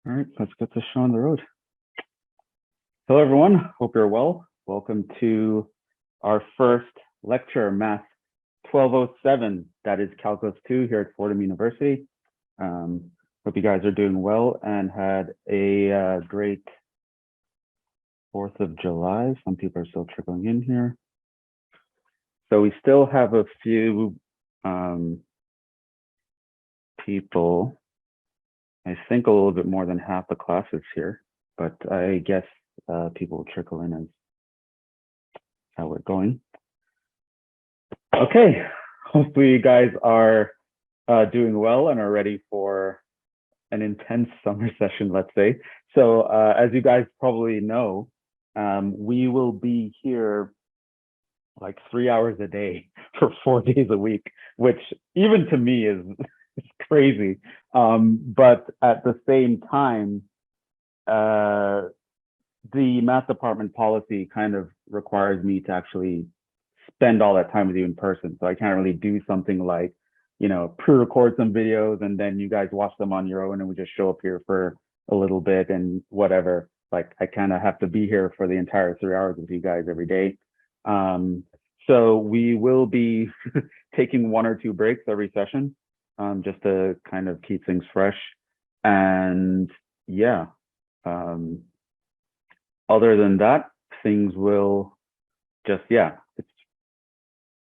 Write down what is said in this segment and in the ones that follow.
All right, let's get this show on the road. Hello, everyone. Hope you're well. Welcome to our first lecture, Math 1207. That is Calculus 2 here at Fordham University. Hope you guys are doing well and had a great 4th of July. Some people are still trickling in here. So we still have a few people. I think a little bit more than half the classes here, but I guess people will trickle in as how we're going. Okay, hopefully you guys are doing well and are ready for an intense summer session, let's say. So as you guys probably know, we will be here like 3 hours a day for 4 days a week, which even to me is crazy. But at the same time, the math department policy kind of requires me to actually spend all that time with you in person. So I can't really do something like, you know, pre-record some videos and then you guys watch them on your own and we just show up here for a little bit and whatever. Like I kind of have to be here for the entire 3 hours with you guys every day. So we will be taking 1 or 2 breaks every session, just to kind of keep things fresh. And yeah, other than that, things will just, it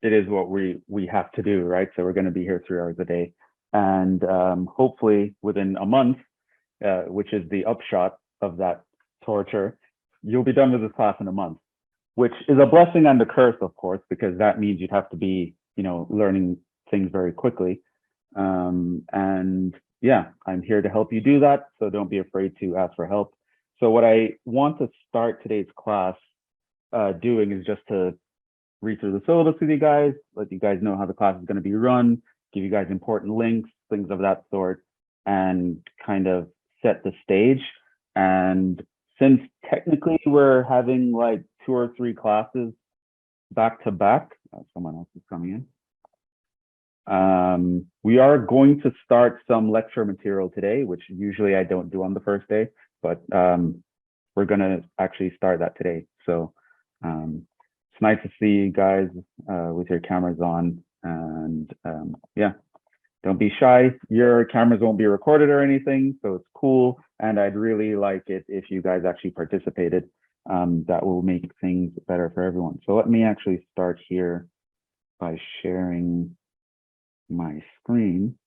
is what we have to do, right? So we're going to be here 3 hours a day. And hopefully within a month, which is the upshot of that torture, you'll be done with this class in a month, which is a blessing and a curse, of course, because that means you'd have to be, you know, learning things very quickly. And yeah, I'm here to help you do that. So don't be afraid to ask for help. So what I want to start today's class doing is just to read through the syllabus with you guys, let you guys know how the class is going to be run, give you guys important links, things of that sort, and kind of set the stage. And since technically we're having like 2 or 3 classes back to back, someone else is coming in. We are going to start some lecture material today, which usually I don't do on the first day, but we're going to actually start that today. So it's nice to see you guys with your cameras on, and yeah, don't be shy. Your cameras won't be recorded or anything, so it's cool. And I'd really like it if you guys actually participated. That will make things better for everyone. So let me actually start here by sharing my screen.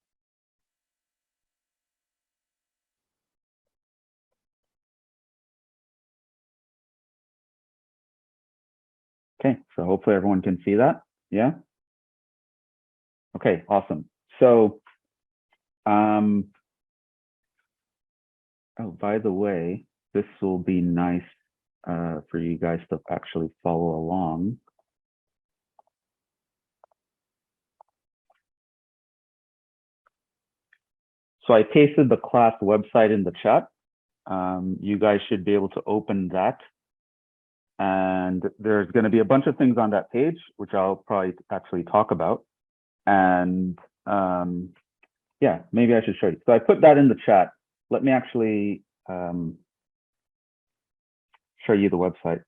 Okay, so hopefully everyone can see that. Yeah. Okay, awesome. So, oh, by the way, this will be nice for you guys to actually follow along. So I pasted the class website in the chat. You guys should be able to open that. And there's going to be a bunch of things on that page, which I'll probably actually talk about. And yeah, maybe I should show you. So I put that in the chat. Let me actually show you the website.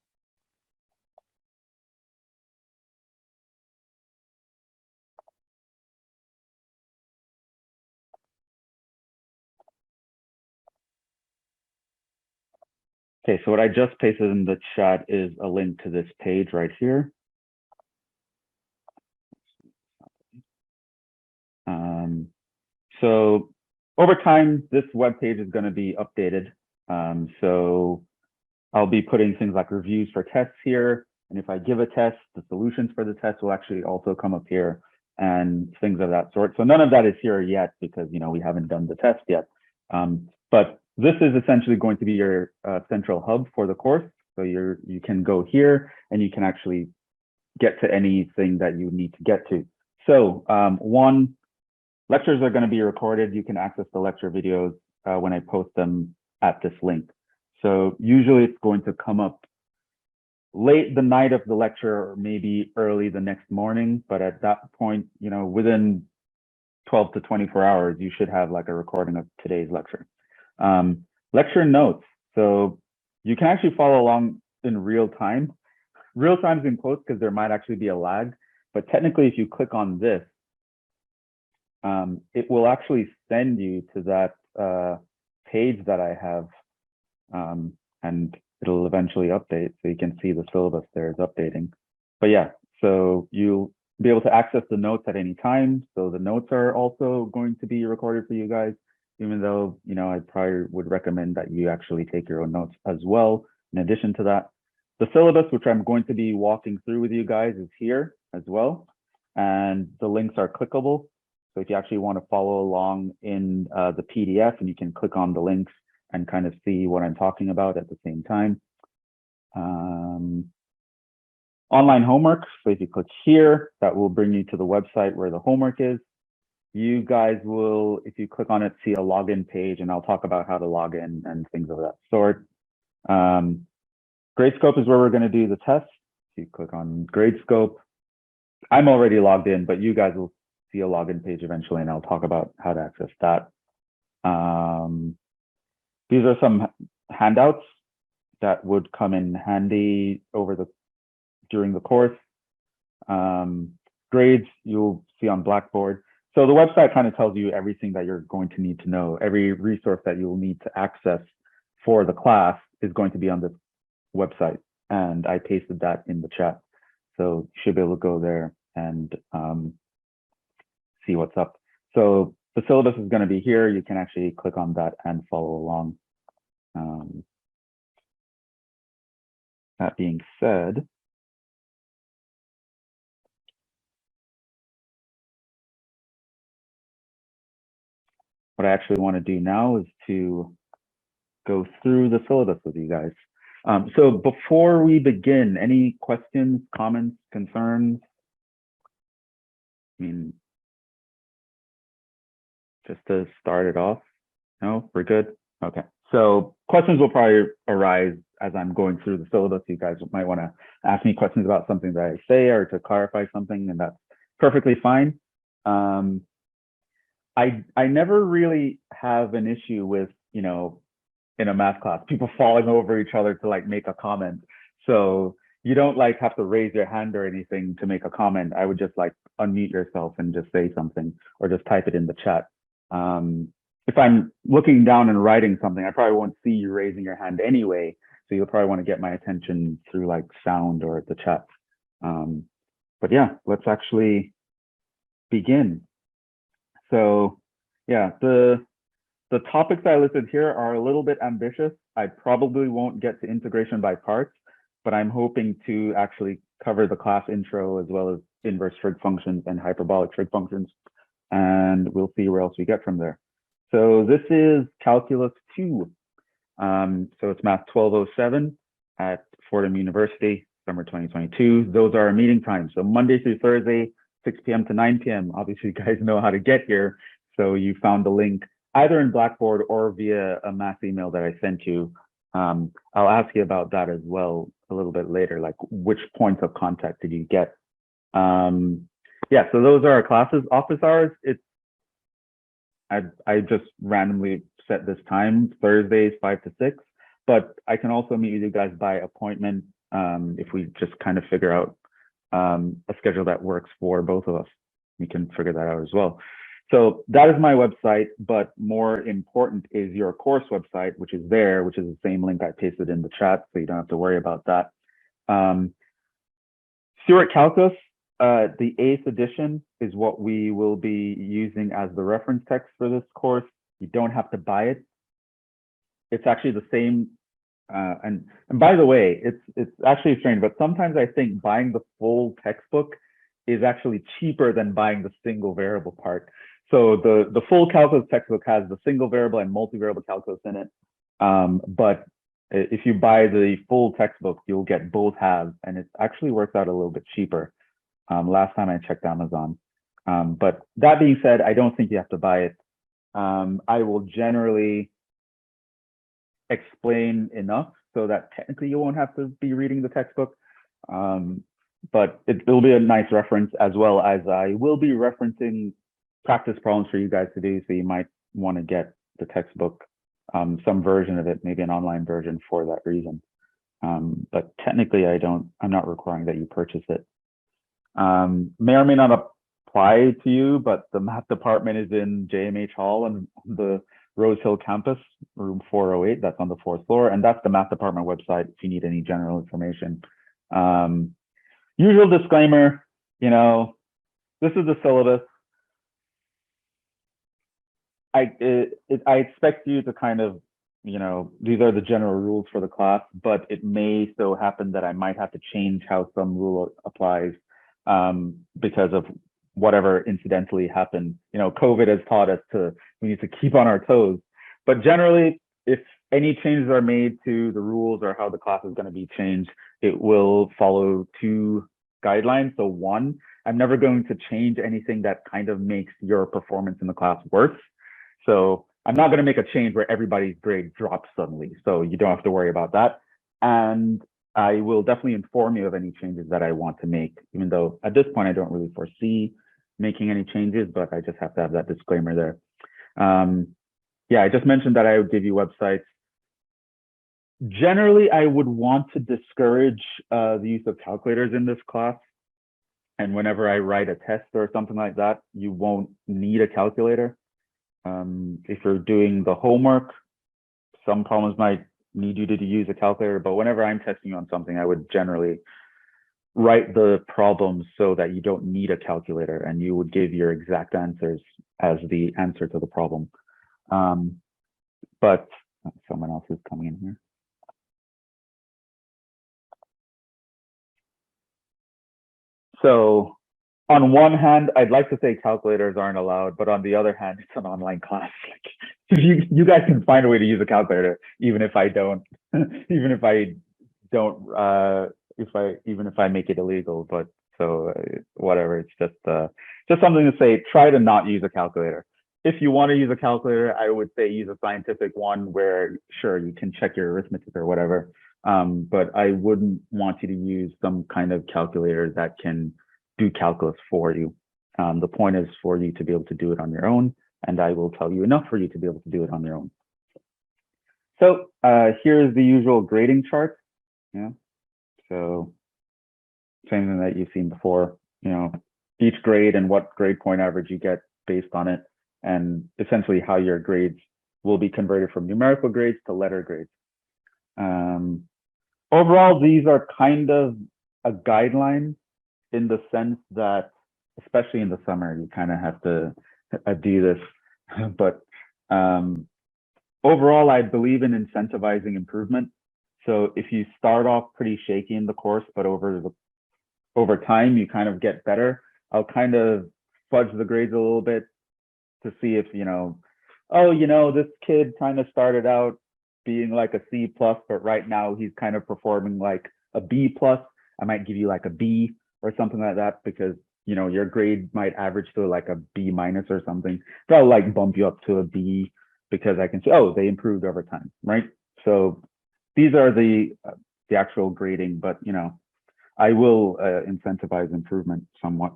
Okay, so what I just pasted in the chat is a link to this page right here. So over time, this web page is going to be updated. So I'll be putting things like reviews for tests here. And if I give a test, the solutions for the test will actually also come up here and things of that sort. So none of that is here yet because, you know, we haven't done the test yet. But this is essentially going to be your central hub for the course. So you can go here and you can actually get to anything that you need to get to. So one, lectures are going to be recorded. You can access the lecture videos when I post them at this link. So usually it's going to come up late the night of the lecture or maybe early the next morning. But at that point, you know, within 12 to 24 hours, you should have like a recording of today's lecture. lecture notes. So you can actually follow along in real time. Real time is in quotes because there might actually be a lag, but technically if you click on this, it will actually send you to that page that I have, and it'll eventually update, so you can see the syllabus there is updating. But yeah, so you'll be able to access the notes at any time. So the notes are also going to be recorded for you guys, even though, you know, I probably would recommend that you actually take your own notes as well. In addition to that, the syllabus, which I'm going to be walking through with you guys, is here as well. And the links are clickable. So if you actually want to follow along in the PDF, and you can click on the links and kind of see what I'm talking about at the same time. Online homework. So if you click here, that will bring you to the website where the homework is. You guys will, if you click on it, see a login page, and I'll talk about how to log in and things of that sort. Gradescope is where we're going to do the test. If you click on Gradescope, I'm already logged in, but you guys will see a login page eventually, and I'll talk about how to access that. These are some handouts that would come in handy during the course. Grades you'll see on Blackboard. So the website kind of tells you everything that you're going to need to know. Every resource that you'll need to access for the class is going to be on this website, and I pasted that in the chat. So you should be able to go there and see what's up. So the syllabus is going to be here. You can actually click on that and follow along. That being said, what I actually want to do now is to go through the syllabus with you guys. So before we begin, any questions, comments, concerns? I mean, just to start it off. No, we're good? Okay. So questions will probably arise as I'm going through the syllabus. You guys might want to ask me questions about something that I say or to clarify something, and that's perfectly fine. I never really have an issue with, you know, in a math class, people falling over each other to like make a comment. So you don't like have to raise your hand or anything to make a comment. I would just like unmute yourself and just say something, or just type it in the chat. If I'm looking down and writing something, I probably won't see you raising your hand anyway. So you'll probably want to get my attention through like sound or the chat. But yeah, let's actually begin. So yeah, the topics I listed here are a little bit ambitious. I probably won't get to integration by parts, but I'm hoping to actually cover the class intro as well as inverse trig functions and hyperbolic trig functions. And we'll see where else we get from there. So this is Calculus 2. So it's Math 1207 at Fordham University, summer 2022. Those are our meeting times. So Monday through Thursday, 6 p.m. to 9 p.m. Obviously, you guys know how to get here. So you found the link either in Blackboard or via a math email that I sent you. I'll ask you about that as well a little bit later, like which points of contact did you get? Yeah, so those are our classes. Office hours, I just randomly set this time, Thursdays 5 to 6, but I can also meet with you guys by appointment if we just kind of figure out a schedule that works for both of us. We can figure that out as well. So that is my website, but more important is your course website, which is there, which is the same link I pasted in the chat, so you don't have to worry about that. Stewart Calculus, the 8th edition is what we will be using as the reference text for this course. You don't have to buy it. It's actually the same. And by the way, it's actually strange, but sometimes I think buying the full textbook is actually cheaper than buying the single variable part. So the full calculus textbook has the single variable and multivariable calculus in it. But if you buy the full textbook, you'll get both halves, and it actually works out a little bit cheaper. Last time I checked Amazon. But that being said, I don't think you have to buy it. I will generally explain enough so that technically you won't have to be reading the textbook. But it will be a nice reference, as well as I will be referencing practice problems for you guys to do. So you might want to get the textbook some version of it, maybe an online version for that reason. But technically, I'm not requiring that you purchase it. May or may not apply to you, but the math department is in JMH Hall on the Rose Hill campus, room 408. That's on the 4th floor, and that's the math department website if you need any general information. Usual disclaimer, this is the syllabus. I expect you to kind of, these are the general rules for the class, but it may so happen that I might have to change how some rule applies because of whatever incidentally happened. COVID has taught us we need to keep on our toes. But generally, if any changes are made to the rules or how the class is going to be changed, it will follow 2 guidelines. So 1, I'm never going to change anything that kind of makes your performance in the class worse. So I'm not going to make a change where everybody's grade drops suddenly. So you don't have to worry about that. And I will definitely inform you of any changes that I want to make, even though at this point I don't really foresee making any changes, but I just have to have that disclaimer there. Yeah, I just mentioned that I would give you websites. Generally, I would want to discourage the use of calculators in this class. And whenever I write a test or something like that, you won't need a calculator. If you're doing the homework, some problems might need you to use a calculator, but whenever I'm testing you on something, I would generally write the problems so that you don't need a calculator and you would give your exact answers as the answer to the problem. But someone else is coming in here. So on one hand, I'd like to say calculators aren't allowed, but on the other hand, it's an online class. Like, you guys can find a way to use a calculator, even if I don't, even if I make it illegal. But so whatever, it's just something to say. Try to not use a calculator. If you want to use a calculator, I would say use a scientific one where, sure, you can check your arithmetic or whatever. But I wouldn't want you to use some kind of calculator that can do calculus for you. The point is for you to be able to do it on your own, and I will tell you enough for you to be able to do it on your own. So here's the usual grading chart. Yeah. So same thing that you've seen before. Each grade and what grade point average you get based on it, and essentially how your grades will be converted from numerical grades to letter grades. Overall, these are kind of a guideline in the sense that, especially in the summer, you kind of have to do this. But overall, I believe in incentivizing improvement. So if you start off pretty shaky in the course, but over time, you kind of get better, I'll kind of fudge the grades a little bit to see if, this kid kind of started out being like a C+, but right now he's kind of performing like a B+. I might give you like a B or something like that because, your grade might average to like a B- or something. So I'll like bump you up to a B because I can say, oh, they improved over time, right? So these are the actual grading, but, I will incentivize improvement somewhat.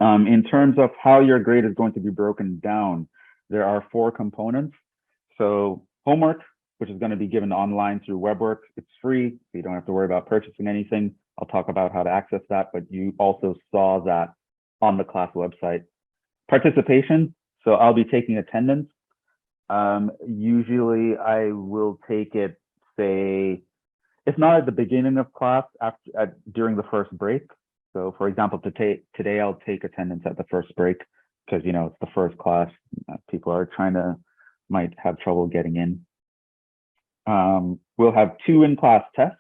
In terms of how your grade is going to be broken down, there are 4 components. So homework, which is going to be given online through WebWork. It's free, so you don't have to worry about purchasing anything. I'll talk about how to access that, but you also saw that on the class website. Participation, so I'll be taking attendance. Usually I will take it, say, if not at the beginning of class, during the first break. So for example, today I'll take attendance at the first break because, it's the first class. People are might have trouble getting in. We'll have 2 in-class tests.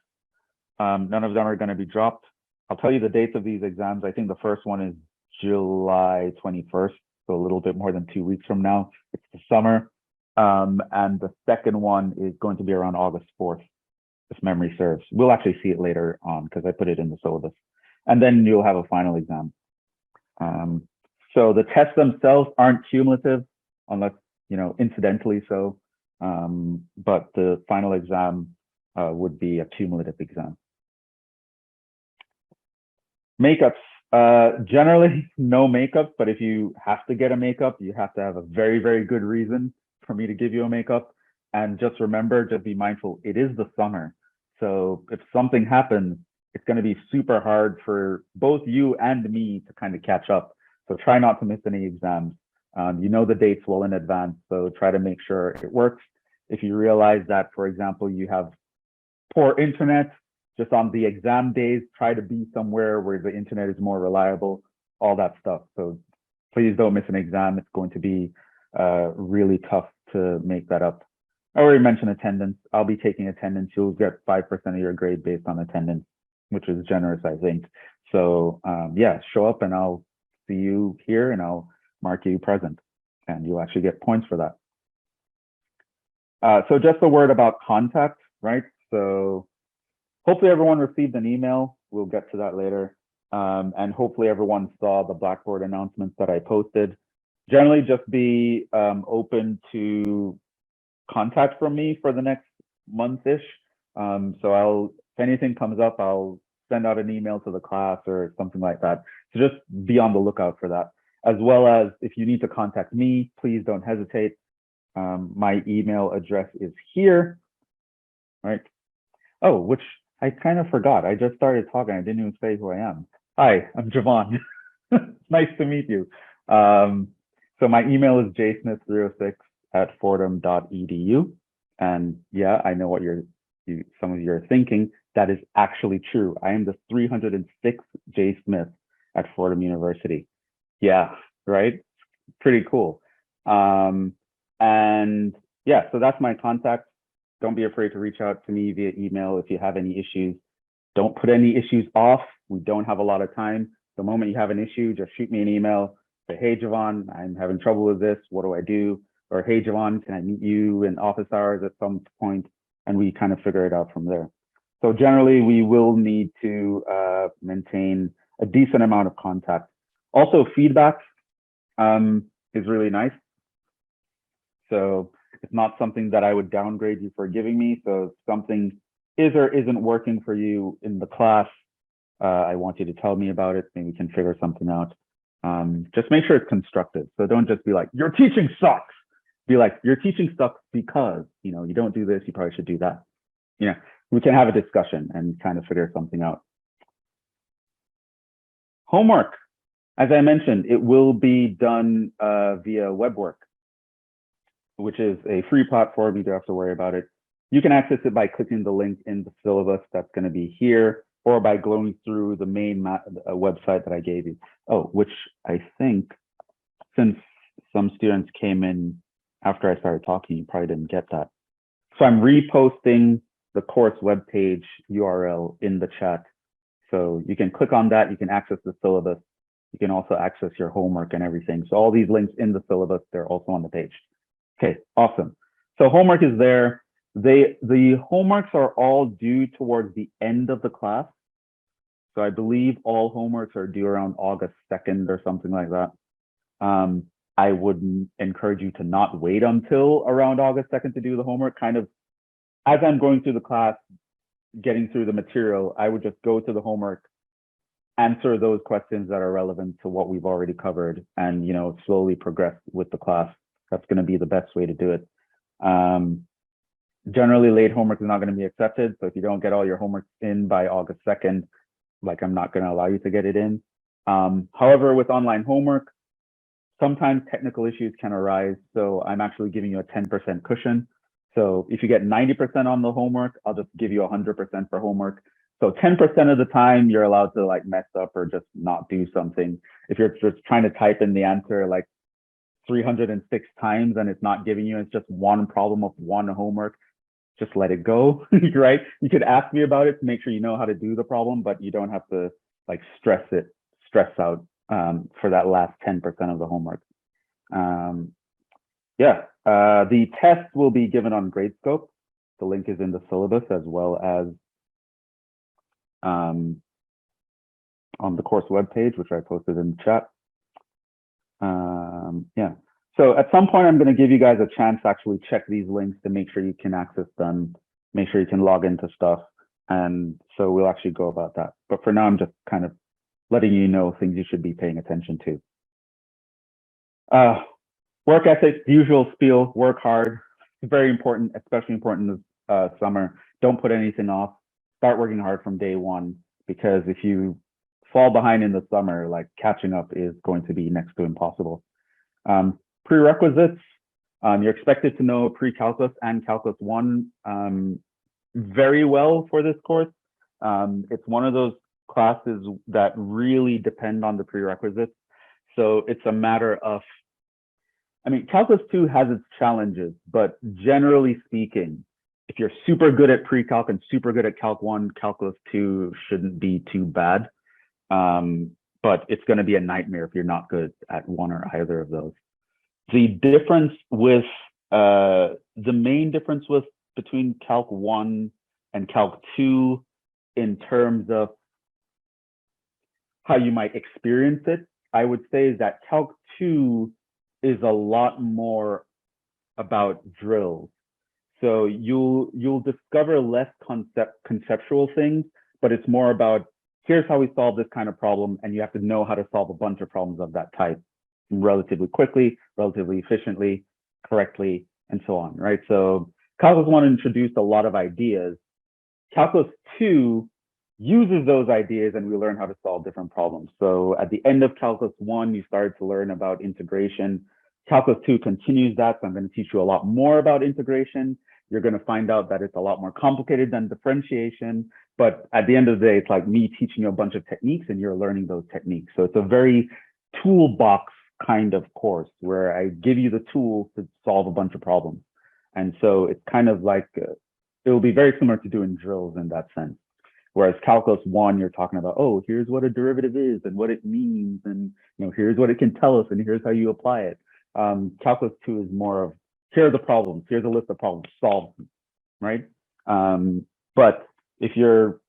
None of them are going to be dropped. I'll tell you the dates of these exams. I think the first one is July 21st, so a little bit more than 2 weeks from now. It's the summer. And the second one is going to be around August 4th, if memory serves. We'll actually see it later on because I put it in the syllabus. And then you'll have a final exam. So the tests themselves aren't cumulative unless, incidentally so. But the final exam would be a cumulative exam. Makeups, generally no makeup, but if you have to get a makeup, you have to have a very, very good reason for me to give you a makeup. And just remember, just be mindful, it is the summer. So if something happens, it's going to be super hard for both you and me to kind of catch up. So try not to miss any exams. You know the dates well in advance, so try to make sure it works. If you realize that, for example, you have poor internet, just on the exam days, try to be somewhere where the internet is more reliable, all that stuff. So please don't miss an exam. It's going to be really tough to make that up. I already mentioned attendance. I'll be taking attendance. You'll get 5% of your grade based on attendance, which is generous, I think. So yeah, show up and I'll see you here and I'll mark you present and you'll actually get points for that. So just a word about contact, right? So hopefully everyone received an email. We'll get to that later. And hopefully everyone saw the Blackboard announcements that I posted. Generally just be open to contact from me for the next month-ish. So if anything comes up, I'll send out an email to the class or something like that. So just be on the lookout for that. As well as if you need to contact me, please don't hesitate. My email address is here, right? Oh, which I kind of forgot. I just started talking. I didn't even say who I am. Hi, I'm Jhevon. Nice to meet you. So my email is jsmith306@fordham.edu. And yeah, I know what some of you are thinking. That is actually true. I am the 306th J. Smith at Fordham University. Yeah, right? Pretty cool. And yeah, so that's my contact. Don't be afraid to reach out to me via email if you have any issues. Don't put any issues off. We don't have a lot of time. The moment you have an issue, just shoot me an email. Say, hey, Jhevon, I'm having trouble with this. What do I do? Or, hey, Jhevon, can I meet you in office hours at some point? And we kind of figure it out from there. So generally, we will need to maintain a decent amount of contact. Also, feedback is really nice. So it's not something that I would downgrade you for giving me. So if something is or isn't working for you in the class, I want you to tell me about it. Maybe we can figure something out. Just make sure it's constructive. So don't just be like, your teaching sucks. Be like, your teaching sucks because, you know, you don't do this, you probably should do that. You know, we can have a discussion and kind of figure something out. Homework, as I mentioned, it will be done via WebWork, which is a free platform. You don't have to worry about it. You can access it by clicking the link in the syllabus that's going to be here, or by going through the main website that I gave you. Oh, which I think, since some students came in after I started talking, you probably didn't get that. So I'm reposting the course webpage URL in the chat. So you can click on that, you can access the syllabus. You can also access your homework and everything. So all these links in the syllabus, they're also on the page. Okay, awesome. So homework is there. The homeworks are all due towards the end of the class. So I believe all homeworks are due around August 2nd or something like that. I would encourage you to not wait until around August 2nd to do the homework. Kind of as I'm going through the class, getting through the material, I would just go to the homework, answer those questions that are relevant to what we've already covered, and slowly progress with the class. That's going to be the best way to do it. Generally, late homework is not going to be accepted. So if you don't get all your homework in by August 2nd, I'm not going to allow you to get it in. However, with online homework, sometimes technical issues can arise. So I'm actually giving you a 10% cushion. So if you get 90% on the homework, I'll just give you 100% for homework. So 10% of the time you're allowed to mess up or just not do something. If you're just trying to type in the answer 306 times and it's not giving you, it's just one problem of one homework, just let it go, right? You could ask me about it to make sure you know how to do the problem, but you don't have to stress out for that last 10% of the homework. The test will be given on Gradescope. The link is in the syllabus, as well as on the course webpage, which I posted in the chat. So at some point, I'm going to give you guys a chance to actually check these links to make sure you can access them, make sure you can log into stuff. And so we'll actually go about that. But for now, I'm just kind of letting you know things you should be paying attention to. Work ethic, usual spiel, work hard, It's very important, especially important this summer. Don't put anything off. Start working hard from day one, because if you fall behind in the summer, like catching up is going to be next to impossible. Prerequisites, you're expected to know pre-calculus and calculus 1 very well for this course. It's one of those classes that really depend on the prerequisites. So it's a matter of, I mean, calculus 2 has its challenges, but generally speaking, if you're super good at pre-calc and super good at calc 1, calculus 2 shouldn't be too bad. But it's going to be a nightmare if you're not good at one or either of those. The difference with, the main difference with between calc 1 and calc 2 in terms of how you might experience it, I would say is that calc 2 is a lot more about drills. So you'll discover less conceptual things, but it's more about, here's how we solve this kind of problem, and you have to know how to solve a bunch of problems of that type relatively quickly, relatively efficiently, correctly, and so on, right? So calculus 1 introduced a lot of ideas. Calculus 2 uses those ideas, and we learn how to solve different problems. So at the end of calculus 1, you started to learn about integration. Calculus 2 continues that, so I'm going to teach you a lot more about integration. You're going to find out that it's a lot more complicated than differentiation, but at the end of the day, it's like me teaching you a bunch of techniques and you're learning those techniques. So it's a very toolbox kind of course where I give you the tools to solve a bunch of problems. And so it's kind of like, it will be very similar to doing drills in that sense. Whereas calculus 1, you're talking about, oh, here's what a derivative is and what it means, and here's what it can tell us, and here's how you apply it. Calculus 2 is more of, here are the problems, here's a list of problems, solve them, right? But if your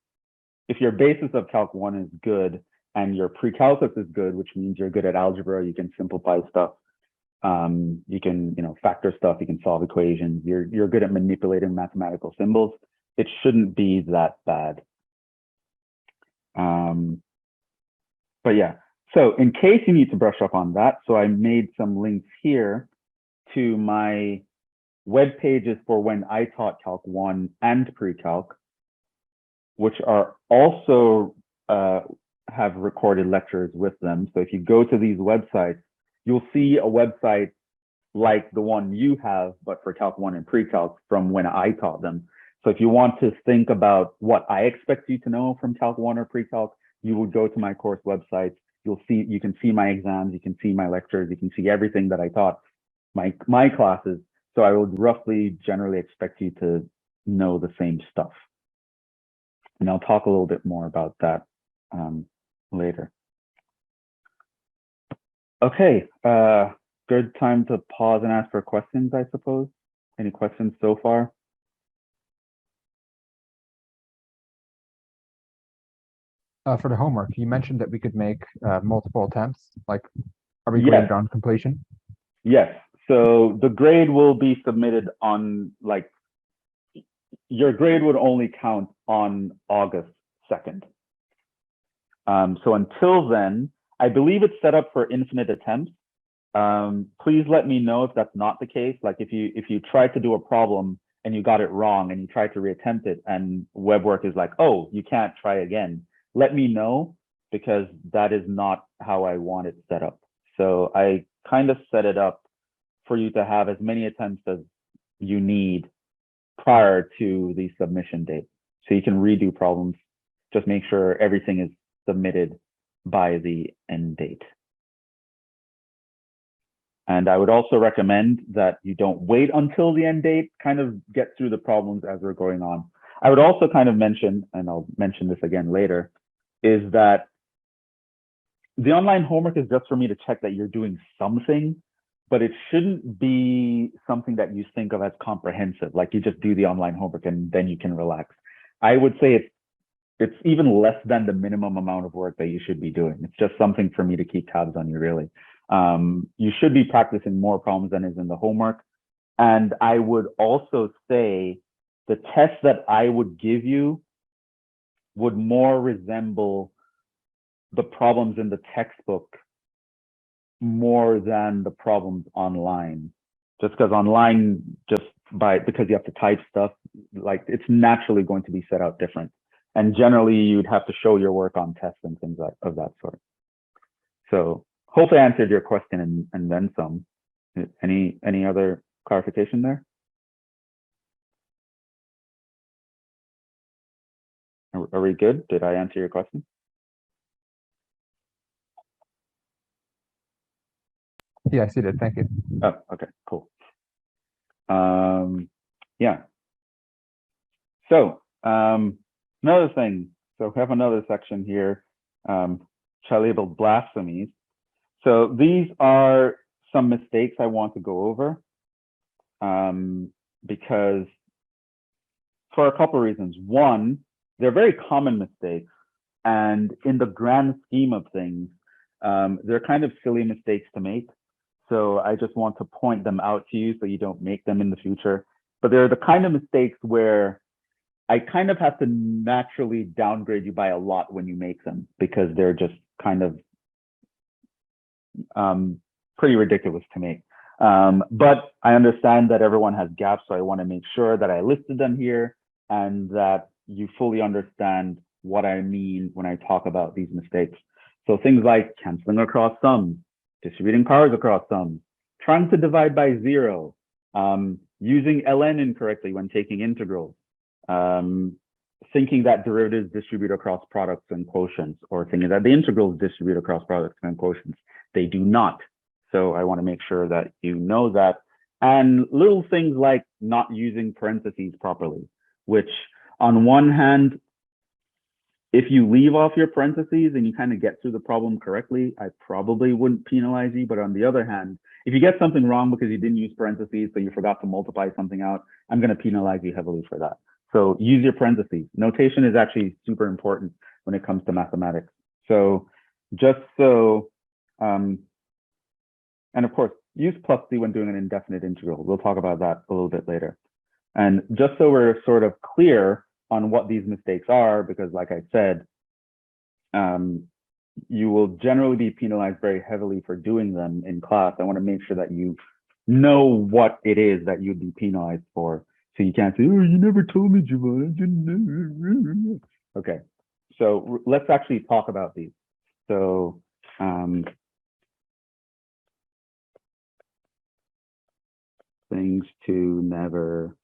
basis of calc 1 is good and your pre-calculus is good, which means you're good at algebra, you can simplify stuff, you can factor stuff, you can solve equations, you're good at manipulating mathematical symbols, it shouldn't be that bad. But yeah, so in case you need to brush up on that, so I made some links here to my web pages for when I taught calc 1 and pre-calc, which are also have recorded lectures with them. So if you go to these websites, you'll see a website like the one you have, but for calc 1 and pre-calc from when I taught them. So if you want to think about what I expect you to know from calc 1 or pre-calc, you would go to my course website. You can see my exams, you can see my lectures, you can see everything that I taught my classes. So I would roughly generally expect you to know the same stuff. And I'll talk a little bit more about that later. Okay, good time to pause and ask for questions, I suppose. Any questions so far? For the homework, you mentioned that we could make multiple attempts. Like, are we graded on completion? Yes. So the grade will be submitted on, like, your grade would only count on August 2nd. So until then, I believe it's set up for infinite attempts. Please let me know if that's not the case. Like if you try to do a problem and you got it wrong and you try to reattempt it and WebWork is like, oh, you can't try again, let me know, because that is not how I want it set up. So I kind of set it up for you to have as many attempts as you need prior to the submission date. So you can redo problems, just make sure everything is submitted by the end date. And I would also recommend that you don't wait until the end date, kind of get through the problems as we're going on. I would also kind of mention, and I'll mention this again later, is that the online homework is just for me to check that you're doing something, but it shouldn't be something that you think of as comprehensive, like you just do the online homework and then you can relax. I would say it's even less than the minimum amount of work that you should be doing. It's just something for me to keep tabs on you, really. You should be practicing more problems than is in the homework. And I would also say the test that I would give you would more resemble the problems in the textbook more than the problems online. Just because online, just because you have to type stuff, like it's naturally going to be set out different. And generally you'd have to show your work on tests and things of that sort. So hopefully I answered your question and then some. Any other clarification there? Are we good? Did I answer your question? Yes, you did. Thank you. Oh, okay, cool. Yeah. So another thing. So we have another section here, which I labeled blasphemies. So these are some mistakes I want to go over, because for a couple of reasons. One, they're very common mistakes, and in the grand scheme of things, they're kind of silly mistakes to make. So I just want to point them out to you so you don't make them in the future. But they're the kind of mistakes where I kind of have to naturally downgrade you by a lot when you make them, because they're just kind of pretty ridiculous to make. But I understand that everyone has gaps, so I want to make sure that I listed them here and that you fully understand what I mean when I talk about these mistakes. So things like canceling across sums, distributing powers across sums, trying to divide by 0, using ln incorrectly when taking integrals, thinking that derivatives distribute across products and quotients, or thinking that the integrals distribute across products and quotients. They do not. So I want to make sure that you know that. And little things like not using parentheses properly, which on one hand, if you leave off your parentheses and you kind of get through the problem correctly, I probably wouldn't penalize you. But on the other hand, if you get something wrong because you didn't use parentheses, so you forgot to multiply something out, I'm going to penalize you heavily for that. So use your parentheses. Notation is actually super important when it comes to mathematics. So just so, and of course, use +c when doing an indefinite integral. We'll talk about that a little bit later. And just so we're sort of clear on what these mistakes are, because like I said, you will generally be penalized very heavily for doing them in class. I want to make sure that you know what it is that you'd be penalized for. So you can't say, oh, you never told me, Jhevon, I didn't know. Okay, so let's actually talk about these. So things to never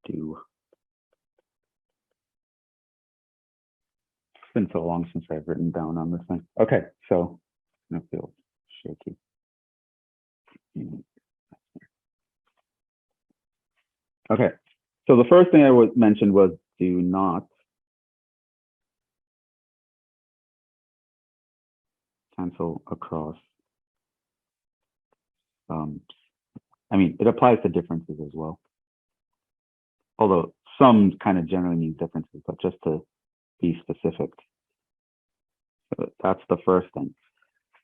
do. It's been so long since I've written down on this thing. Okay, so I feel shaky. Okay, so the first thing I mentioned was do not cancel across sums. I mean, it applies to differences as well. Although sums kind of generally mean differences, but just to be specific. So that's the first thing.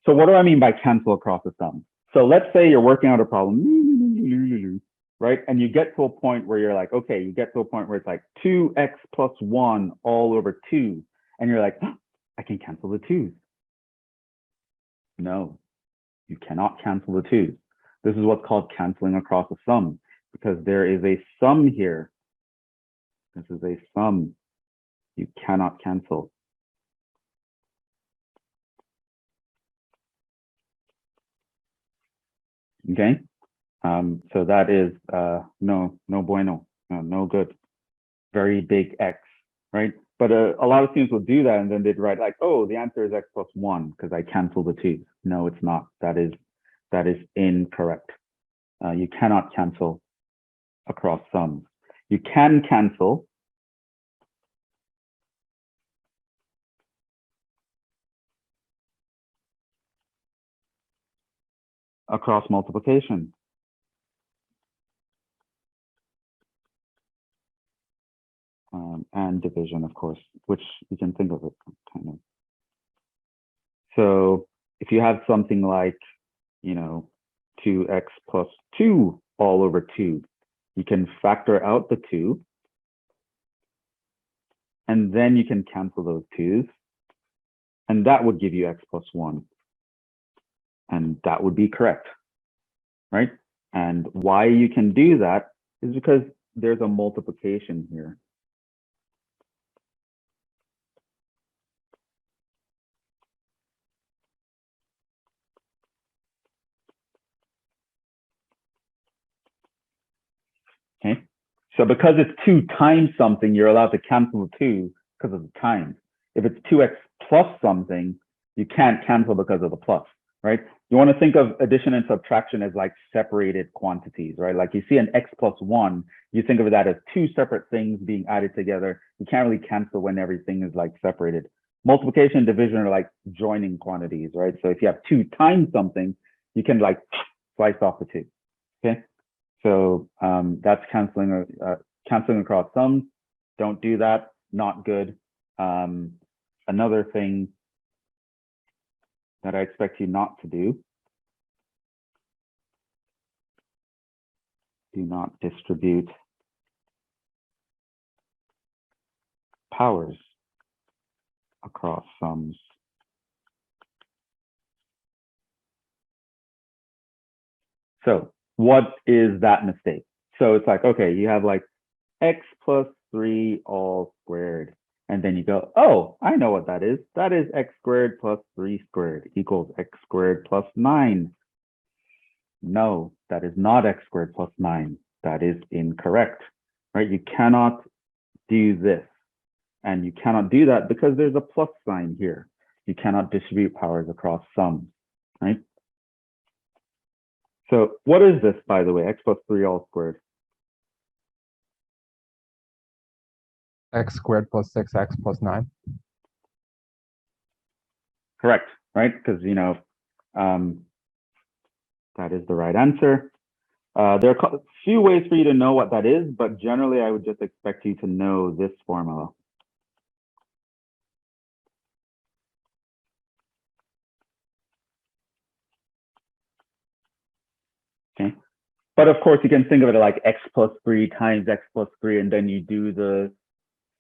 So what do I mean by cancel across a sum? So let's say you're working out a problem, right? And you get to a point where you're like, okay, you get to a point where it's like 2x plus 1 all over 2. And you're like, oh, I can cancel the 2's. No, you cannot cancel the 2's. This is what's called canceling across a sum, because there is a sum here. This is a sum. You cannot cancel. Okay, so that is no bueno, no good. Very big X, right? But a lot of students will do that, and then they'd write like, oh, the answer is x plus 1 because I cancel the 2's. No, it's not. That is incorrect. You cannot cancel across sums. You can cancel across multiplication. And division, of course, which you can think of it kind of. So if you have something like, 2x plus 2 all over 2, you can factor out the 2, and then you can cancel those 2's, and that would give you x plus 1. And that would be correct, right? And why you can do that is because there's a multiplication here. Okay, so because it's 2 times something, you're allowed to cancel 2 because of the times. If it's 2x plus something, you can't cancel because of the plus, right? You want to think of addition and subtraction as like separated quantities, right? Like you see an x plus 1, you think of that as 2 separate things being added together. You can't really cancel when everything is like separated. Multiplication and division are like joining quantities, right? So if you have 2 times something, you can like slice off the 2, okay? So that's canceling across sums. Don't do that. Not good. Another thing that I expect you not to do not distribute powers across sums. So what is that mistake? So it's like, okay, you have like x plus 3 all squared. And then you go, oh, I know what that is. That is x squared plus 3 squared equals x squared plus 9. No, that is not x squared plus 9. That is incorrect, right? You cannot do this. And you cannot do that because there's a plus sign here. You cannot distribute powers across sums, right? So what is this, by the way? X plus 3 all squared. X squared plus 6x plus 9. Correct, right? Because, you know, that is the right answer. There are a few ways for you to know what that is, but generally I would just expect you to know this formula. Okay. But of course, you can think of it like x plus 3 times x plus 3, and then you do the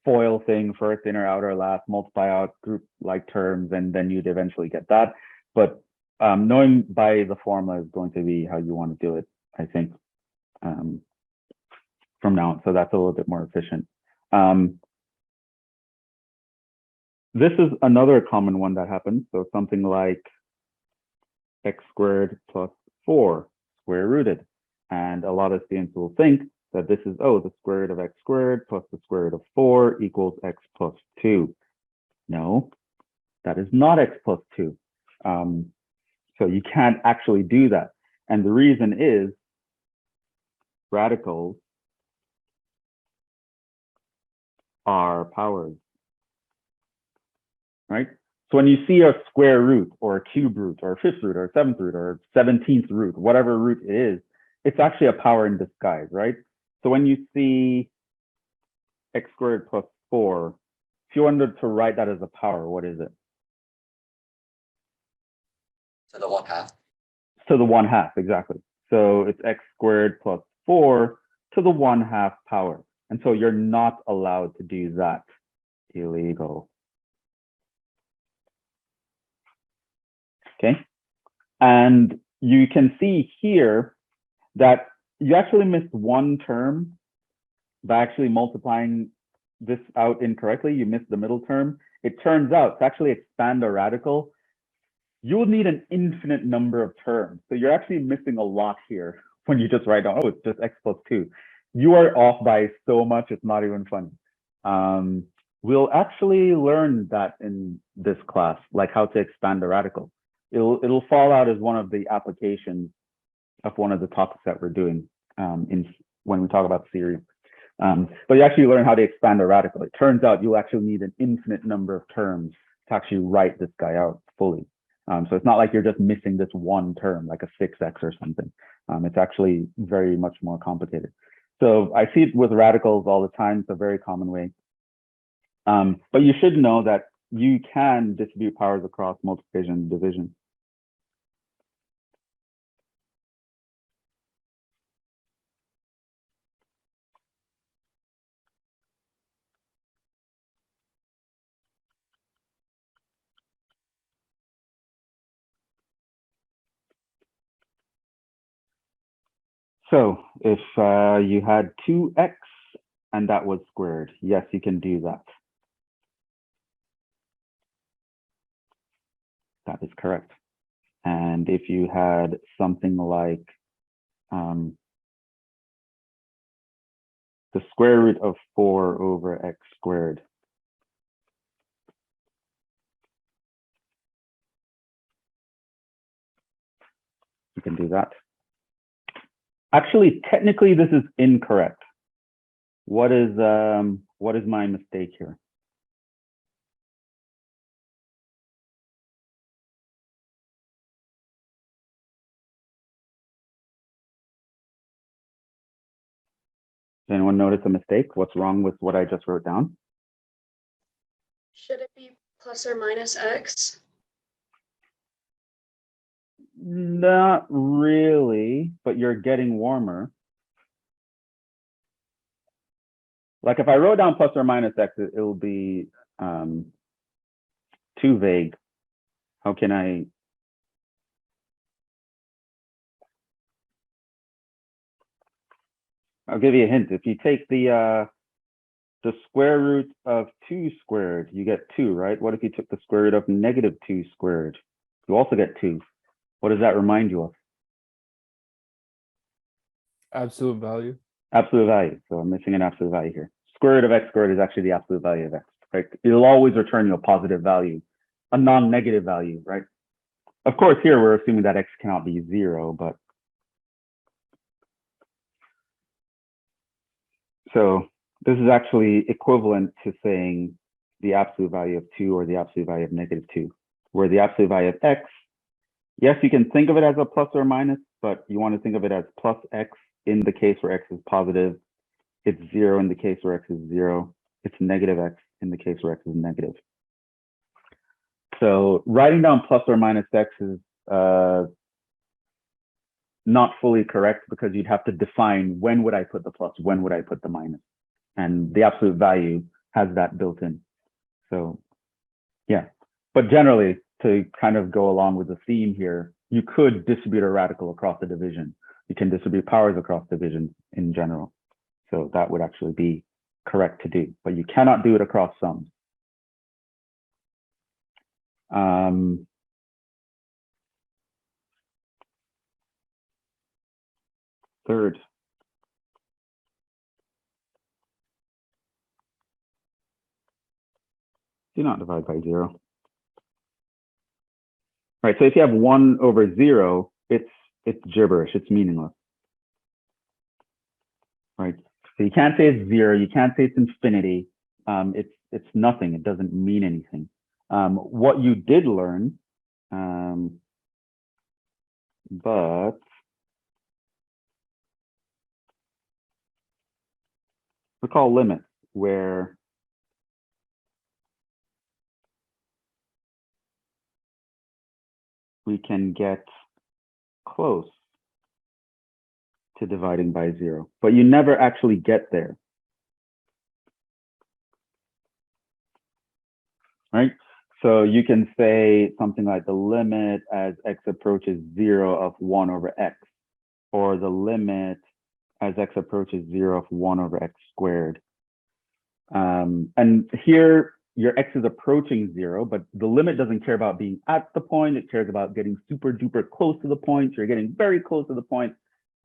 FOIL thing, first, inner, outer, last, multiply out group like terms, and then you'd eventually get that. But knowing by the formula is going to be how you want to do it, I think, from now on. So that's a little bit more efficient. This is another common one that happens. So something like x squared plus 4 square rooted. And a lot of students will think that this is, oh, the square root of x squared plus the square root of 4 equals x plus 2. No, that is not x plus 2. So you can't actually do that. And the reason is radicals are powers, right? So when you see a square root or a cube root or a fifth root or a seventh root or 17th root, whatever root it is, it's actually a power in disguise, right? So when you see x squared plus 4, if you wanted to write that as a power, what is it? To the 1/2. To the 1/2, exactly. So it's x squared plus 4 to the 1/2 power. And so you're not allowed to do that. Illegal. Okay. And you can see here that you actually missed one term by actually multiplying this out incorrectly. You missed the middle term. It turns out to actually expand a radical, you will need an infinite number of terms. So you're actually missing a lot here when you just write down, oh, it's just x plus 2. You are off by so much, it's not even funny. We'll actually learn that in this class, like how to expand a radical. It'll fall out as one of the applications of one of the topics that we're doing when we talk about series. But you actually learn how to expand a radical. It turns out you'll actually need an infinite number of terms to actually write this guy out fully. So it's not like you're just missing this one term, like a 6x or something. It's actually very much more complicated. So I see it with radicals all the time. It's a very common way. But you should know that you can distribute powers across multiplication and division. So if you had 2x and that was squared, yes, you can do that. That is correct. And if you had something like the square root of 4 over x squared, you can do that. Actually, technically, this is incorrect. What is my mistake here? Does anyone notice a mistake? What's wrong with what I just wrote down? Should it be plus or minus x? Not really, but you're getting warmer. Like if I wrote down plus or minus x, it'll be too vague. How can I? I'll give you a hint. If you take the square root of 2 squared, you get 2, right? What if you took the square root of negative 2 squared? You also get 2. What does that remind you of? Absolute value. Absolute value. So I'm missing an absolute value here. Square root of x squared is actually the absolute value of x, right? It'll always return you a positive value, a non-negative value, right? Of course, here we're assuming that x cannot be 0, but so this is actually equivalent to saying the absolute value of 2 or the absolute value of negative 2, where the absolute value of x, yes, you can think of it as a plus or minus, but you want to think of it as plus x in the case where x is positive. It's 0 in the case where x is 0. It's negative x in the case where x is negative. So writing down plus or minus x is not fully correct because you'd have to define when would I put the plus, when would I put the minus. And the absolute value has that built in. So yeah, but generally to kind of go along with the theme here, you could distribute a radical across the division. You can distribute powers across divisions in general. So that would actually be correct to do, but you cannot do it across sums. Third. Do not divide by 0. All right, so if you have 1 over 0, it's gibberish, it's meaningless. Right, so you can't say it's 0, you can't say it's infinity. It's nothing, it doesn't mean anything. What you did learn, but recall limits, where we can get close to dividing by 0, but you never actually get there. Right? So you can say something like the limit as x approaches 0 of 1 over x, or the limit as x approaches 0 of 1 over x squared. And here your x is approaching 0, but the limit doesn't care about being at the point, it cares about getting super duper close to the point. You're getting very close to the point,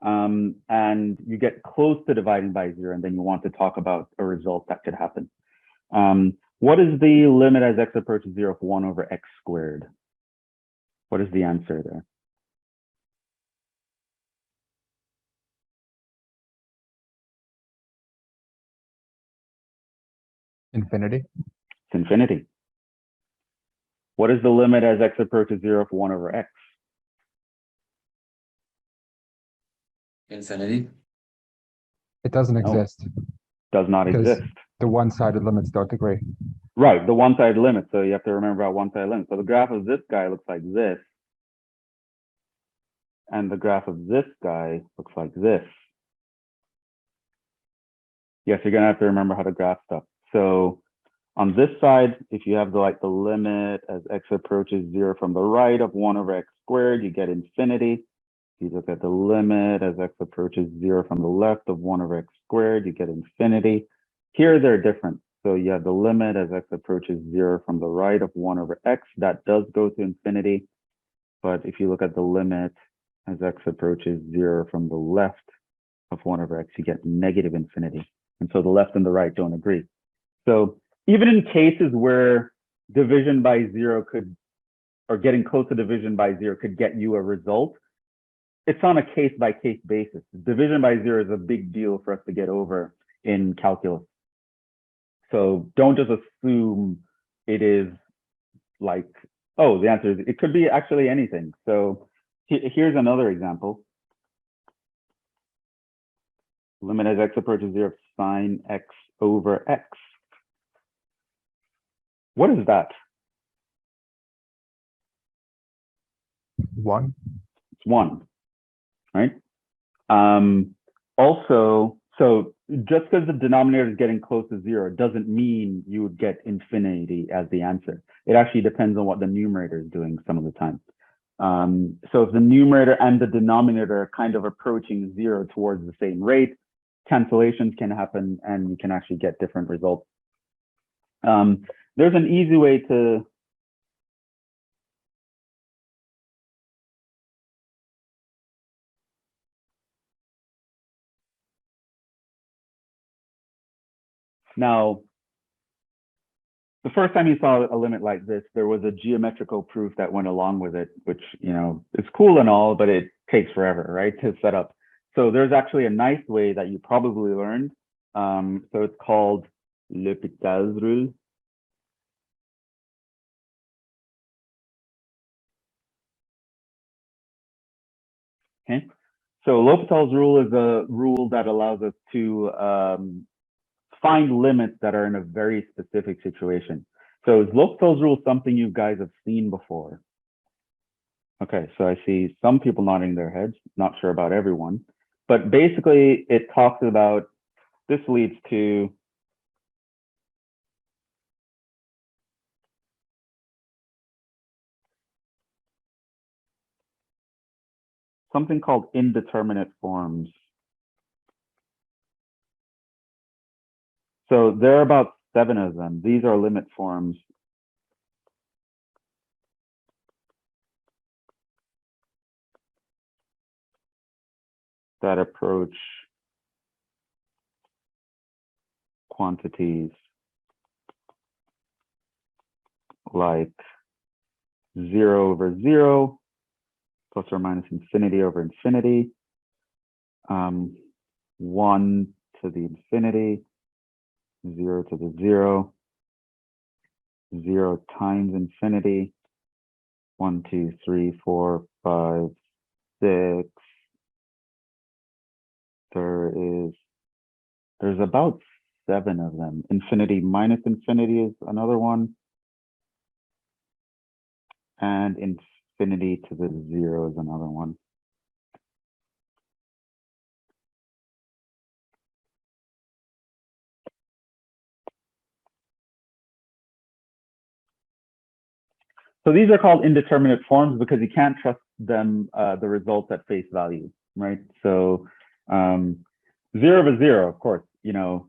and you get close to dividing by 0, and then you want to talk about a result that could happen. What is the limit as x approaches 0 of 1 over x squared? What is the answer there? Infinity. It's infinity. What is the limit as x approaches 0 of 1 over x? Infinity. It doesn't No. exist. Does not Because exist. the one-sided limits don't agree. Right, the one-sided limit. So you have to remember about one-sided limit. So the graph of this guy looks like this, and the graph of this guy looks like this. Yes, you're gonna have to remember how to graph stuff. So on this side, if you have the limit as x approaches 0 from the right of 1 over x squared, you get infinity. you look at the limit as x approaches 0 from the left of 1 over x squared, you get infinity. Here they're different. So you have the limit as x approaches 0 from the right of 1 over x. That does go to infinity. But if you look at the limit as x approaches 0 from the left of 1 over x, you get negative infinity. And so the left and the right don't agree. So even in cases where division by 0 could, or getting close to division by 0 could get you a result, it's on a case-by-case basis. Division by 0 is a big deal for us to get over in calculus. So don't just assume it is like, oh, the answer is, it could be actually anything. So here's another example. Limit as x approaches 0 of sine x over x. What is that? 1. It's 1, right? Also, so just because the denominator is getting close to 0 doesn't mean you would get infinity as the answer. It actually depends on what the numerator is doing some of the time. So if the numerator and the denominator are kind of approaching 0 towards the same rate, cancellations can happen and you can actually get different results. There's an easy way to now, the first time you saw a limit like this, there was a geometrical proof that went along with it, which, you know, it's cool and all, but it takes forever, right, to set up. So there's actually a nice way that you probably learned. So it's called L'Hopital's rule. Okay, so L'Hopital's rule is a rule that allows us to find limits that are in a very specific situation. So is L'Hopital's rule something you guys have seen before? Okay, so I see some people nodding their heads, not sure about everyone, but basically it talks about, this leads to something called indeterminate forms. So there are about 7 of them. These are limit forms. That approach quantities like 0 over 0, plus or minus infinity over infinity, 1 to the infinity, 0 to the 0, 0 times infinity, 1, 2, 3, 4, 5, 6. There's about 7 of them. Infinity minus infinity is another one. And infinity to the 0 is another one. So these are called indeterminate forms because you can't trust them, the results at face value, right? So 0 over 0, of course, you know,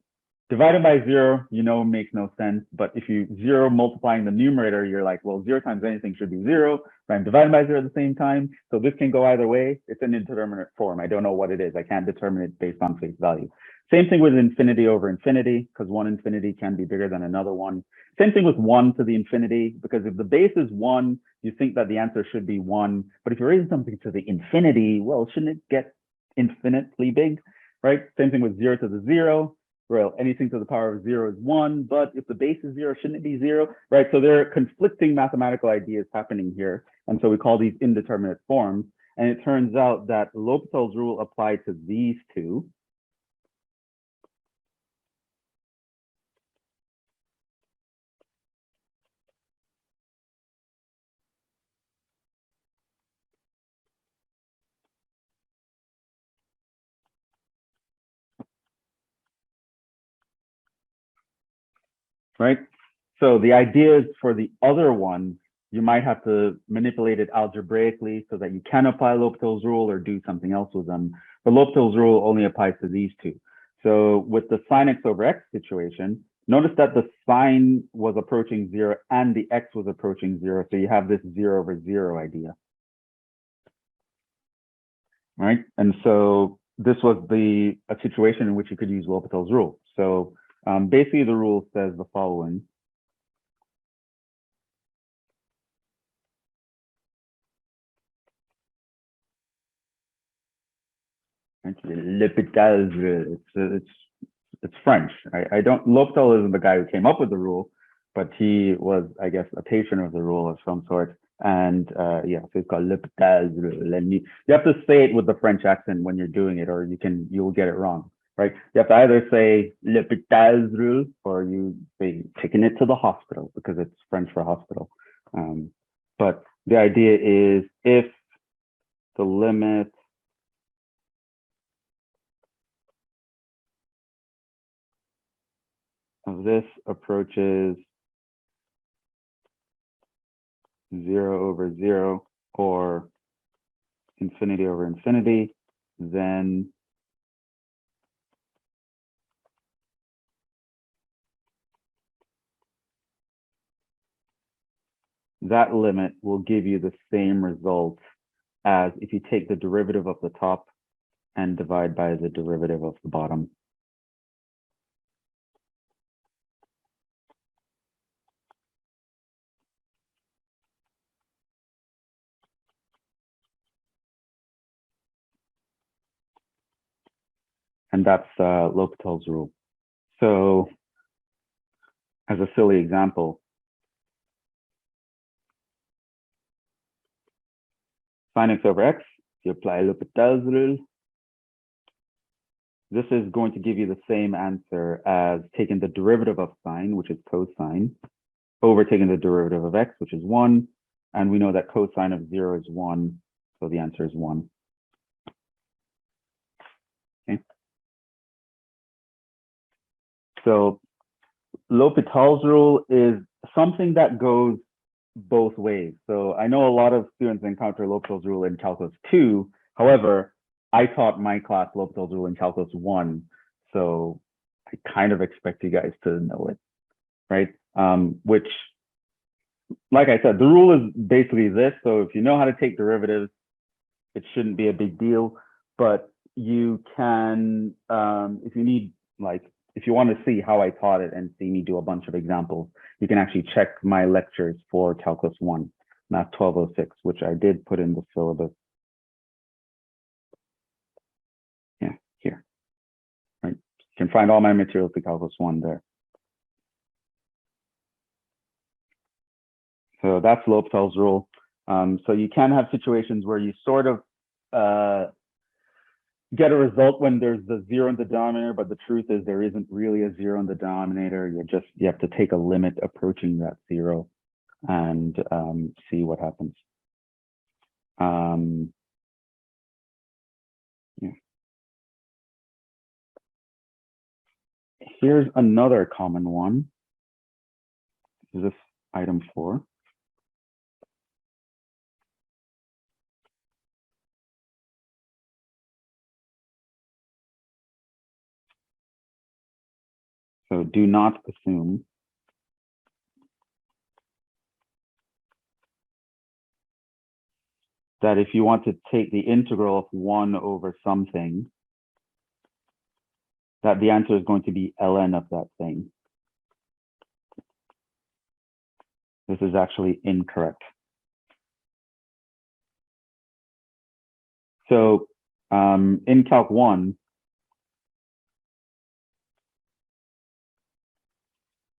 divided by 0, you know, makes no sense. But if you 0 multiplying the numerator, you're like, well, 0 times anything should be 0. But I'm dividing by 0 at the same time. So this can go either way. It's an indeterminate form. I don't know what it is. I can't determine it based on face value. Same thing with infinity over infinity, because one infinity can be bigger than another one. Same thing with 1 to the infinity, because if the base is 1, you think that the answer should be 1. But if you're raising something to the infinity, well, shouldn't it get infinitely big, right? Same thing with 0 to the 0. Well, anything to the power of 0 is 1, but if the base is 0, shouldn't it be 0, right? So there are conflicting mathematical ideas happening here. And so we call these indeterminate forms. And it turns out that L'Hopital's rule applied to these two. Right? So the idea is for the other one, you might have to manipulate it algebraically so that you can apply L'Hopital's rule or do something else with them. But L'Hopital's rule only applies to these two. So with the sine x over x situation, notice that the sine was approaching 0 and the x was approaching 0. So you have this 0 over 0 idea. Right? And so this was a situation in which you could use L'Hopital's rule. So basically the rule says the following. L'Hopital's rule. It's French. I don't. L'Hopital isn't the guy who came up with the rule, but he was, I guess, a patron of the rule of some sort. And yeah, so it's called L'Hopital's rule. And you have to say it with the French accent when you're doing it, or you'll get it wrong, right? You have to either say L'Hopital's rule, or you say taking it to the hospital because it's French for hospital. But the idea is if the limit of this approaches 0 over 0 or infinity over infinity, then that limit will give you the same result as if you take the derivative of the top and divide by the derivative of the bottom. And that's L'Hopital's rule. So as a silly example, sine x over x, you apply L'Hopital's rule, this is going to give you the same answer as taking the derivative of sine, which is cosine, over taking the derivative of x, which is 1. And we know that cosine of 0 is 1, so the answer is 1. Okay. So L'Hopital's rule is something that goes both ways. So I know a lot of students encounter L'Hopital's rule in Calculus 2. However, I taught my class L'Hopital's rule in Calculus 1. So I kind of expect you guys to know it, right? Which, like I said, the rule is basically this. So if you know how to take derivatives, it shouldn't be a big deal. But you can, if you need, like, if you want to see how I taught it and see me do a bunch of examples, you can actually check my lectures for Calculus 1, Math 1206, which I did put in the syllabus. Yeah, here. Right. You can find all my materials to Calculus 1 there. So that's L'Hopital's rule. So you can have situations where you sort of get a result when there's the 0 in the denominator, but the truth is there isn't really a 0 in the denominator. You have to take a limit approaching that 0 and see what happens. Yeah. Here's another common one. This is item 4. So do not assume that if you want to take the integral of 1 over something, that the answer is going to be ln of that thing. This is actually incorrect. So in Calc 1,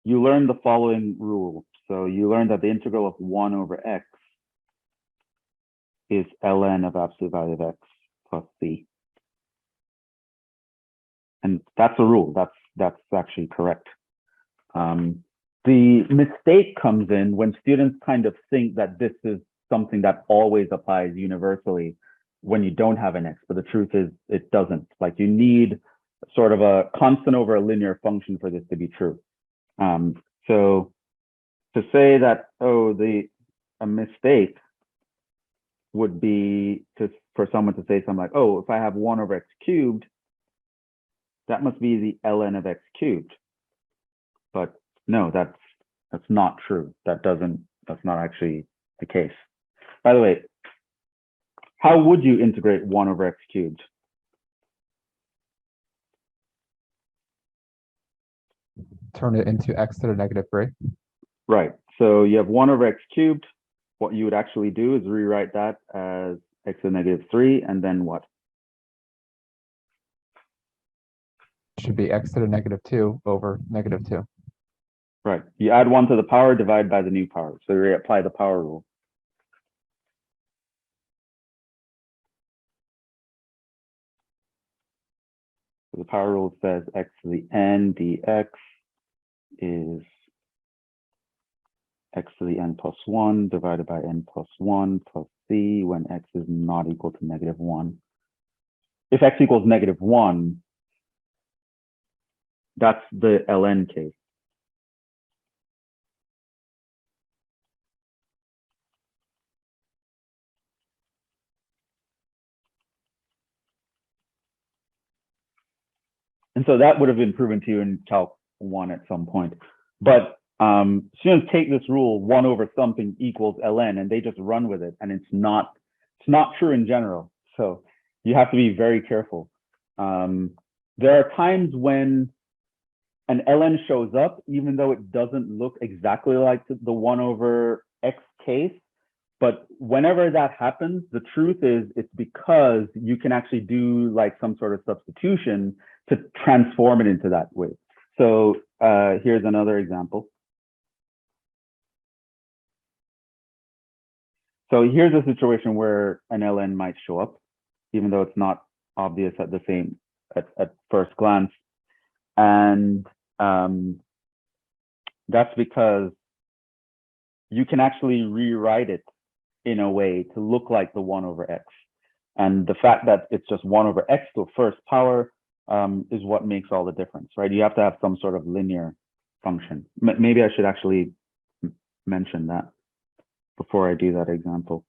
you learn the following rule. So you learn that the integral of 1 over x is ln of absolute value of x plus c. And that's a rule. That's actually correct. The mistake comes in when students kind of think that this is something that always applies universally when you don't have an x, but the truth is it doesn't. Like, you need sort of a constant over a linear function for this to be true. So to say that, oh, the a mistake would be for someone to say something like, oh, if I have 1 over x cubed, that must be the ln of x cubed. But no, that's not true. That's not actually the case. By the way, how would you integrate 1 over x cubed? Turn it into x to the negative 3. Right. So you have 1 over x cubed. What you would actually do is rewrite that as x to the negative 3, and then what? Should be x to the negative 2 over negative 2. Right. You add 1 to the power, divide by the new power. So you apply the power rule. So the power rule says x to the n dx is x to the n plus 1 divided by n plus 1 plus c when x is not equal to negative 1. If x equals negative 1, that's the ln case. And so that would have been proven to you in Calc 1 at some point. But students take this rule, 1 over something equals ln, and they just run with it. And it's not true in general. So you have to be very careful. There are times when an ln shows up, even though it doesn't look exactly like the 1 over x case. But whenever that happens, the truth is it's because you can actually do like some sort of substitution to transform it into that way. So here's another example. So here's a situation where an ln might show up, even though it's not obvious at first glance. And that's because you can actually rewrite it in a way to look like the 1 over x. And the fact that it's just 1 over x to the first power is what makes all the difference, right? You have to have some sort of linear function. Maybe I should actually mention that before I do that example.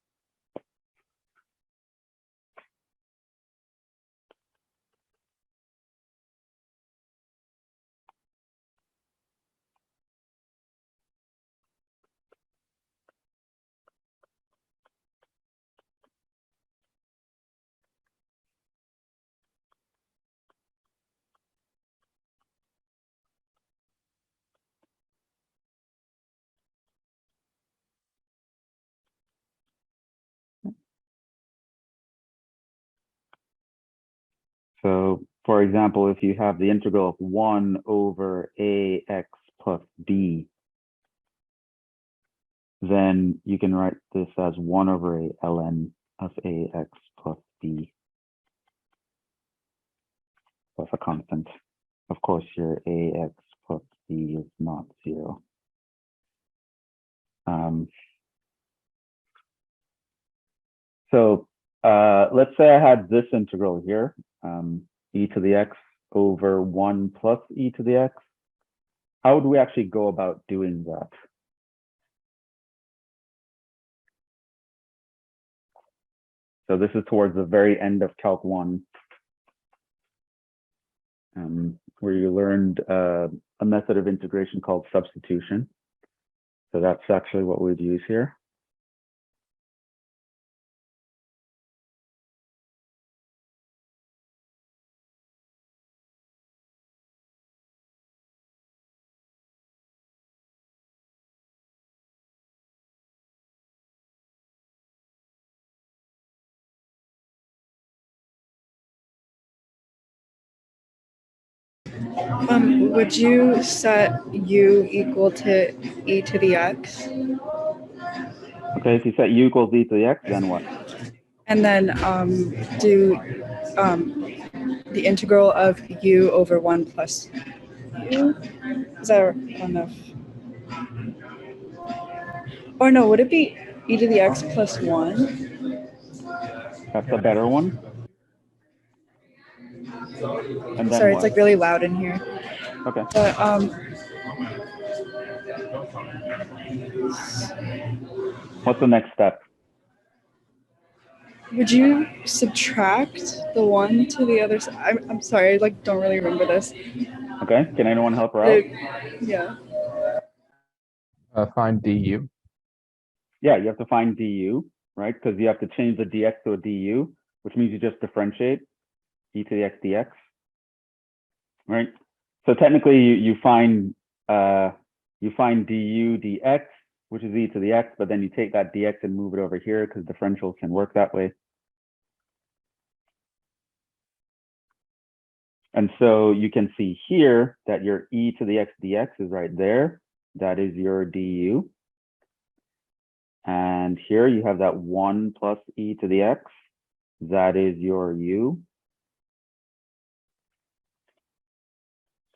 So for example, if you have the integral of 1 over ax plus b, then you can write this as 1 over a ln of ax plus b plus a constant. Of course, your ax plus b is not 0. So let's say I had this integral here, e to the x over 1 plus e to the x. How would we actually go about doing that? So this is towards the very end of Calc 1, where you learned a method of integration called substitution. So that's actually what we'd use here. Would you set u equal to e to the x? Okay, if you set u equals e to the x, then what? And then do the integral of u over 1 plus u? Is that enough? Or no, would it be e to the x plus 1? That's a better one. And then Sorry, what? it's like really loud in here. Okay. But What's the next step? Would you subtract the 1 to the other side? I'm sorry, I like don't really remember this. Okay, can anyone help her out? Yeah. Find du. Yeah, you have to find du, right? Because you have to change the dx to a du, which means you just differentiate e to the x dx, right? So technically, you find du dx, which is e to the x, but then you take that dx and move it over here because differentials can work that way. And so you can see here that your e to the x dx is right there. That is your du. And here you have that 1 plus e to the x. That is your u.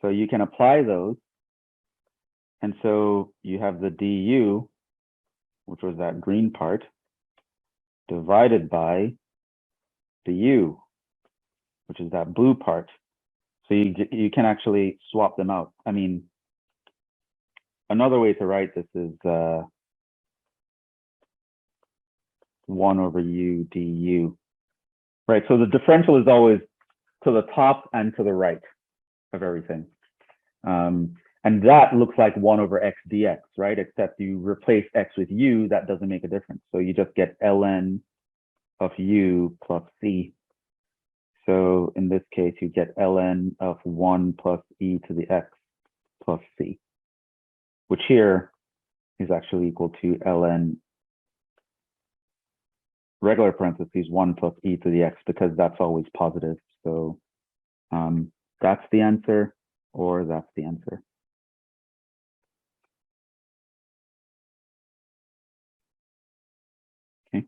So you can apply those. And so you have the du, which was that green part, divided by the u, which is that blue part. So you can actually swap them out. I mean, another way to write this is 1 over u du, right? So the differential is always to the top and to the right of everything. And that looks like 1 over x dx, right? Except you replace x with u, that doesn't make a difference. So you just get ln of u plus c. So in this case, you get ln of 1 plus e to the x plus c, which here is actually equal to ln regular parentheses 1 plus e to the x, because that's always positive. So that's the answer, or that's the answer. Okay.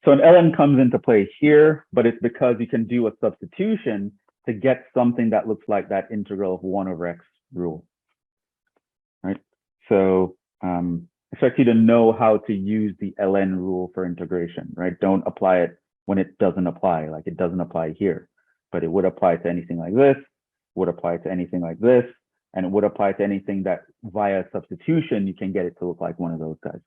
So an ln comes into play here, but it's because you can do a substitution to get something that looks like that integral of 1 over x rule, right? So expect you to know how to use the ln rule for integration, right? Don't apply it when it doesn't apply, like it doesn't apply here, but it would apply to anything like this, would apply to anything like this, and it would apply to anything that via substitution, you can get it to look like one of those guys.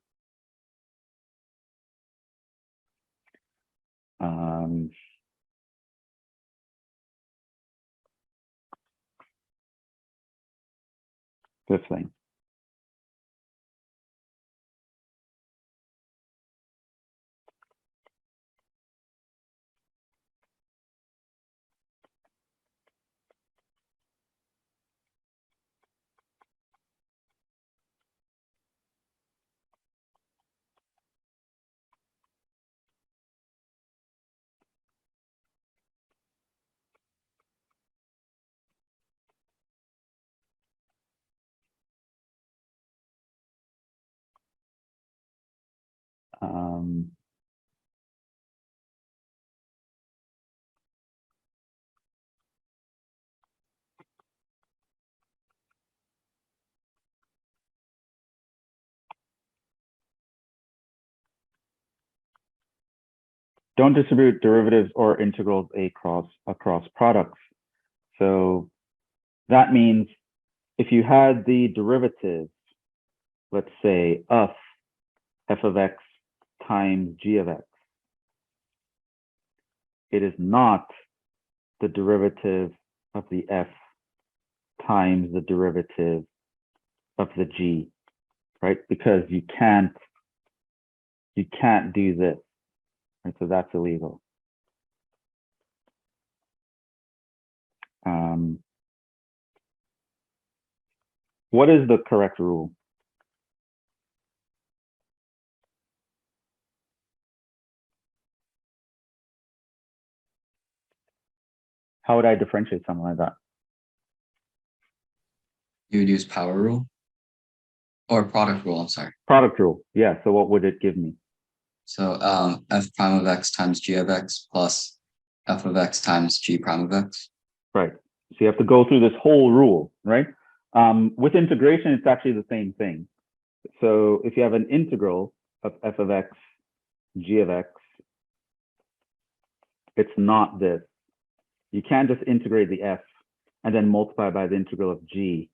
This thing. Don't distribute derivatives or integrals across products. So that means if you had the derivative, let's say of f of x times g of x, it is not the derivative of the f times the derivative of the g, right? Because you can't do this, right? So that's illegal. What is the correct rule? How would I differentiate something like that? You would use power rule or product rule, I'm sorry. Product rule, yeah. So what would it give me? So f prime of x times g of x plus f of x times g prime of x. Right. So you have to go through this whole rule, right? With integration, it's actually the same thing. So if you have an integral of f of x, g of x, it's not this. You can't just integrate the f and then multiply by the integral of g.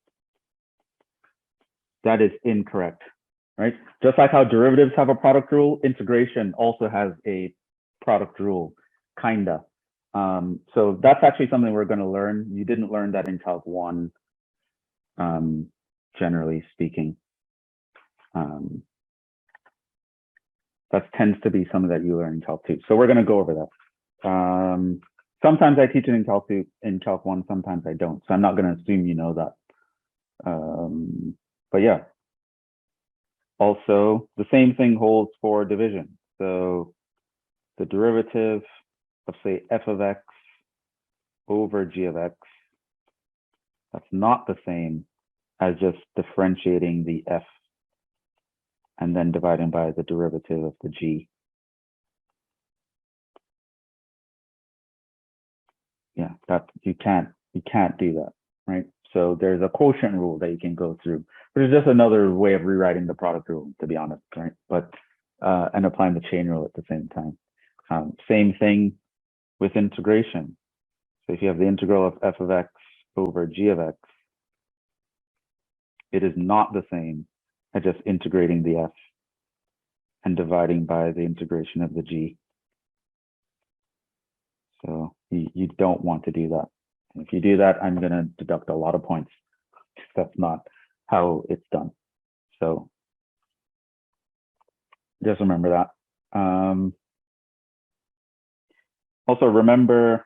That is incorrect. right? Just like how derivatives have a product rule, integration also has a product rule, kinda. So that's actually something we're going to learn. You didn't learn that in Calc 1, generally speaking. That tends to be something that you learn in Calc 2. So we're going to go over that. Sometimes I teach it in Calc 2, in Calc 1, sometimes I don't. So I'm not going to assume you know that. But yeah. Also, the same thing holds for division. So the derivative of, say, f of x over g of x, that's not the same as just differentiating the f and then dividing by the derivative of the g. Yeah, that you can't do that, right? So there's a quotient rule that you can go through, which is just another way of rewriting the product rule, to be honest, right? But and applying the chain rule at the same time. Same thing with integration. So if you have the integral of f of x over g of x, it is not the same as just integrating the f and dividing by the integration of the g. So you don't want to do that. If you do that, I'm going to deduct a lot of points. That's not how it's done. So just remember that. Also remember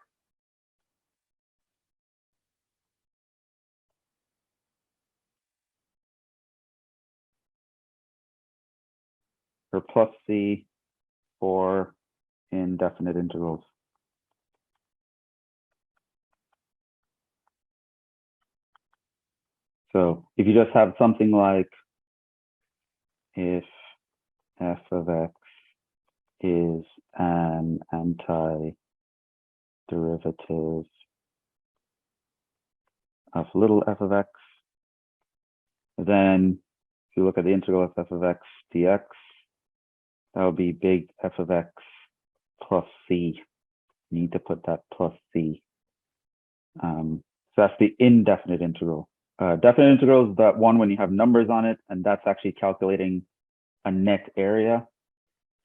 for plus c for indefinite integrals. So if you just have something like if f of x is an antiderivative of little f of x, then if you look at the integral of f of x dx, that would be big f of x plus c. You need to put that plus c. So that's the indefinite integral. Definite integral is that one when you have numbers on it, and that's actually calculating a net area.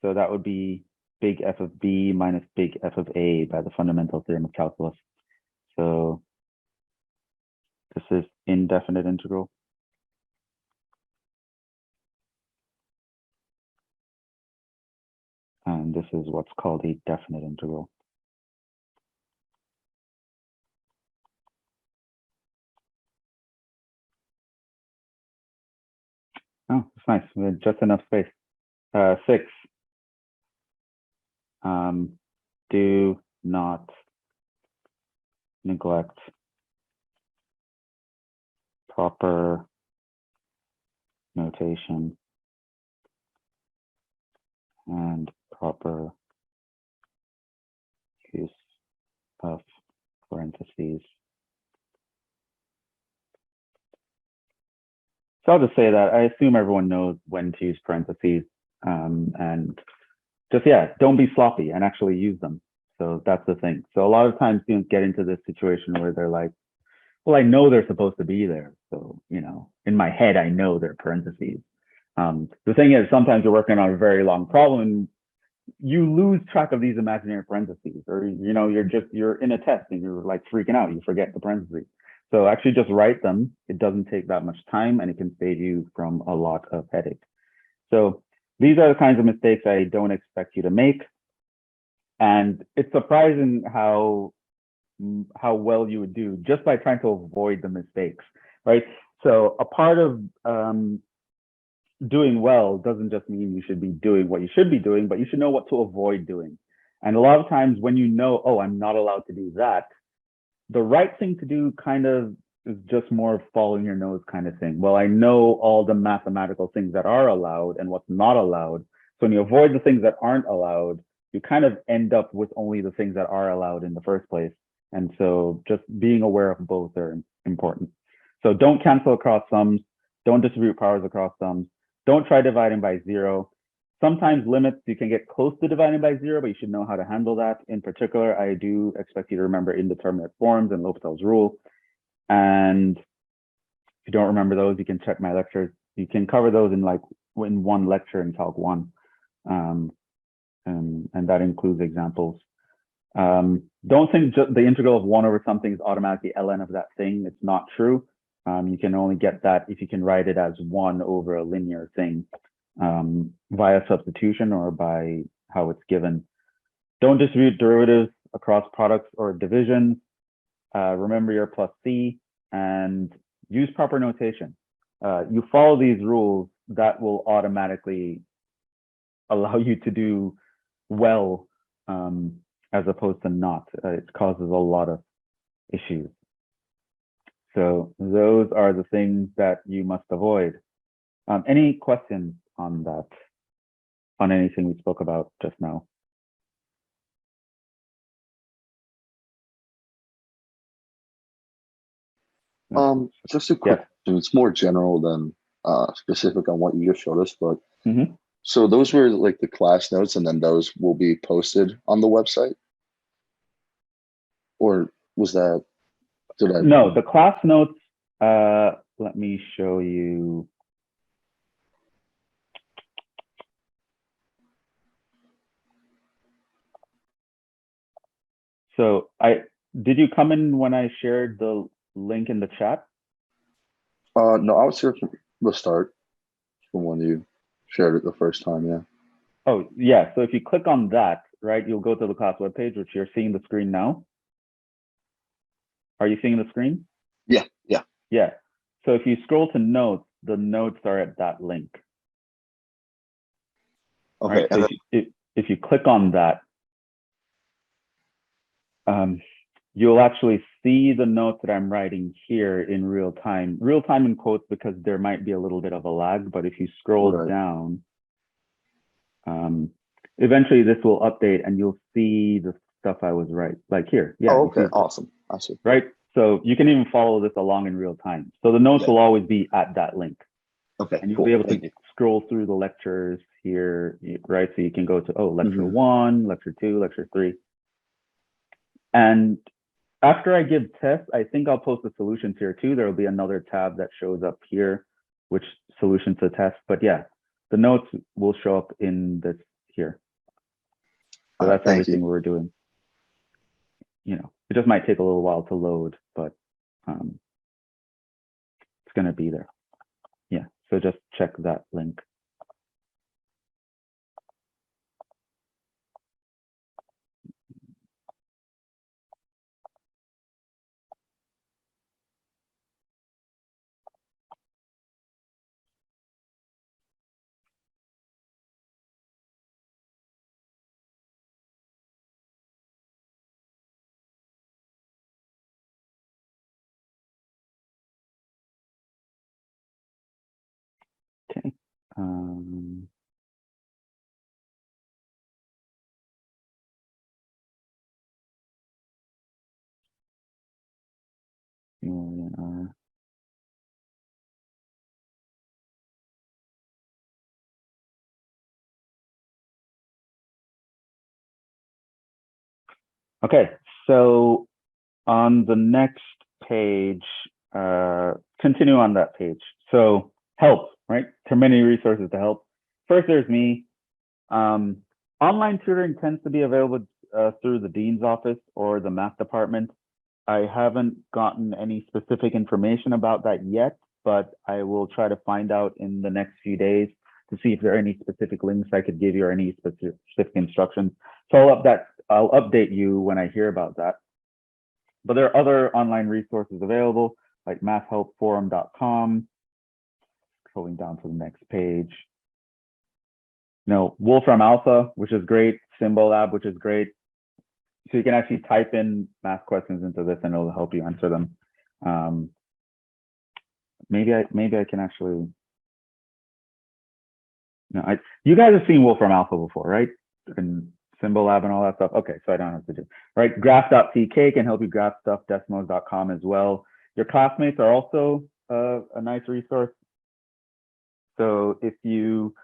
So that would be big F of B minus big F of A by the fundamental theorem of calculus. So this is indefinite integral. And this is what's called a definite integral. Oh, it's nice. We had just enough space. 6. Do not neglect proper notation and proper use of parentheses. So I'll just say that I assume everyone knows when to use parentheses, and just, yeah, don't be sloppy and actually use them. So that's the thing. So a lot of times students get into this situation where they're like, well, I know they're supposed to be there. So, you know, in my head, I know they're parentheses. The thing is, sometimes you're working on a very long problem and you lose track of these imaginary parentheses, or, you know, you're in a test and you're like freaking out. You forget the parentheses. So actually just write them. It doesn't take that much time and it can save you from a lot of headache. So these are the kinds of mistakes I don't expect you to make. And it's surprising how well you would do just by trying to avoid the mistakes, right? So a part of doing well doesn't just mean you should be doing what you should be doing, but you should know what to avoid doing. And a lot of times when you know, oh, I'm not allowed to do that, the right thing to do kind of is just more following your nose kind of thing. Well, I know all the mathematical things that are allowed and what's not allowed. So when you avoid the things that aren't allowed, you kind of end up with only the things that are allowed in the first place. And so just being aware of both are important. So don't cancel across sums. Don't distribute powers across sums. Don't try dividing by 0. Sometimes limits, you can get close to dividing by 0, but you should know how to handle that. In particular, I do expect you to remember indeterminate forms and L'Hopital's rule. And if you don't remember those, you can check my lectures. You can cover those in like in one lecture in Calc 1. And that includes examples. Don't think the integral of 1 over something is automatically ln of that thing. It's not true. You can only get that if you can write it as 1 over a linear thing via substitution or by how it's given. Don't distribute derivatives across products or divisions. Remember your plus C and use proper notation. You follow these rules, that will automatically allow you to do well as opposed to not. It causes a lot of issues. So those are the things that you must avoid. Any questions on that, on anything we spoke about just now? Just a quick question. It's more general than specific on what you just showed us, but so those were like the class notes, and then those will be posted on the website, or was that? Did I? No, the class notes. Let me show you. So did you come in when I shared the link in the chat? No, I was here from the start, from when you shared it the first time. Yeah. Oh, yeah. So if you click on that, right, you'll go to the class webpage, which you're seeing the screen now. Are you seeing the screen? Yeah. Yeah. Yeah. So if you scroll to notes, the notes are at that link. Okay. Right? So if you click on that, you'll actually see the notes that I'm writing here in real time in quotes, because there might be a little bit of a lag, but if you scroll down, eventually this will update and you'll see the stuff I was writing, like here. Yeah. Oh, okay. Awesome. I see. Right. So you can even follow this along in real time. So the notes will always be at that link. Okay. And you'll be able to scroll through the lectures here, right? So you can go to, lecture 1, lecture 2, lecture 3. And after I give tests, I think I'll post the solutions here too. There will be another tab that shows up here, which solutions to test. But yeah, the notes will show up in this here. So that's everything we're doing. You know, it just might take a little while to load, but it's going to be there. Yeah, so just check that link. Okay. Okay, so on the next page, continue on that page. So help, right? Too many resources to help. First, there's me. Online tutoring tends to be available through the dean's office or the math department. I haven't gotten any specific information about that yet, but I will try to find out in the next few days to see if there are any specific links I could give you or any specific instructions. So I'll update you when I hear about that. But there are other online resources available, like mathhelpforum.com. Scrolling down to the next page. Wolfram Alpha, which is great. Symbolab, which is great. So you can actually type in math questions into this and it'll help you answer them. Maybe I can actually. No, you guys have seen Wolfram Alpha before, right? And Symbolab and all that stuff. Okay, so I don't have to do. Right, graph.tk can help you graph stuff. Desmos.com as well. Your classmates are also a nice resource. So if you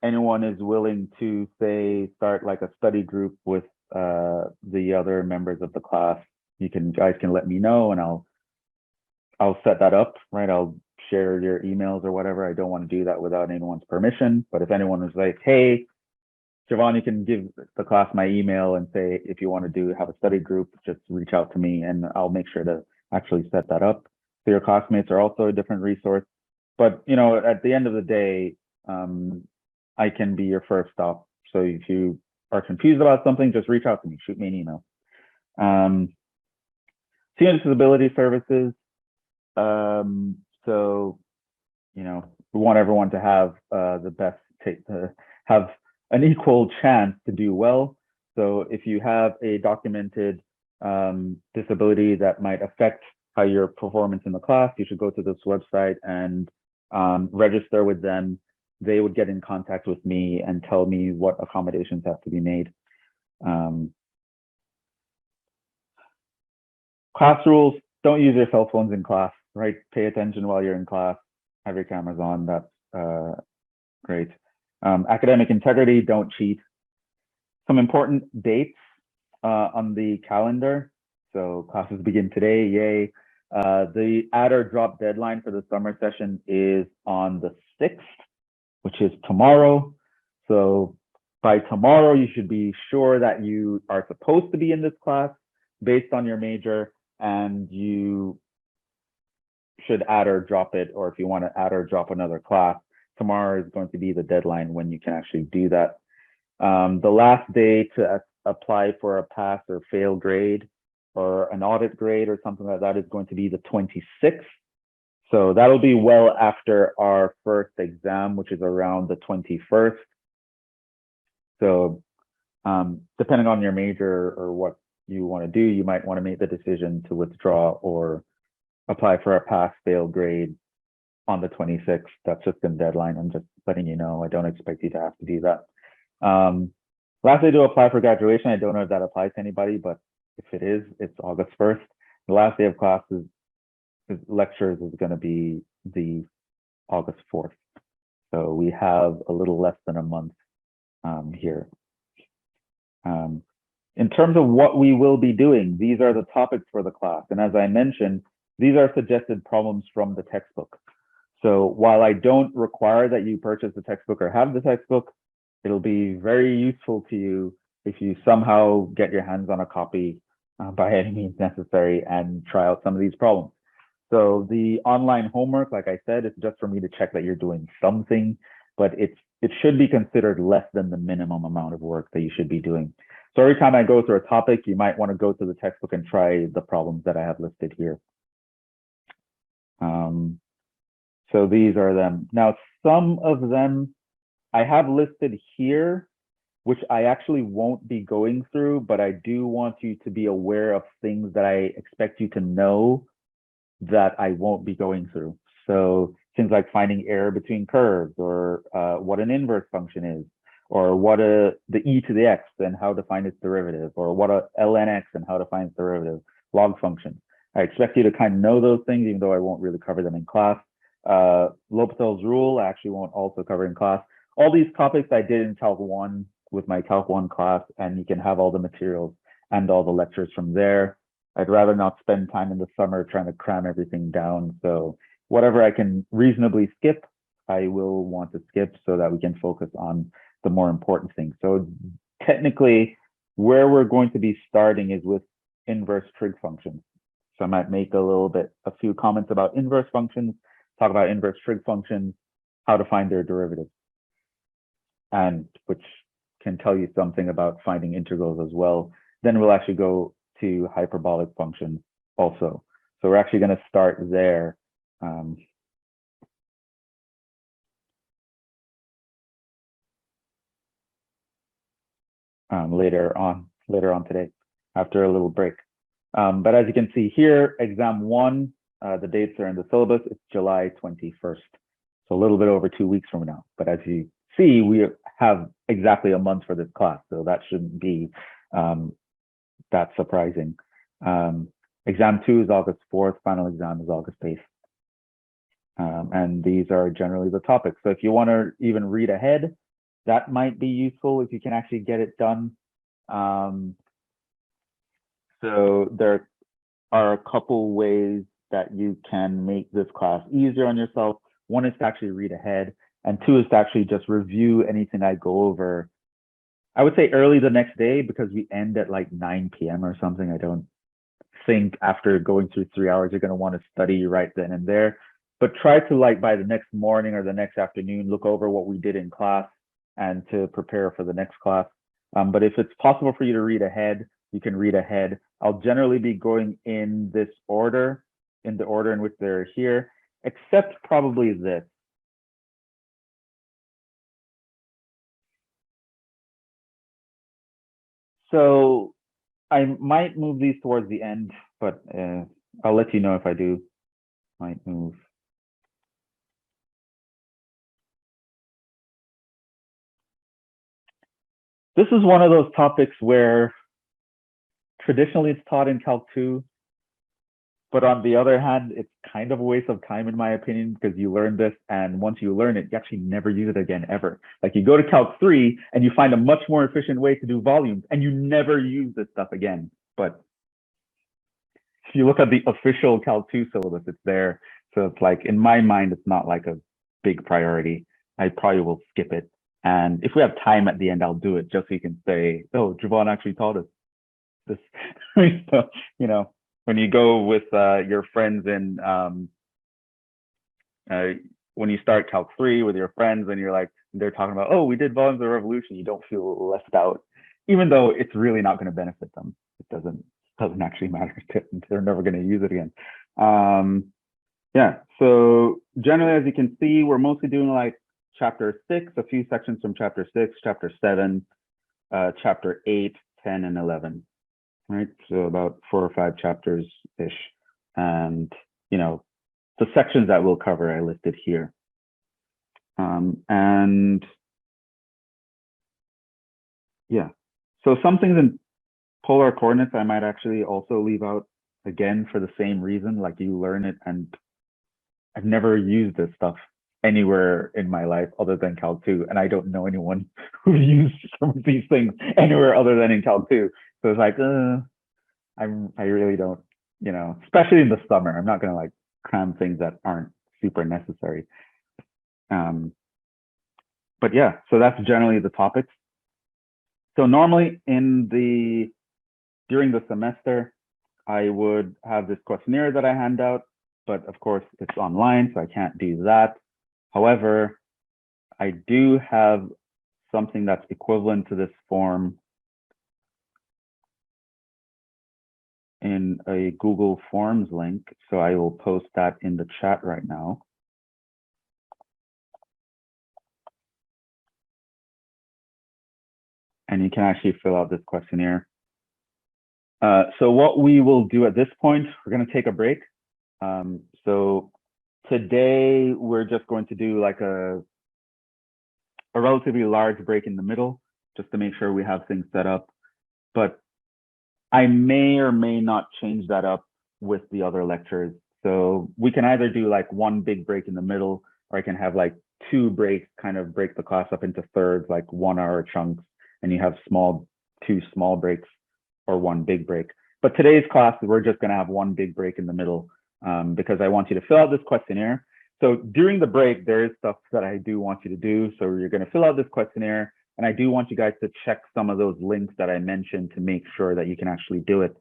anyone is willing to say start like a study group with the other members of the class, guys can let me know and I'll set that up, right? I'll share your emails or whatever. I don't want to do that without anyone's permission. But if anyone was like, hey, Jhevon, you can give the class my email and say, if you want to have a study group, just reach out to me and I'll make sure to actually set that up. So your classmates are also a different resource. But, you know, at the end of the day, I can be your first stop. So if you are confused about something, just reach out to me, shoot me an email. Senior disability services. So, you know, we want everyone to have the best, have an equal chance to do well. So if you have a documented disability that might affect how your performance in the class, you should go to this website and register with them. They would get in contact with me and tell me what accommodations have to be made. Class rules, don't use your cell phones in class, right? Pay attention while you're in class, have your cameras on, that's great. Academic integrity, don't cheat. Some important dates on the calendar. So classes begin today, yay. The add or drop deadline for the summer session is on the 6th, which is tomorrow. So by tomorrow, you should be sure that you are supposed to be in this class based on your major, and you should add or drop it, or if you want to add or drop another class, tomorrow is going to be the deadline when you can actually do that. The last day to apply for a pass or fail grade or an audit grade or something like that is going to be the 26th. So that'll be well after our first exam, which is around the 21st. So depending on your major or what you want to do, you might want to make the decision to withdraw or apply for a pass fail grade on the 26th. That's just a deadline. I'm just letting you know. I don't expect you to have to do that. Last day to apply for graduation, I don't know if that applies to anybody, but if it is, it's August 1st. The last day of classes, lectures is going to be the August 4th. So we have a little less than a month here. In terms of what we will be doing, these are the topics for the class. And as I mentioned, these are suggested problems from the textbook. So while I don't require that you purchase the textbook or have the textbook, it'll be very useful to you if you somehow get your hands on a copy by any means necessary and try out some of these problems. So the online homework, like I said, is just for me to check that you're doing something, but it should be considered less than the minimum amount of work that you should be doing. So every time I go through a topic, you might want to go to the textbook and try the problems that I have listed here. So these are them. Now, some of them I have listed here, which I actually won't be going through, but I do want you to be aware of things that I expect you to know that I won't be going through. So things like finding error between curves, or what an inverse function is, or what the e to the x and how to find its derivative, or what a ln x and how to find its derivative, log function. I expect you to kind of know those things, even though I won't really cover them in class. L'Hopital's rule, I actually won't also cover in class. All these topics I did in Calc 1 with my Calc 1 class, and you can have all the materials and all the lectures from there. I'd rather not spend time in the summer trying to cram everything down. So whatever I can reasonably skip, I will want to skip so that we can focus on the more important things. So technically, where we're going to be starting is with inverse trig functions. So I might make a few comments about inverse functions, talk about inverse trig functions, how to find their derivatives, and which can tell you something about finding integrals as well. Then we'll actually go to hyperbolic functions also. So we're actually going to start there. Later on today, after a little break. But as you can see here, exam 1, the dates are in the syllabus. It's July 21st. So a little bit over 2 weeks from now. But as you see, we have exactly a month for this class. So that shouldn't be that surprising. Exam 2 is August 4th. Final exam is August 8th. And these are generally the topics. So if you want to even read ahead, that might be useful if you can actually get it done. So there are a couple ways that you can make this class easier on yourself. One is to actually read ahead, and two is to actually just review anything I go over. I would say early the next day, because we end at like 9 p.m. or something. I don't think after going through 3 hours, you're going to want to study right then and there. But try to, like, by the next morning or the next afternoon, look over what we did in class and to prepare for the next class. But if it's possible for you to read ahead, you can read ahead. I'll generally be going in this order, in the order in which they're here, except probably this. So I might move these towards the end, but I'll let you know if I do. Might move. This is one of those topics where traditionally it's taught in Calc 2, but on the other hand, it's kind of a waste of time in my opinion, because you learn this and once you learn it, you actually never use it again ever. Like you go to Calc 3 and you find a much more efficient way to do volumes and you never use this stuff again. But if you look at the official Calc 2 syllabus, it's there. So it's like, in my mind, it's not like a big priority. I probably will skip it. And if we have time at the end, I'll do it just so you can say, oh, Jhevon actually taught us this. So, you know, when you go with your friends in, when you start Calc 3 with your friends and you're like, they're talking about, oh, we did volumes of revolution, you don't feel left out, even though it's really not going to benefit them. It doesn't actually matter to them. They're never going to use it again. Yeah, so generally, as you can see, we're mostly doing like chapter 6, a few sections from chapter 6, chapter 7, chapter 8, 10, and 11, right? So about 4 or 5 chapters-ish. And, you know, the sections that we'll cover I listed here. And yeah, so some things in polar coordinates I might actually also leave out again for the same reason, like you learn it and I've never used this stuff anywhere in my life other than Calc 2, and I don't know anyone who used some of these things anywhere other than in Calc 2. So it's like, I really don't, you know, especially in the summer, I'm not going to like cram things that aren't super necessary. But yeah, so that's generally the topics. So normally during the semester, I would have this questionnaire that I hand out, but of course it's online, so I can't do that. However, I do have something that's equivalent to this form in a Google Forms link, so I will post that in the chat right now. And you can actually fill out this questionnaire. So what we will do at this point, we're going to take a break. So today we're just going to do like a relatively large break in the middle, just to make sure we have things set up. But I may or may not change that up with the other lectures. So we can either do like one big break in the middle, or I can have like 2 breaks, kind of break the class up into thirds, like 1-hour chunks, and you have 2 small breaks or 1 big break. But today's class, we're just going to have 1 big break in the middle because I want you to fill out this questionnaire. So during the break, there is stuff that I do want you to do. So you're going to fill out this questionnaire, and I do want you guys to check some of those links that I mentioned to make sure that you can actually do it.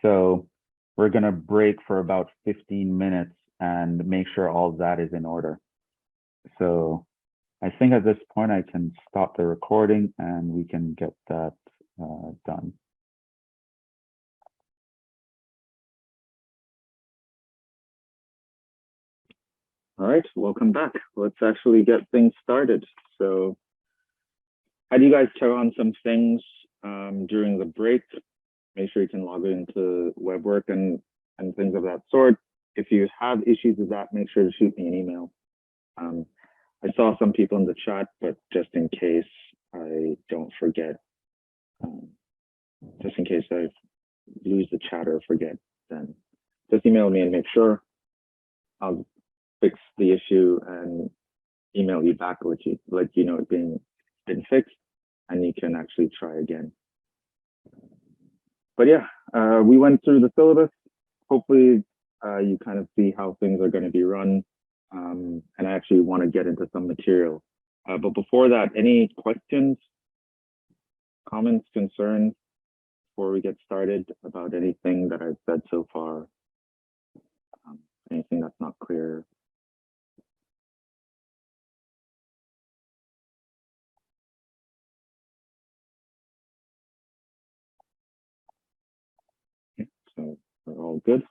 So we're going to break for about 15 minutes and make sure all of that is in order. So I think at this point I can stop the recording and we can get that done. All right, welcome back. Let's actually get things started. So how do you guys check on some things during the break? Make sure you can log into web work and things of that sort. If you have issues with that, make sure to shoot me an email. I saw some people in the chat, but just in case I don't forget, just in case I lose the chat or forget, then just email me and make sure. I'll fix the issue and email you back, let you know it's been fixed, and you can actually try again. But yeah, we went through the syllabus. Hopefully you kind of see how things are going to be run. And I actually want to get into some material. But before that, any questions, comments, concerns before we get started about anything that I've said so far? Anything that's not clear? So we're all good.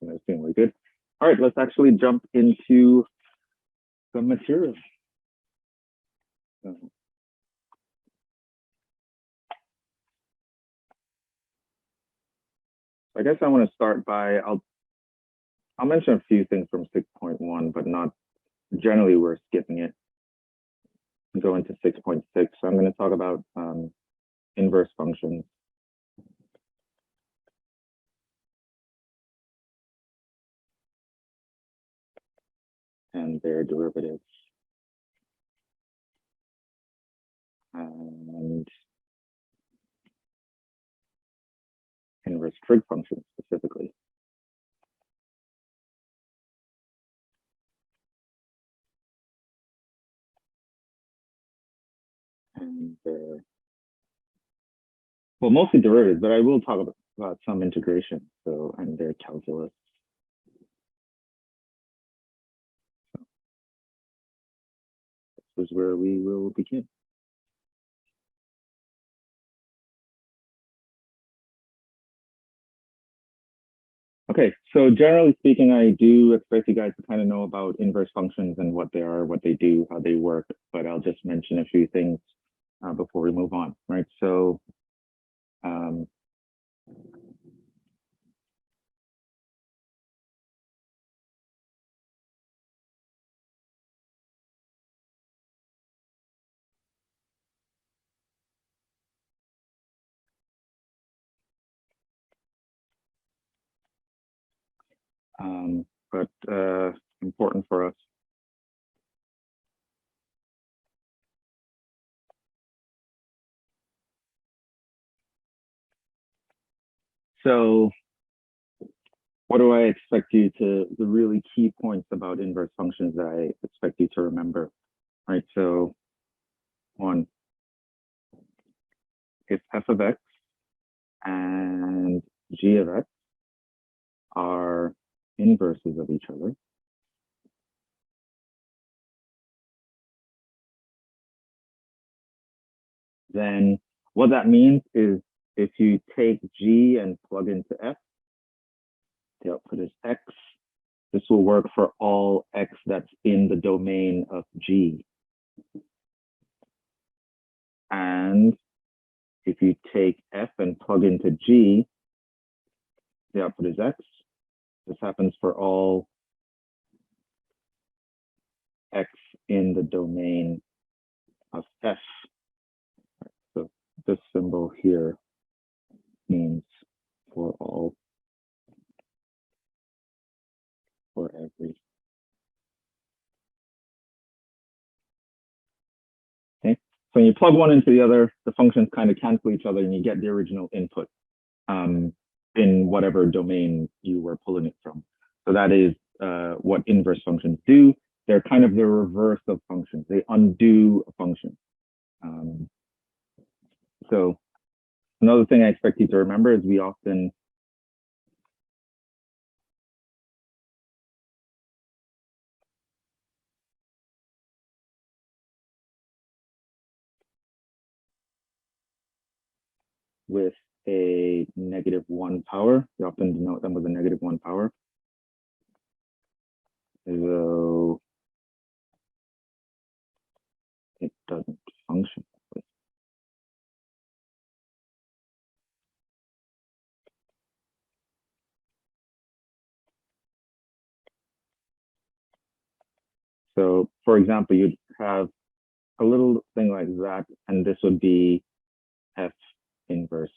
I assume we're good. All right, let's actually jump into the material. So, I guess I want to start by, I'll mention a few things from 6.1, but not generally we're skipping it and go into 6.6. So I'm going to talk about inverse functions. And their derivatives. And inverse trig functions specifically. And their, well, mostly derivatives, but I will talk about some integration, so, and their calculus. So, this is where we will begin. Okay, so generally speaking, I do expect you guys to kind of know about inverse functions and what they are, what they do, how they work, but I'll just mention a few things before we move on, right? So, important for us. So what do I expect you to, the really key points about inverse functions that I expect you to remember, right? So one, if f of x and g of x are inverses of each other, then what that means is if you take g and plug into f, the output is x. This will work for all x that's in the domain of g. And if you take f and plug into g, the output is x. This happens for all x in the domain of f. So this symbol here means for all, for every. Okay, so when you plug one into the other, the functions kind of cancel each other and you get the original input in whatever domain you were pulling it from. So that is what inverse functions do. They're kind of the reverse of functions. They undo a function. So another thing I expect you to remember is we often with a -1 power. We often denote them with a -1 power. Though it doesn't function. So for example, you'd have a little thing like that, and this would be f inverse,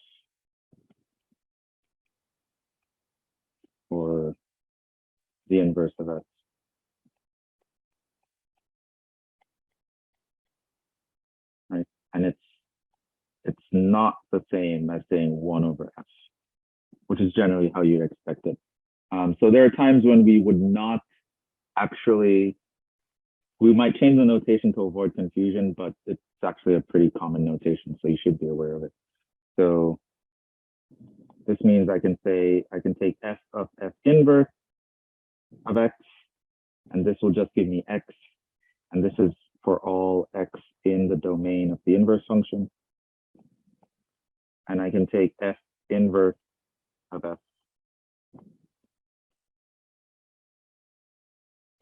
or the inverse of f. Right? And it's not the same as saying 1 over f, which is generally how you'd expect it. So there are times when we would not actually, we might change the notation to avoid confusion, but it's actually a pretty common notation, so you should be aware of it. So this means I can say, I can take f of f inverse of x, and this will just give me x, and this is for all x in the domain of the inverse function. And I can take f inverse of f.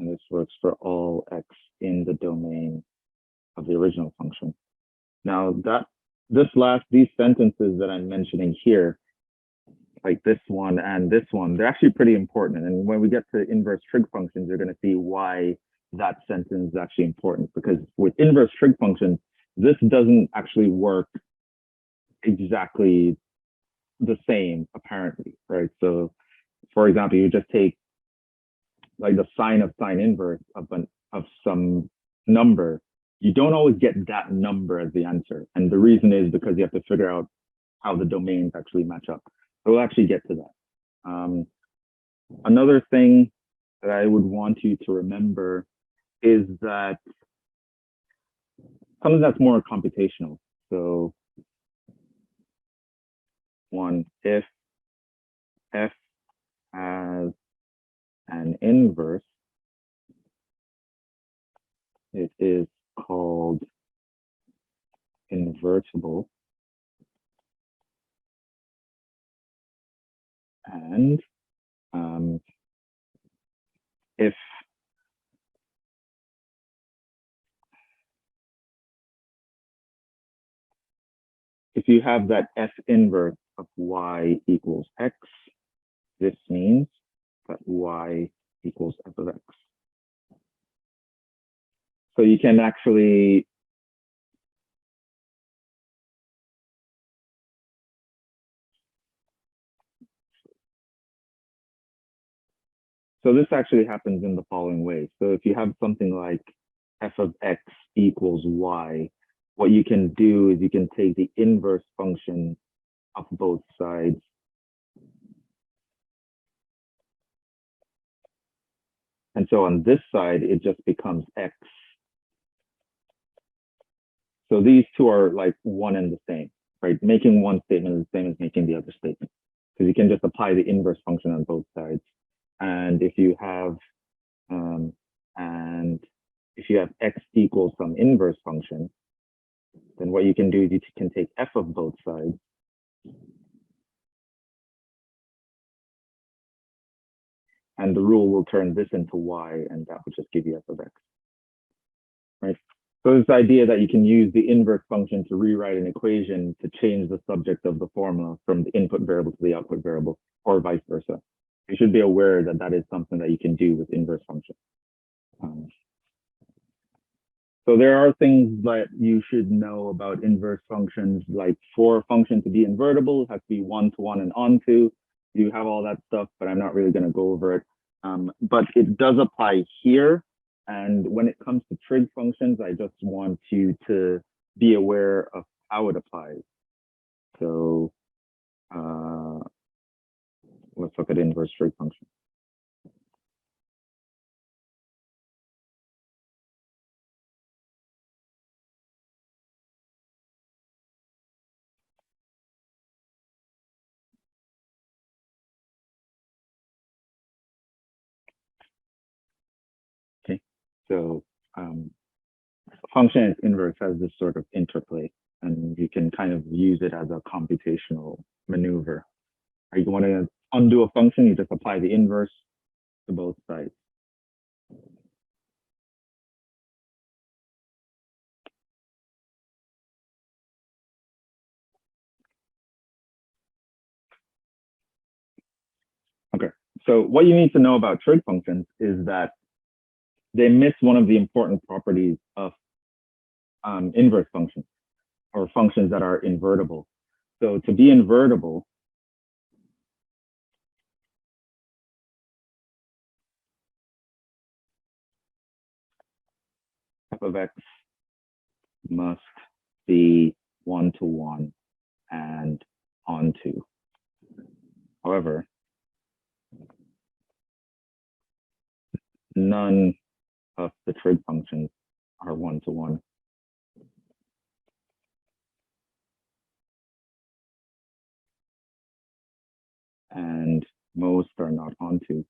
And this works for all x in the domain of the original function. Now these sentences that I'm mentioning here, like this one and this one, they're actually pretty important. And when we get to inverse trig functions, you're going to see why that sentence is actually important. Because with inverse trig functions, this doesn't actually work exactly the same, apparently, right? So, for example, you just take like the sine of sine inverse of some number. You don't always get that number as the answer. And the reason is because you have to figure out how the domains actually match up. So we'll actually get to that. Another thing that I would want you to remember is that something that's more computational. So one, if f has an inverse, it is called invertible. And if you have that f inverse of y equals x, this means that y equals f of x. So you can actually so this actually happens in the following way. So if you have something like f of x equals y, what you can do is you can take the inverse function of both sides. And so on this side, it just becomes x. So these two are like one and the same, right? Making one statement is the same as making the other statement. Because you can just apply the inverse function on both sides. And if you have x equals some inverse function, then what you can do is you can take f of both sides. And the rule will turn this into y, and that would just give you f of x, right? So this idea that you can use the inverse function to rewrite an equation to change the subject of the formula from the input variable to the output variable, or vice versa. You should be aware that that is something that you can do with inverse function. So there are things that you should know about inverse functions, like for a function to be invertible, it has to be one-to-one and onto. You have all that stuff, but I'm not really going to go over it. But it does apply here. And when it comes to trig functions, I just want you to be aware of how it applies. So let's look at inverse trig function. Okay, so a function inverse has this sort of interplay, and you can kind of use it as a computational maneuver. You want to undo a function, you just apply the inverse to both sides. Okay, so what you need to know about trig functions is that they miss one of the important properties of inverse functions, or functions that are invertible. So to be invertible, f of x must be one-to-one and onto. However, none of the trig functions are one-to-one. And most are not onto.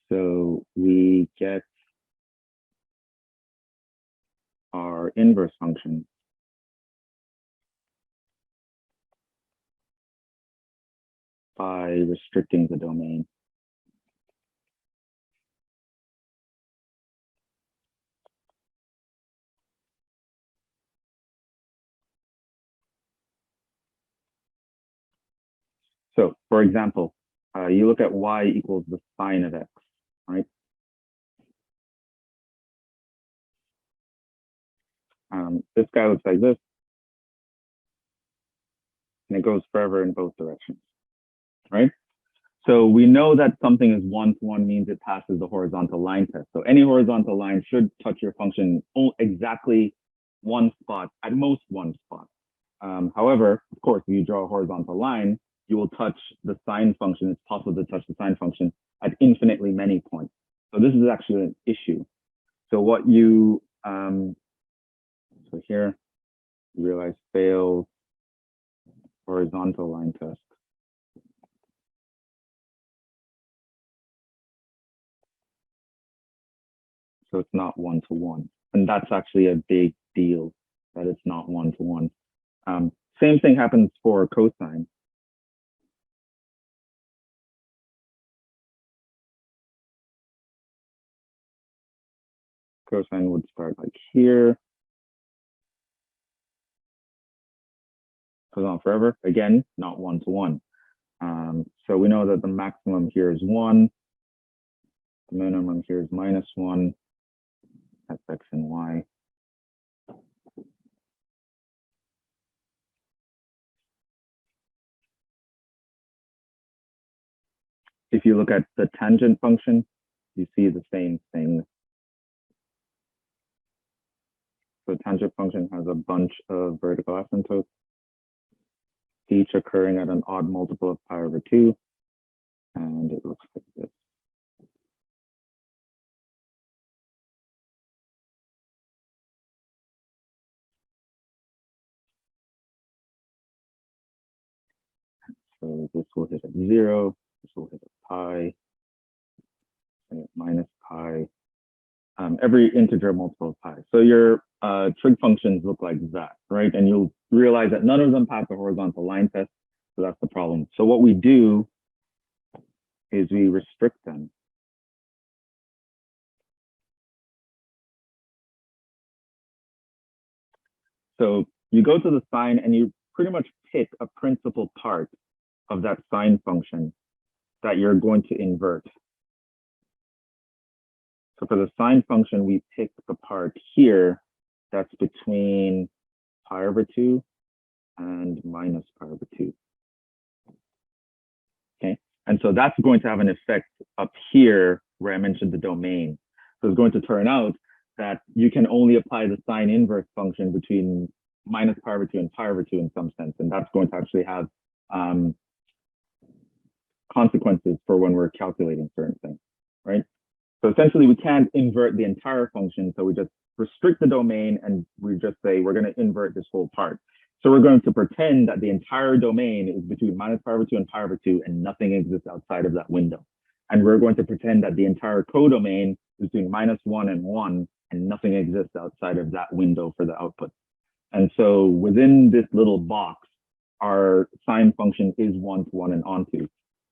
So we get our inverse function by restricting the domain. So for example, you look at y equals the sine of x, right? This guy looks like this, and it goes forever in both directions, right? So we know that something is one-to-one means it passes the horizontal line test. So any horizontal line should touch your function exactly one spot, at most one spot. However, of course, if you draw a horizontal line, you will touch the sine function. It's possible to touch the sine function at infinitely many points. So this is actually an issue. So what you, so here, you realize fails horizontal line test. So it's not one-to-one. And that's actually a big deal, that it's not one-to-one. Same thing happens for cosine. Cosine would start like here. Goes on forever. Again, not one-to-one. So we know that the maximum here is 1. The minimum here is -1. That's x and y. If you look at the tangent function, you see the same thing. So tangent function has a bunch of vertical asymptotes, each occurring at an odd multiple of pi/2, and it looks like this. So this will hit at 0, this will hit at pi, and at -pi. Every integer multiple of pi. So your trig functions look like that, right? And you'll realize that none of them pass the horizontal line test. So that's the problem. So what we do is we restrict them. So you go to the sine and you pretty much pick a principal part of that sine function that you're going to invert. So for the sine function, we pick the part here that's between pi/2 and -pi/2. Okay, and so that's going to have an effect up here where I mentioned the domain. So it's going to turn out that you can only apply the sine inverse function between -pi/2 and pi/2 in some sense, and that's going to actually have consequences for when we're calculating certain things, right? So essentially, we can't invert the entire function, so we just restrict the domain and we just say we're going to invert this whole part. So we're going to pretend that the entire domain is between -pi/2 and pi/2 and nothing exists outside of that window. And we're going to pretend that the entire codomain is between -1 and 1 and nothing exists outside of that window for the output. And so within this little box, our sine function is one-to-one and onto.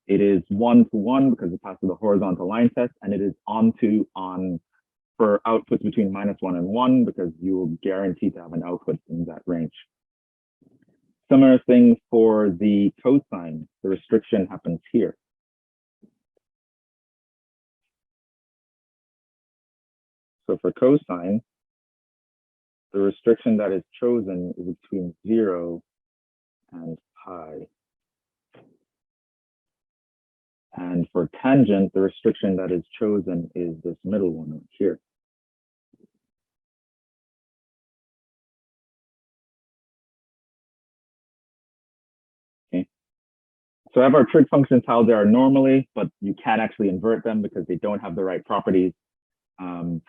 It is one-to-one because it passes the horizontal line test, and it is onto for outputs between -1 and 1 because you will guarantee to have an output in that range. Similar thing for the cosine, the restriction happens here. So for cosine, the restriction that is chosen is between 0 and pi. And for tangent, the restriction that is chosen is this middle one right here. So I have our trig functions how they are normally, but you can't actually invert them because they don't have the right properties. And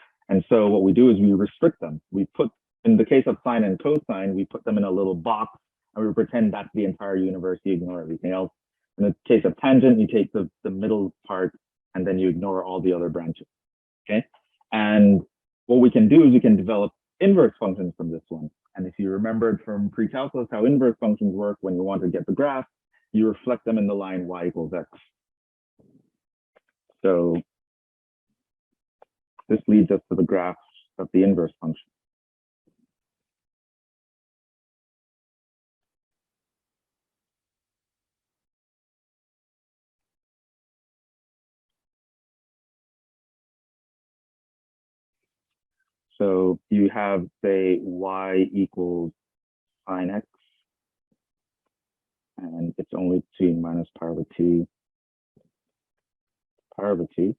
so what we do is we restrict them. We put, in the case of sine and cosine, we put them in a little box and we pretend that's the entire universe. You ignore everything else. In the case of tangent, you take the middle part and then you ignore all the other branches. Okay. And what we can do is we can develop inverse functions from this one. And if you remembered from pre-calculus how inverse functions work, when you want to get the graph, you reflect them in the line y equals x. So this leads us to the graph of the inverse function. So you have, say, y equals sine x, and it's only 2 minus pi over 2, pi over 2.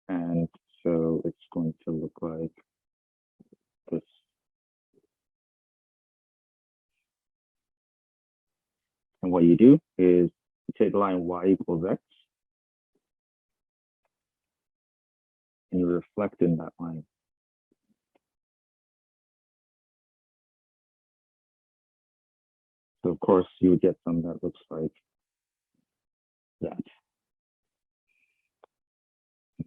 And so it's going to look like this. And what you do is you take the line y equals x, and you reflect in that line. So of course you would get some that looks like that.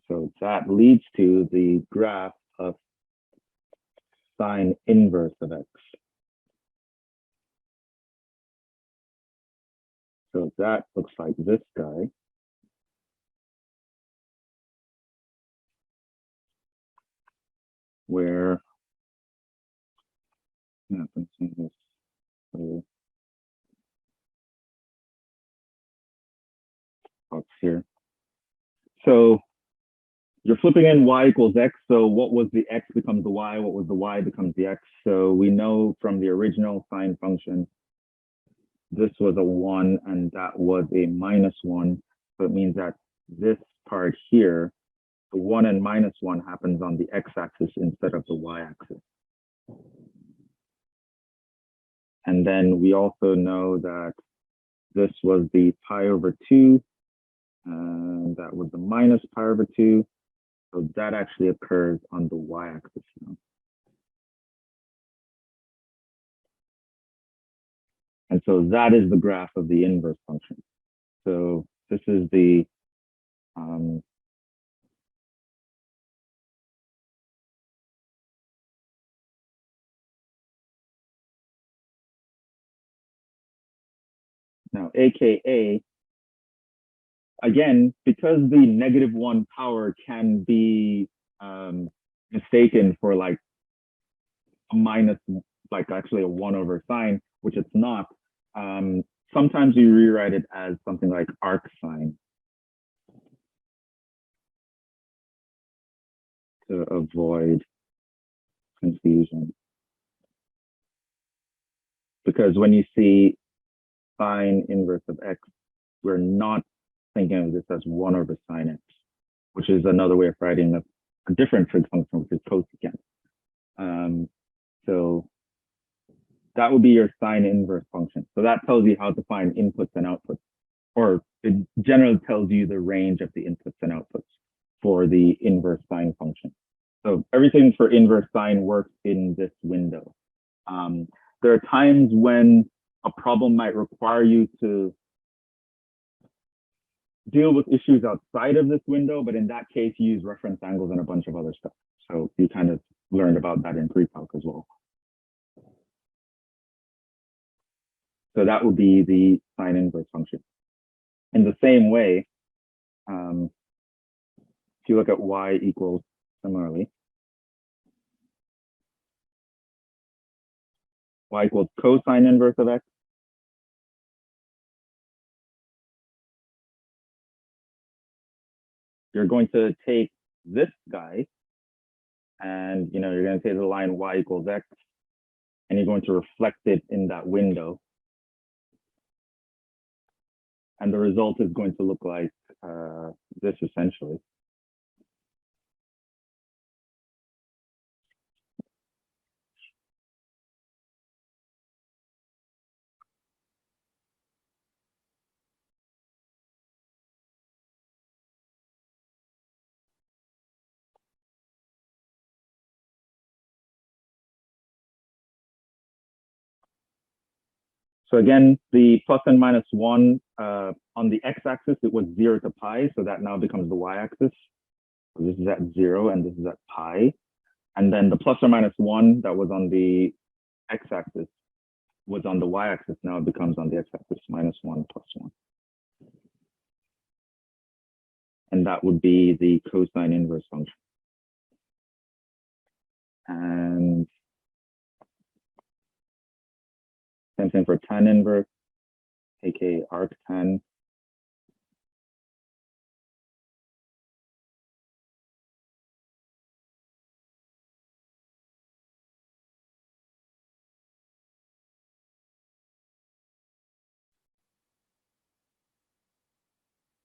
So that leads to the graph of sine inverse of x. So that looks like this guy. Where, yeah, I'm seeing this box here. So you're flipping in y equals x. So what was the x becomes the y, what was the y becomes the x. So we know from the original sine function, this was a 1 and that was a -1. So it means that this part here, the 1 and -1 happens on the x-axis instead of the y-axis. And then we also know that this was the pi over 2, and that was the minus pi over 2. So that actually occurs on the y-axis now. And so that is the graph of the inverse function. So this is the now AKA, again, because the -1 power can be mistaken for like a minus, like actually a 1 over sine, which it's not. Sometimes you rewrite it as something like arc sine to avoid confusion. Because when you see sine inverse of x, we're not thinking of this as 1 over sine x, which is another way of writing a different trig function, which is cosecant. So that would be your sine inverse function. So that tells you how to find inputs and outputs, or it generally tells you the range of the inputs and outputs for the inverse sine function. So everything for inverse sine works in this window. There are times when a problem might require you to deal with issues outside of this window, but in that case, you use reference angles and a bunch of other stuff. So you kind of learned about that in pre-calc as well. So that would be the sine inverse function. In the same way, if you look at y equals similarly, y equals cosine inverse of x. You're going to take this guy and you're going to take the line y equals x and you're going to reflect it in that window. And the result is going to look like this essentially. So again, the plus and minus 1 on the x-axis, it was 0 to pi, so that now becomes the y-axis. So this is at 0 and this is at pi. And then the plus or minus 1 that was on the x-axis was on the y-axis. Now it becomes on the x-axis minus 1 plus 1. And that would be the cosine inverse function. And same thing for tan inverse, aka arctan.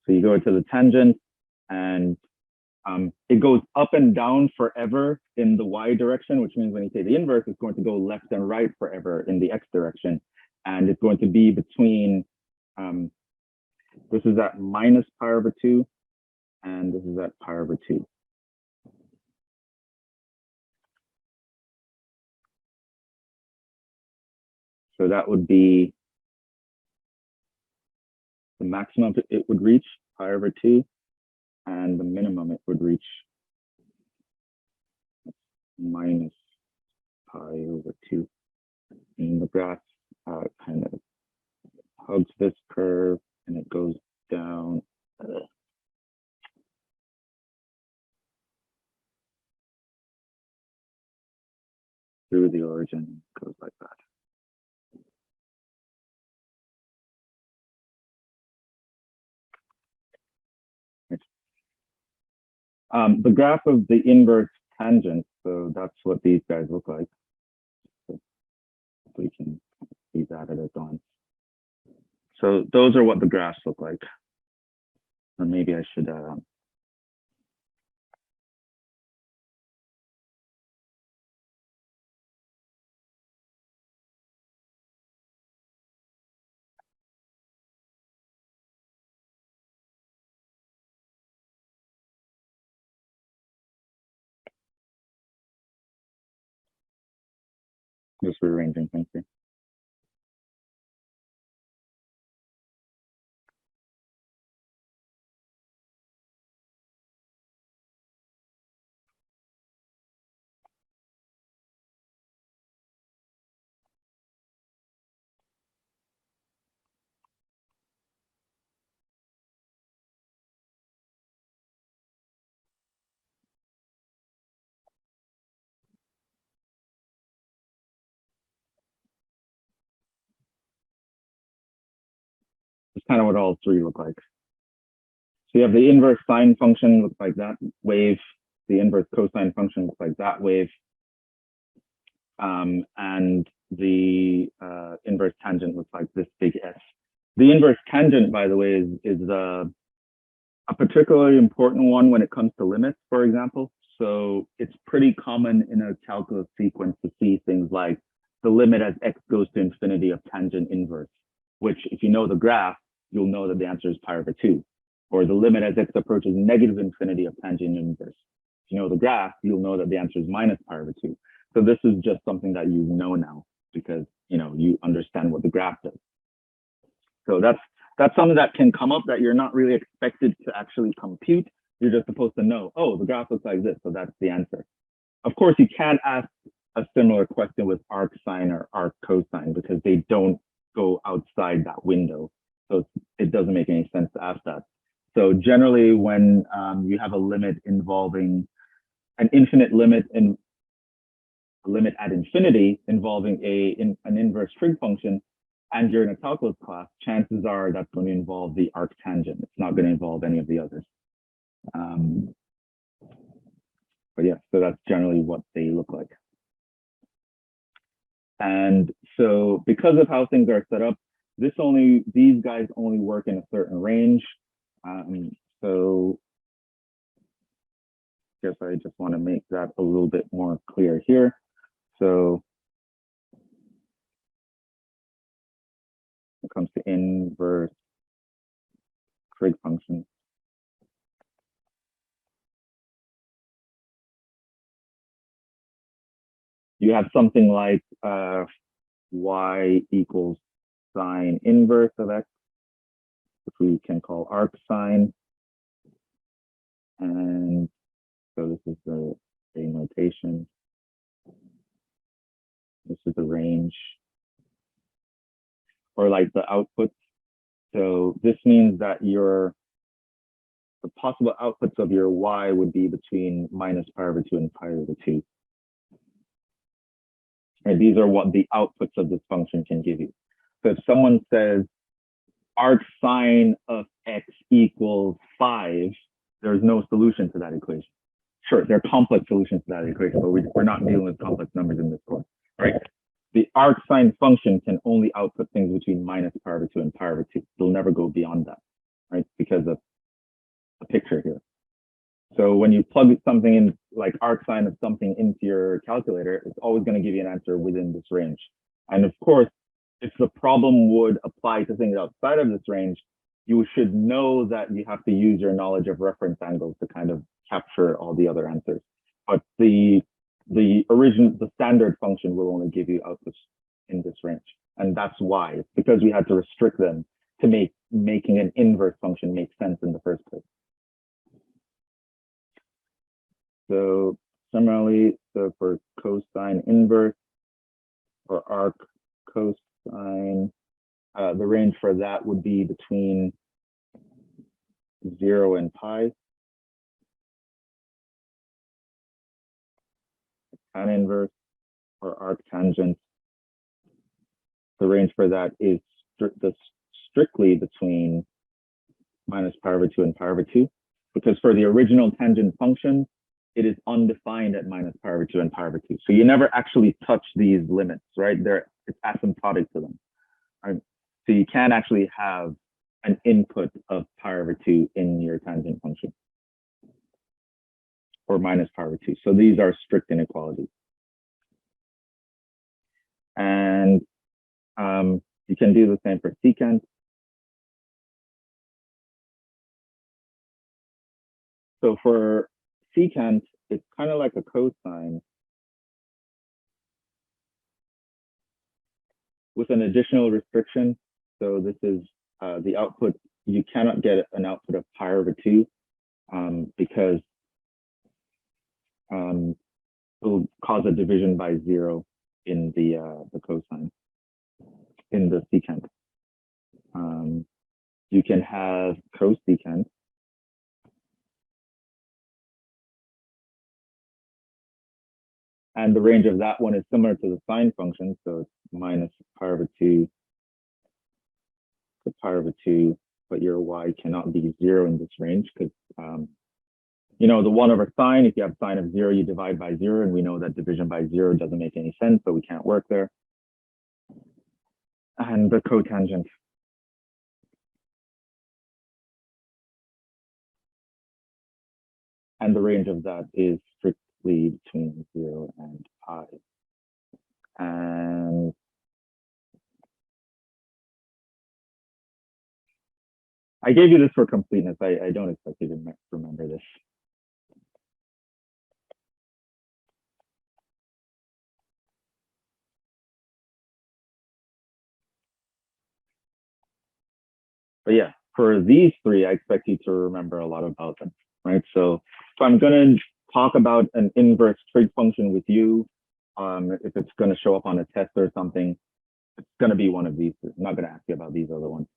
So you go to the tangent and it goes up and down forever in the y direction, which means when you take the inverse, it's going to go left and right forever in the x direction. And it's going to be between, this is at minus pi over 2, and this is at pi over 2. So that would be the maximum it would reach, pi over 2, and the minimum it would reach, minus pi over 2. And the graph kind of hugs this curve and it goes down. Through the origin, goes like that. The graph of the inverse tangent, so that's what these guys look like. So we can see that at a glance. So those are what the graphs look like. Or maybe I should just rearranging things here. It's kind of what all three look like. So you have the inverse sine function looks like that wave, the inverse cosine function looks like that wave, and the inverse tangent looks like this big S. The inverse tangent, by the way, is a particularly important one when it comes to limits, for example. So it's pretty common in a calculus sequence to see things like the limit as x goes to infinity of tangent inverse, which if you know the graph, you'll know that the answer is pi over 2. Or the limit as x approaches negative infinity of tangent inverse. If you know the graph, you'll know that the answer is minus pi over 2. So this is just something that you know now because you understand what the graph does. So that's something that can come up that you're not really expected to actually compute. You're just supposed to know, oh, the graph looks like this, so that's the answer. Of course, you can't ask a similar question with arc sine or arc cosine because they don't go outside that window. So it doesn't make any sense to ask that. So generally, when you have a limit involving an infinite limit and a limit at infinity involving an inverse trig function, and you're in a calculus class, chances are that's going to involve the arctangent. It's not going to involve any of the others. But yeah, so that's generally what they look like. And so because of how things are set up, these guys only work in a certain range. So I guess I just want to make that a little bit more clear here. So when it comes to inverse trig function, you have something like y equals sine inverse of x, which we can call arc sine. And so this is the notation. This is the range, or like the outputs. So this means that the possible outputs of your y would be between minus pi over 2 and pi over 2. And these are what the outputs of this function can give you. So if someone says arc sine of x equals 5, there's no solution to that equation. Sure, there are complex solutions to that equation, but we're not dealing with complex numbers in this course, right? The arc sine function can only output things between minus pi over 2 and pi over 2. It'll never go beyond that, right? Because of the picture here. So when you plug something in, like arc sine of something into your calculator, it's always going to give you an answer within this range. And of course, if the problem would apply to things outside of this range, you should know that you have to use your knowledge of reference angles to kind of capture all the other answers. But the standard function will only give you outputs in this range. And that's why. It's because we had to restrict them to making an inverse function make sense in the first place. So similarly, so for cosine inverse or arc cosine, the range for that would be between 0 and pi. Tan inverse or arc tangent, the range for that is strictly between minus pi over 2 and pi over 2, because for the original tangent function, it is undefined at minus pi over 2 and pi over 2. So you never actually touch these limits, right? It's asymptotic to them, right? So you can't actually have an input of pi over 2 in your tangent function, or minus pi over 2. So these are strict inequalities. And you can do the same for secant. So for secant, it's kind of like a cosine with an additional restriction. So this is the output. You cannot get an output of pi over 2 because it will cause a division by 0 in the cosine, in the secant. You can have cosecant. And the range of that one is similar to the sine function. So it's minus pi over 2 to pi over 2, but your y cannot be 0 in this range because, you know, the 1 over sine, if you have sine of 0, you divide by 0, and we know that division by 0 doesn't make any sense, so we can't work there. And the cotangent. And the range of that is strictly between 0 and pi. And I gave you this for completeness. I don't expect you to remember this. But yeah, for these three, I expect you to remember a lot about them, right? So I'm going to talk about an inverse trig function with you. If it's going to show up on a test or something, it's going to be one of these. I'm not going to ask you about these other ones.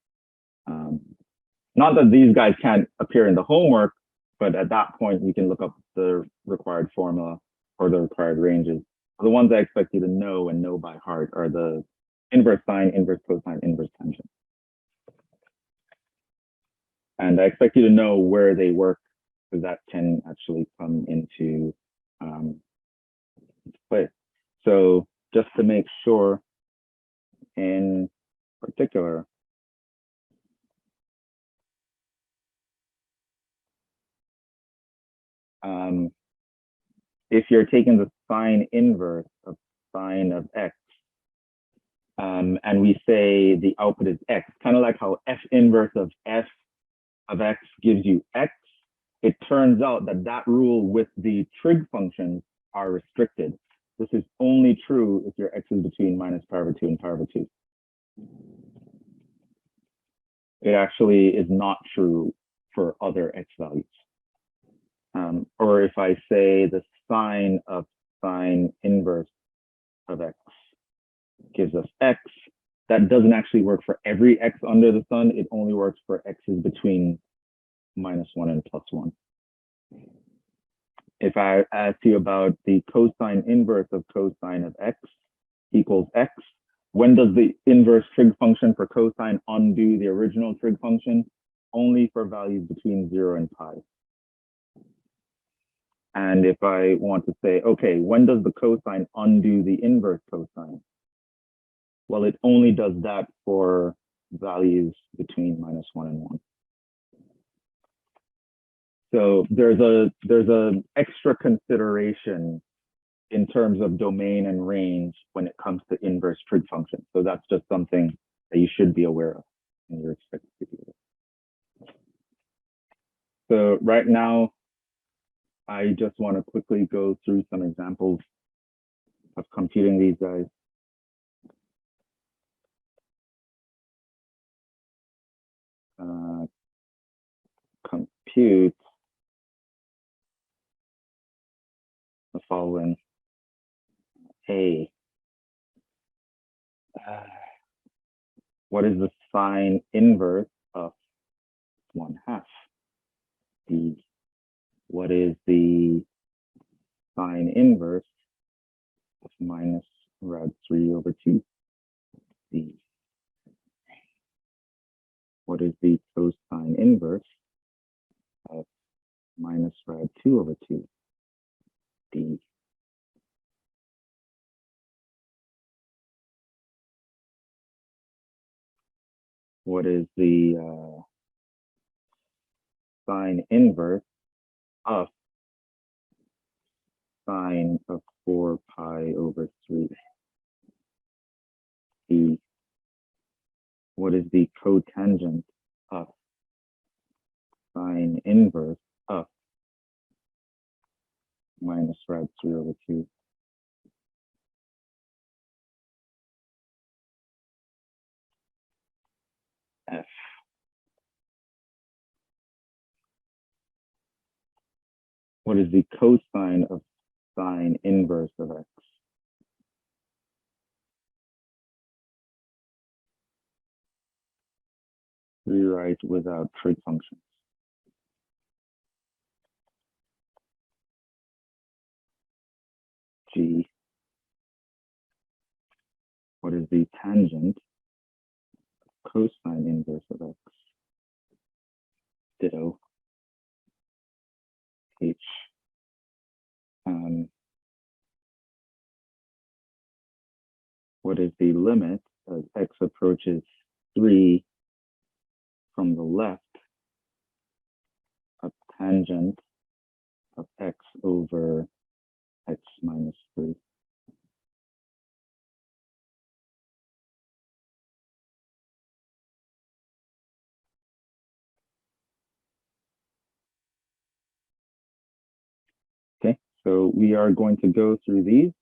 Not that these guys can't appear in the homework, but at that point, you can look up the required formula or the required ranges. The ones I expect you to know and know by heart are the inverse sine, inverse cosine, inverse tangent. And I expect you to know where they work, because that can actually come into play. So just to make sure, in particular, if you're taking the sine inverse of sine of x, and we say the output is x, kind of like how f inverse of f of x gives you x, it turns out that that rule with the trig functions are restricted. This is only true if your x is between minus pi over 2 and pi over 2. it actually is not true for other x values. Or if I say the sine of sine inverse of x gives us x, that doesn't actually work for every x under the sun. It only works for x's between -1 and +1. If I ask you about the cosine inverse of cosine of x equals x, when does the inverse trig function for cosine undo the original trig function? Only for values between 0 and pi. And if I want to say, okay, when does the cosine undo the inverse cosine? Well, it only does that for values between -1 and 1. So there's a extra consideration in terms of domain and range when it comes to inverse trig functions. So that's just something that you should be aware of and you're expected to do it. So right now, I just want to quickly go through some examples of computing these guys. Compute the following. A. What is the sine inverse of 1/2? B. What is the sine inverse of minus rad 3/2? B. What is the cosine inverse of minus rad 2/2? D. What is the sine inverse of sine of 4 pi/3? E. What is the cotangent of sine inverse of minus rad 3/2? F. What is the cosine of sine inverse of x? Rewrite without trig functions. G. What is the tangent of cosine inverse of x? Ditto. H. What is the limit as x approaches 3 from the left of tangent of x over x minus 3? Okay, so we are going to go through these.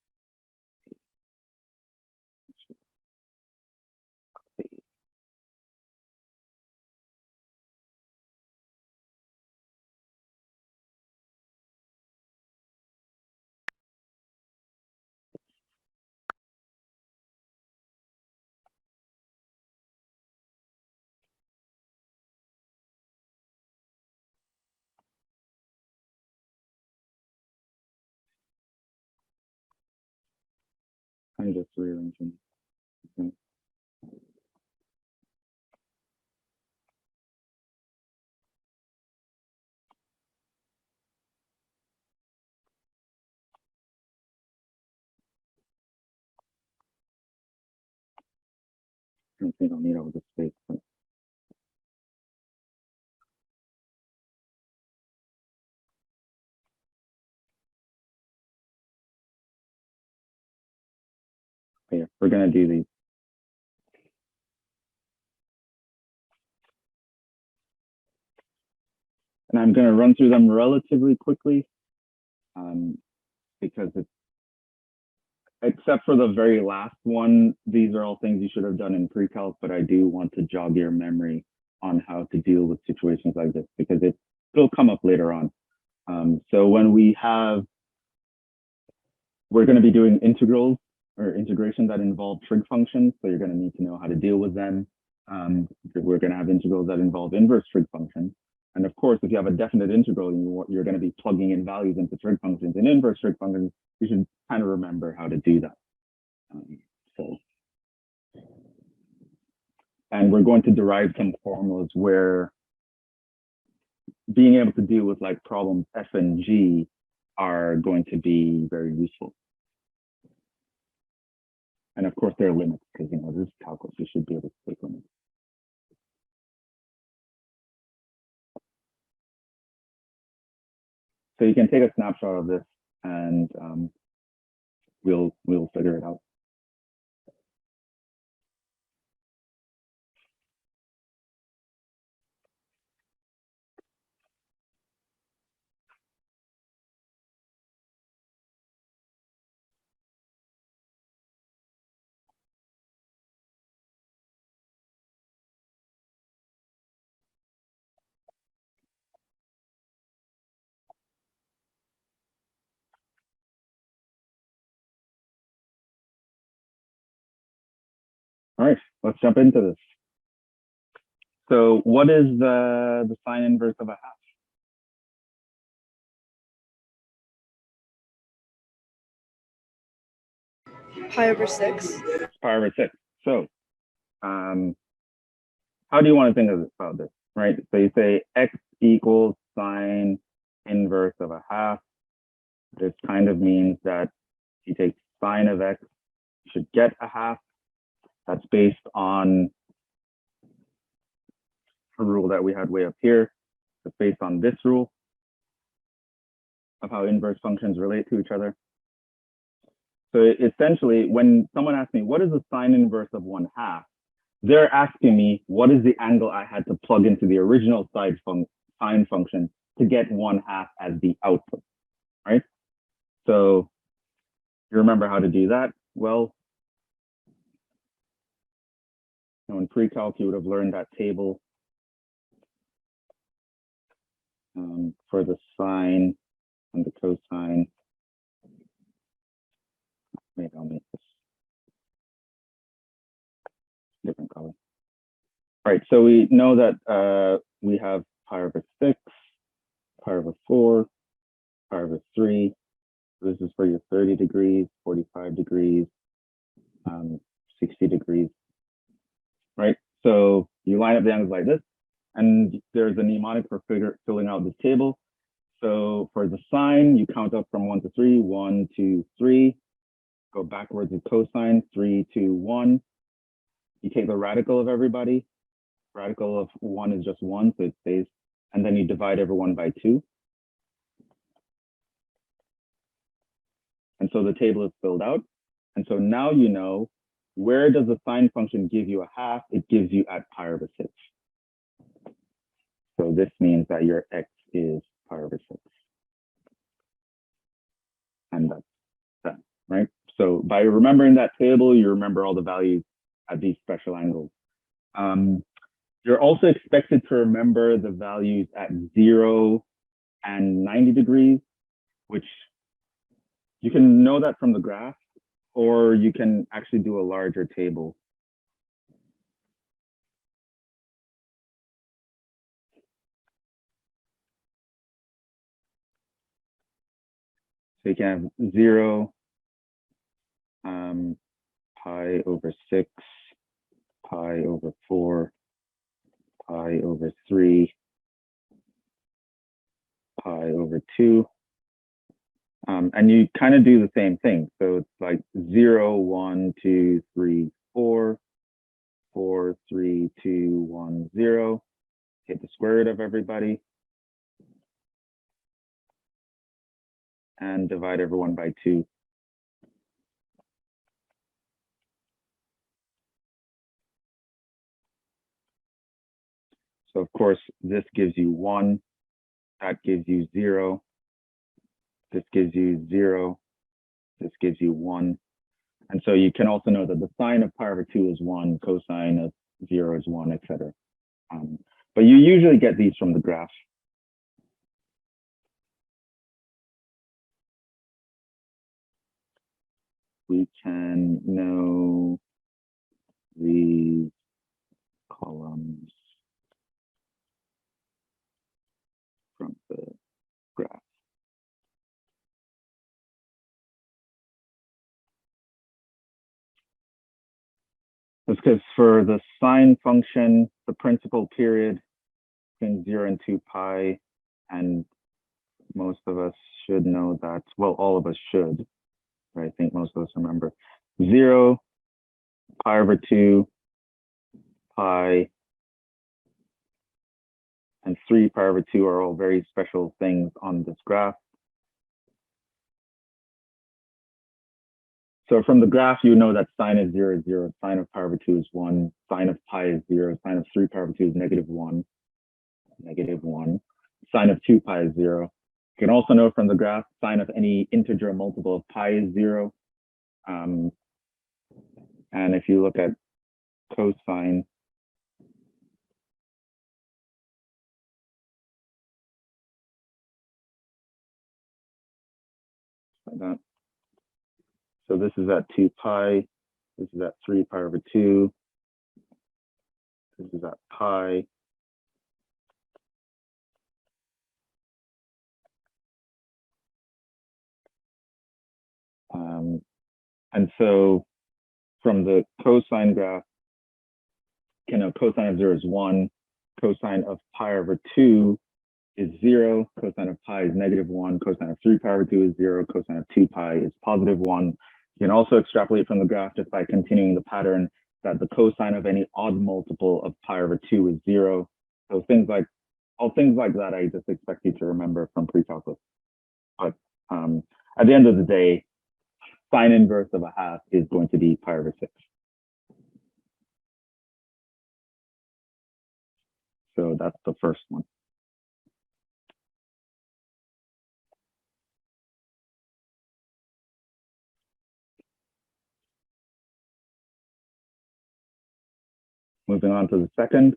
I'm just rearranging. Okay. I don't think I'll need all the space, but yeah, we're gonna do these. And I'm gonna run through them relatively quickly, because it's, except for the very last one, these are all things you should have done in pre-calc, but I do want to jog your memory on how to deal with situations like this because it'll come up later on. So when we're going to be doing integrals or integration that involve trig functions. So you're going to need to know how to deal with them. We're going to have integrals that involve inverse trig functions. And of course, if you have a definite integral and you're going to be plugging in values into trig functions and inverse trig functions, you should kind of remember how to do that. And we're going to derive some formulas where being able to deal with like problems F and G are going to be very useful. And of course, there are limits because, you know, this is calculus, you should be able to take limits. So you can take a snapshot of this and we'll figure it out. All right, let's jump into this. So what is the sine inverse of a half? Pi over 6. Pi over 6. So how do you want to think about this, right? So you say x equals sine inverse of a half. This kind of means that if you take sine of x, you should get a half. That's based on a rule that we had way up here. It's based on this rule of how inverse functions relate to each other. So essentially, when someone asks me, what is the sine inverse of 1/2? They're asking me, what is the angle I had to plug into the original sine function to get 1/2 as the output, right? So you remember how to do that? Well, in pre-calc, you would have learned that table for the sine and the cosine. Maybe I'll make this different color. All right, so we know that we have pi over 6, pi over 4, pi over 3. This is for your 30 degrees, 45 degrees, 60 degrees, right? So you line up the angles like this, and there's a mnemonic for filling out this table. So for the sine, you count up from 1 to 3, 1, 2, 3. Go backwards with cosine, 3, 2, 1. You take the radical of everybody. Radical of 1 is just 1, so it stays. And then you divide everyone by 2. And so the table is filled out. And so now you know, where does the sine function give you a half? It gives you at pi over 6. So this means that your x is pi over 6. And that's that, right? So by remembering that table, you remember all the values at these special angles. You're also expected to remember the values at 0 and 90 degrees, which you can know that from the graph, or you can actually do a larger table. So you can have 0, pi over 6, pi over 4, pi over 3, pi over 2. And you kind of do the same thing. So it's like 0, 1, 2, 3, 4, 4, 3, 2, 1, 0. Hit the square root of everybody. And divide everyone by 2. So of course, this gives you 1. That gives you 0. This gives you 0. This gives you 1. And so you can also know that the sine of pi over 2 is 1, cosine of 0 is 1, etc. But you usually get these from the graph. We can know these columns from the graph. That's because for the sine function, the principal period between 0 and 2 pi, and most of us should know that, well, all of us should, right? I think most of us remember 0, pi over 2, pi, and 3 pi over 2 are all very special things on this graph. So from the graph, you know that sine of 0 is 0, sine of pi over 2 is 1, sine of pi is 0, sine of 3 pi over 2 is -1, -1, sine of 2 pi is 0. You can also know from the graph, sine of any integer multiple of pi is 0. And if you look at cosine, like that. So this is at 2 pi, this is at 3 pi over 2, this is at pi. And so from the cosine graph, you know, cosine of 0 is 1, cosine of pi over 2 is 0, cosine of pi is -1, cosine of 3 pi over 2 is 0, cosine of 2 pi is +1. You can also extrapolate from the graph just by continuing the pattern that the cosine of any odd multiple of pi over 2 is 0. So things like that, I just expect you to remember from pre-calculus. But at the end of the day, sine inverse of a half is going to be pi over 6. So that's the first one. Moving on to the second.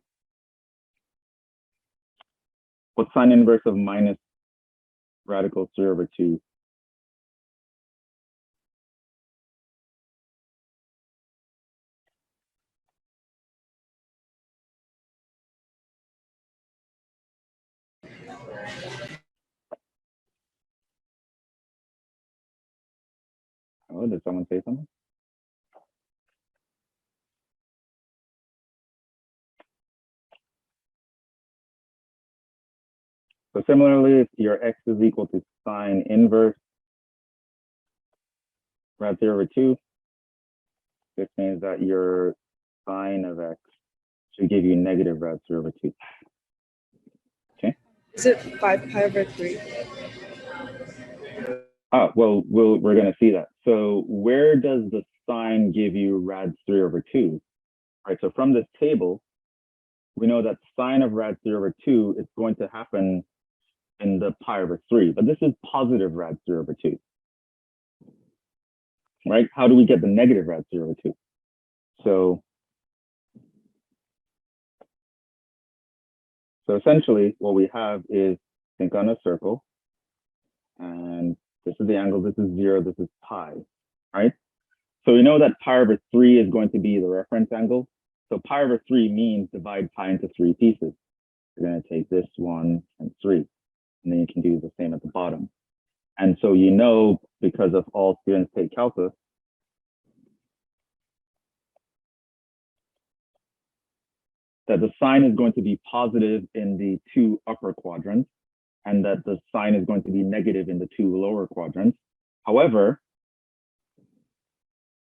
What's sine inverse of minus radical 3 over 2? Oh, did someone say something? So similarly, if your x is equal to sine inverse rad 0 over 2, this means that your sine of x should give you negative rad 0 over 2. Okay. Is it 5 pi over 3? Oh, well, we're going to see that. So where does the sine give you rad 3 over 2? All right, so from this table, we know that sine of rad 3 over 2 is going to happen in the pi over 3, but this is positive rad 3 over 2. Right? How do we get the negative rad 3 over 2? So essentially what we have is, think on a circle, and this is the angle, this is 0, this is pi, right? So we know that pi over 3 is going to be the reference angle. So pi over 3 means divide pi into 3 pieces. You're going to take this 1 and 3, and then you can do the same at the bottom. And so you know, because of all students take calculus, that the sign is going to be positive in the 2 upper quadrants, and that the sign is going to be negative in the 2 lower quadrants. However,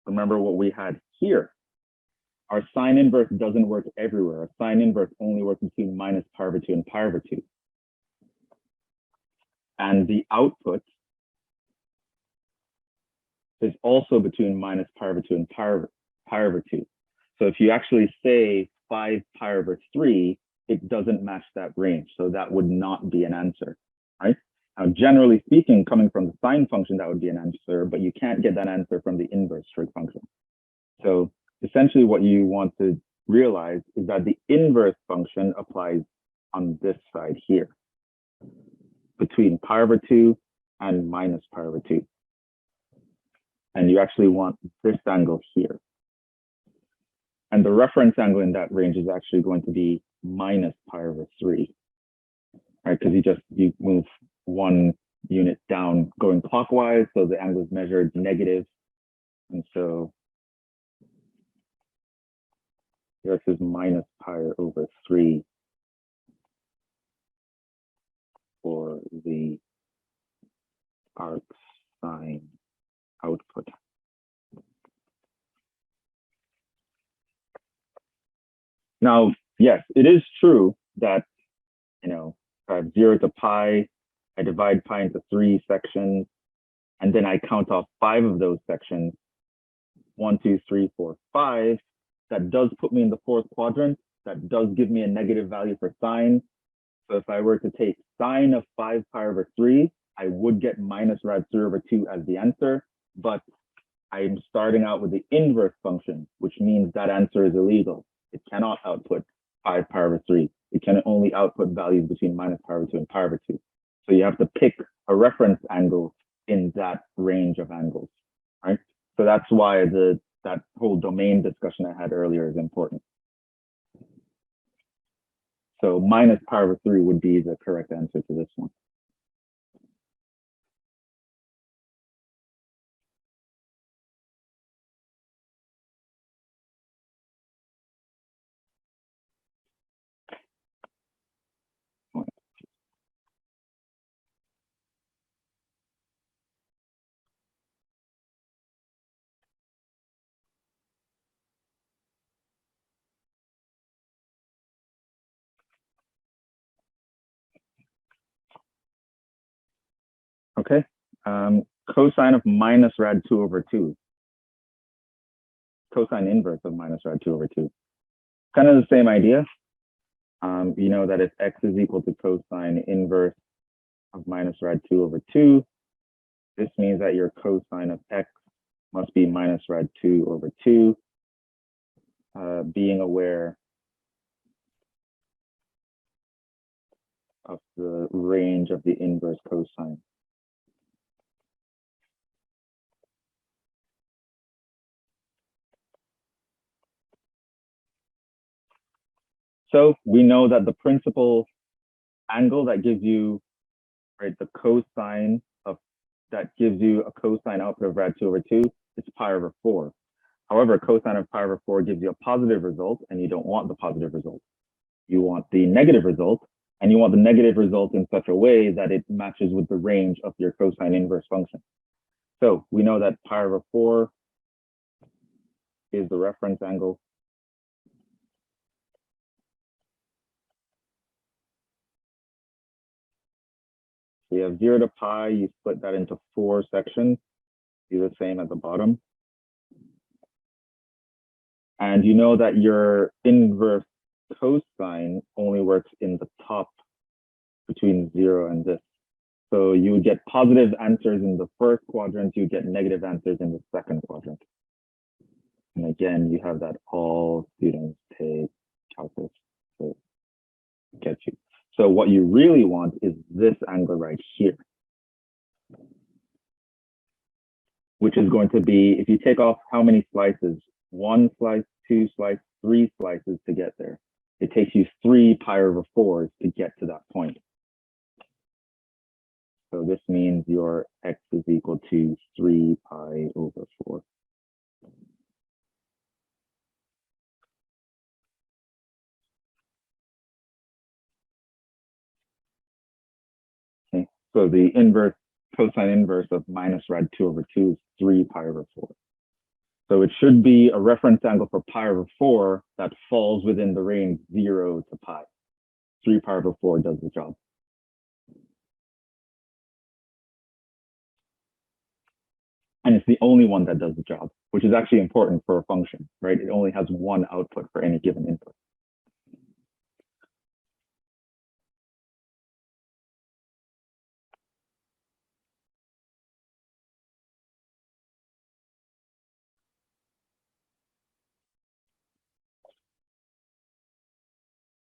remember what we had here. Our sine inverse doesn't work everywhere. Our sine inverse only works between minus pi over 2 and pi over 2. And the output is also between minus pi over 2 and pi over 2. So if you actually say 5 pi over 3, it doesn't match that range. So that would not be an answer, right? Now, generally speaking, coming from the sine function, that would be an answer, but you can't get that answer from the inverse trig function. So essentially what you want to realize is that the inverse function applies on this side here, between pi over 2 and minus pi over 2. And you actually want this angle here. And the reference angle in that range is actually going to be minus pi over 3, right? Because you move 1 unit down going clockwise, so the angle is measured negative. And so this is minus pi over 3 for the arc sine output. Now, yes, it is true that, I have 0 to pi, I divide pi into 3 sections, and then I count off 5 of those sections, 1, 2, 3, 4, 5. That does put me in the 4th quadrant. That does give me a negative value for sine. So if I were to take sine of 5 pi over 3, I would get minus rad 3 over 2 as the answer, but I'm starting out with the inverse function, which means that answer is illegal. It cannot output 5 pi over 3. It can only output values between minus pi over 2 and pi over 2. So you have to pick a reference angle in that range of angles, right? So that's why that whole domain discussion I had earlier is important. So minus pi over 3 would be the correct answer to this one. Okay, cosine of minus rad 2 over 2. Cosine inverse of minus rad 2 over 2. Kind of the same idea. You know that if x is equal to cosine inverse of minus rad 2 over 2, this means that your cosine of x must be minus rad 2 over 2, being aware of the range of the inverse cosine. So we know that the principal angle that gives you, right, the cosine of, that gives you a cosine output of rad 2 over 2 is pi over 4. However, cosine of pi over 4 gives you a positive result, and you don't want the positive result. You want the negative result, and you want the negative result in such a way that it matches with the range of your cosine inverse function. So we know that pi over 4 is the reference angle. So you have 0 to pi, you split that into 4 sections, do the same at the bottom. And you know that your inverse cosine only works in the top between 0 and this. So you would get positive answers in the first quadrant, you get negative answers in the second quadrant. And again, you have that all students take calculus to get you. So what you really want is this angle right here, which is going to be, if you take off how many slices, 1 slice, 2 slices, 3 slices to get there. It takes you 3 pi over 4s to get to that point. So this means your x is equal to 3 pi over 4. Okay, so the inverse, cosine inverse of minus rad 2 over 2 is 3 pi over 4. So it should be a reference angle for pi over 4 that falls within the range 0 to pi. 3 pi over 4 does the job. And it's the only one that does the job, which is actually important for a function, right? It only has one output for any given input.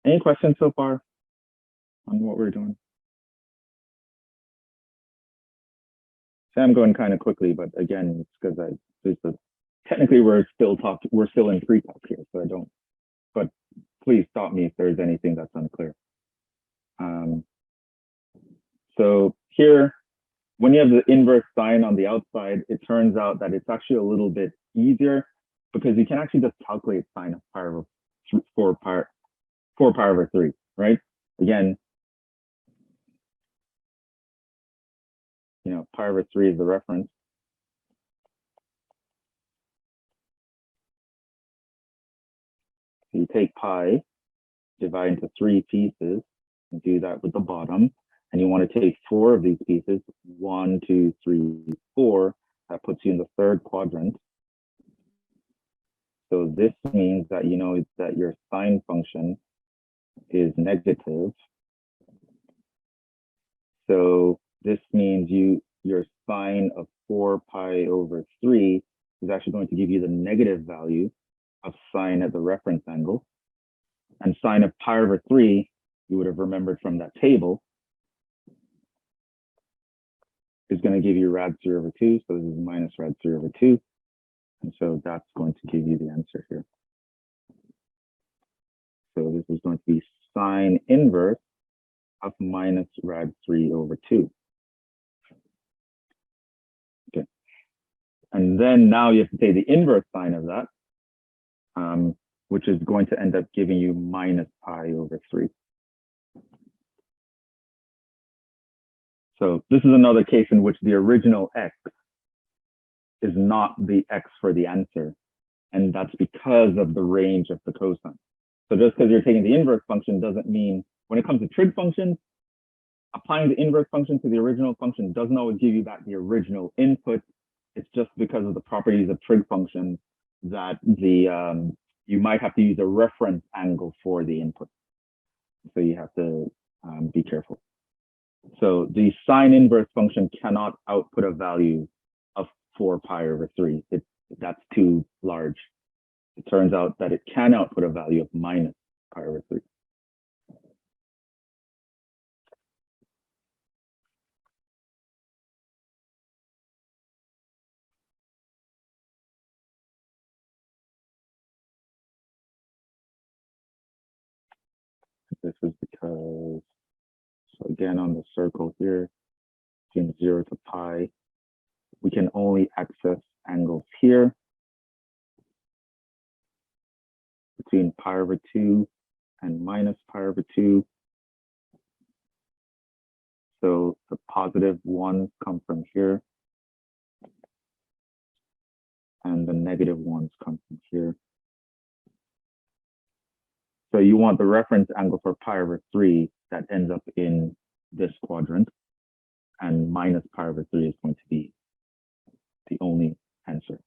Any questions so far on what we're doing? So I'm going kind of quickly, but again, it's because technically we're still in pre-calc here, so I don't, but please stop me if there's anything that's unclear. So here, when you have the inverse sign on the outside, it turns out that it's actually a little bit easier because you can actually just calculate sine of pi over 4 pi over 3, right? Again, pi over 3 is the reference. So you take pi, divide into 3 pieces, and do that with the bottom. And you want to take 4 of these pieces, 1, 2, 3, 4. That puts you in the third quadrant. So this means that you know that your sine function is negative. So this means your sine of 4 pi over 3 is actually going to give you the negative value of sine at the reference angle. And sine of pi over 3, you would have remembered from that table, is going to give you rad 3 over 2. So this is minus rad 3 over 2. And so that's going to give you the answer here. So this is going to be sine inverse of minus rad 3 over 2. Okay. And then now you have to take the inverse sine of that, which is going to end up giving you minus pi over 3. So this is another case in which the original x is not the x for the answer. And that's because of the range of the cosine. So just because you're taking the inverse function doesn't mean, when it comes to trig functions, applying the inverse function to the original function doesn't always give you back the original input. It's just because of the properties of trig functions that you might have to use a reference angle for the input. So you have to be careful. So the sine inverse function cannot output a value of 4 pi over 3. That's too large. It turns out that it can output a value of minus pi over 3. This is because, so again, on the circle here, between 0 to pi, we can only access angles here between pi over 2 and minus pi over 2. So the positive ones come from here, and the negative ones come from here. So you want the reference angle for pi over 3 that ends up in this quadrant, and minus pi over 3 is going to be the only answer.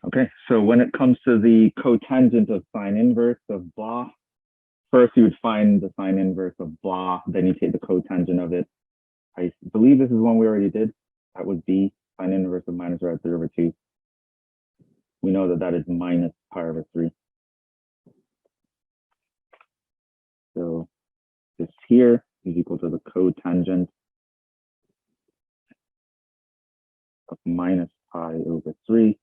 Okay, so when it comes to the cotangent of sine inverse of blah, first you would find the sine inverse of blah, then you take the cotangent of it. I believe this is one we already did. That would be sine inverse of minus rad 3 over 2. We know that that is minus pi over 3. So this here is equal to the cotangent of minus pi over 3.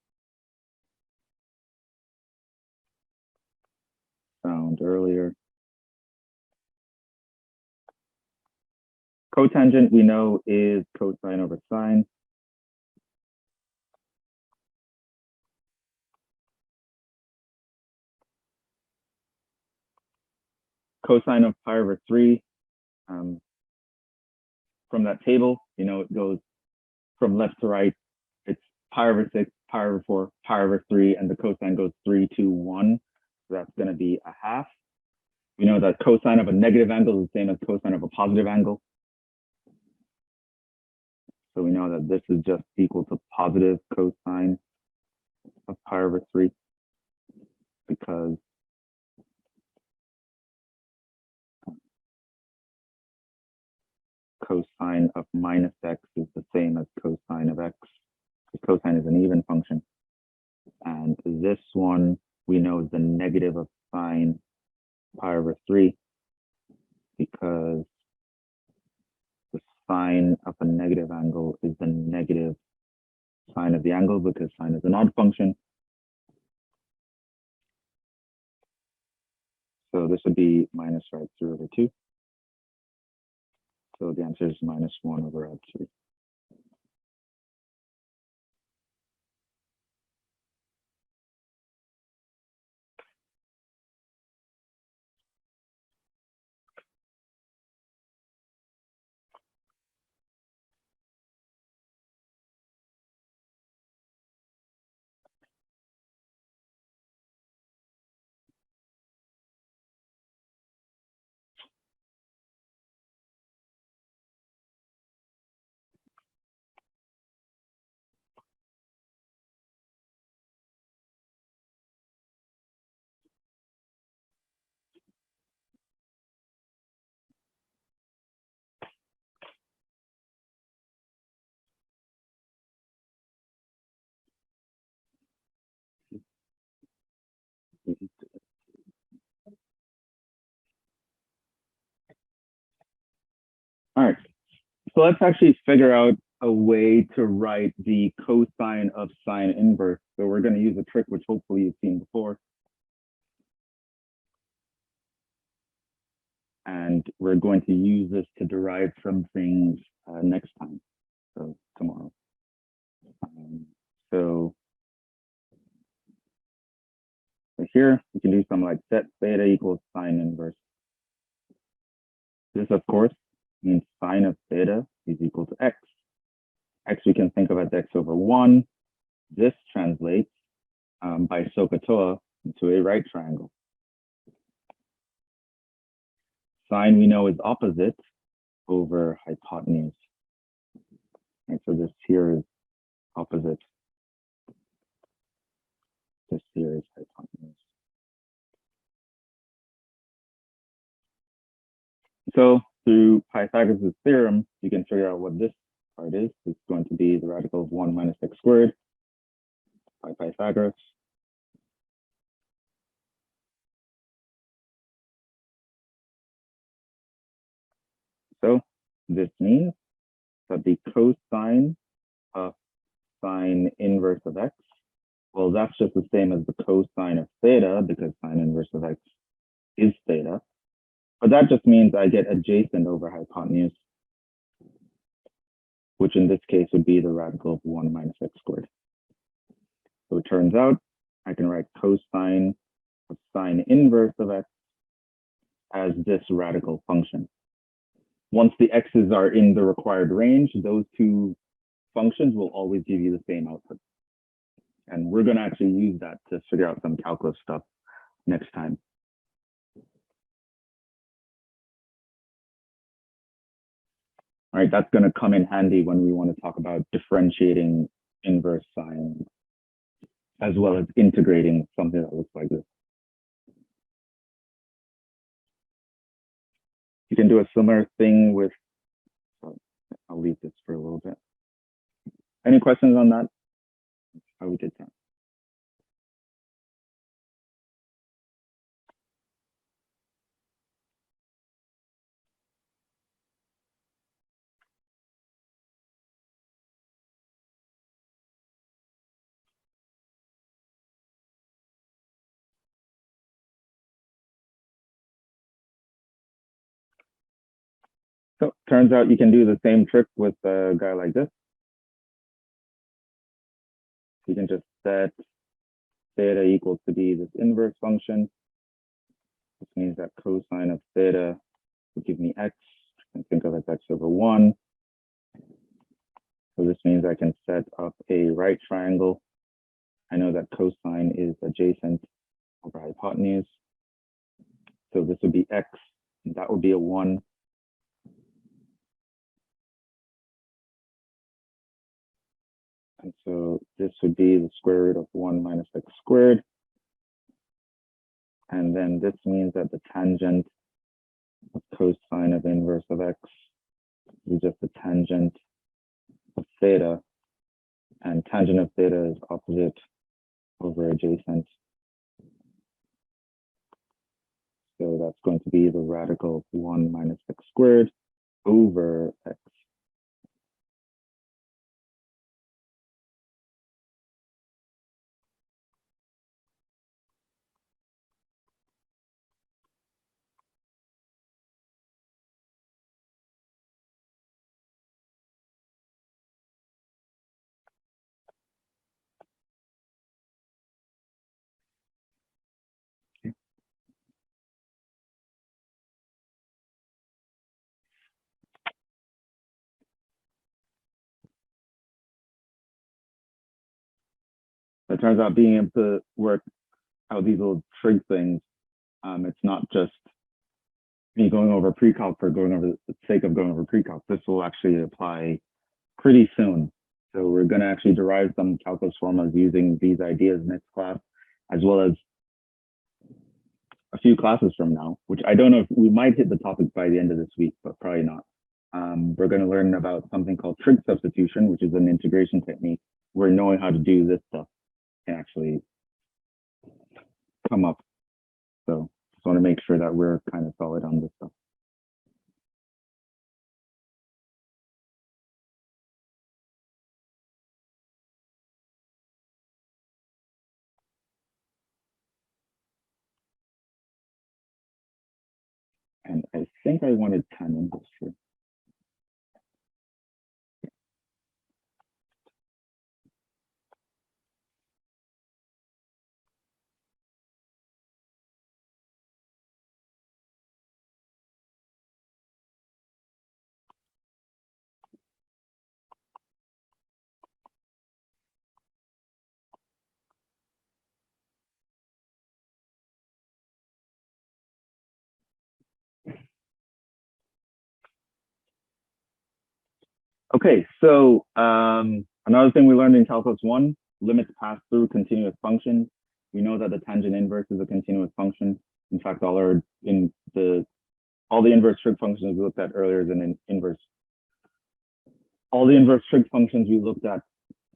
Found earlier. Cotangent we know is cosine over sine. Cosine of pi over 3, from that table, you know, it goes from left to right. It's pi over 6, pi over 4, pi over 3, and the cosine goes 3, 2, 1. So that's going to be a half. We know that cosine of a negative angle is the same as cosine of a positive angle. So we know that this is just equal to positive cosine of pi over 3 because cosine of minus x is the same as cosine of x. Cosine is an even function. And this one we know is the negative of sine pi over 3 because the sine of a negative angle is the negative sine of the angle because sine is an odd function. So this would be minus rad 3 over 2. So the answer is minus 1 over rad 3. All right, so let's actually figure out a way to write the cosine of sine inverse. So we're going to use a trick which hopefully you've seen before. And we're going to use this to derive some things next time, so tomorrow. So here you can do something like set theta equals sine inverse. This, of course, means sine of theta is equal to x. X we can think of as x over 1. This translates by SOHCAHTOA into a right triangle. Sine we know is opposite over hypotenuse. And so this here is opposite. This here is hypotenuse. So through Pythagoras' theorem, you can figure out what this part is. It's going to be the radical of 1 minus x squared by Pythagoras. So this means that the cosine of sine inverse of x, well, that's just the same as the cosine of theta because sine inverse of x is theta. But that just means I get adjacent over hypotenuse, which in this case would be the radical of 1 minus x squared. So it turns out I can write cosine of sine inverse of x as this radical function. Once the x's are in the required range, those two functions will always give you the same output. And we're going to actually use that to figure out some calculus stuff next time. All right, that's going to come in handy when we want to talk about differentiating inverse sine, as well as integrating something that looks like this. You can do a similar thing with, I'll leave this for a little bit. Any questions on that? How we did that? So turns out you can do the same trick with a guy like this. You can just set theta equals to be this inverse function. This means that cosine of theta will give me x. I can think of it as x over 1. So this means I can set up a right triangle. I know that cosine is adjacent over hypotenuse. So this would be x, and that would be a 1. And so this would be the square root of 1 minus x squared. And then this means that the tangent of cosine of inverse of x is just the tangent of theta. And tangent of theta is opposite over adjacent. So that's going to be the radical of 1 minus x squared over x. It turns out being able to work out these little trig things, it's not just me going over pre-calc for going over the sake of going over pre-calc. This will actually apply pretty soon. So we're going to actually derive some calculus formulas using these ideas next class, as well as a few classes from now, which I don't know if we might hit the topic by the end of this week, but probably not. We're going to learn about something called trig substitution, which is an integration technique where knowing how to do this stuff can actually come up. So just want to make sure that we're kind of solid on this stuff. And I think I wanted 10 in this here. Okay, so another thing we learned in calculus 1, limits pass through continuous functions. We know that the tangent inverse is a continuous function. In fact, all the inverse trig functions we looked at earlier is an inverse. All the inverse trig functions we looked at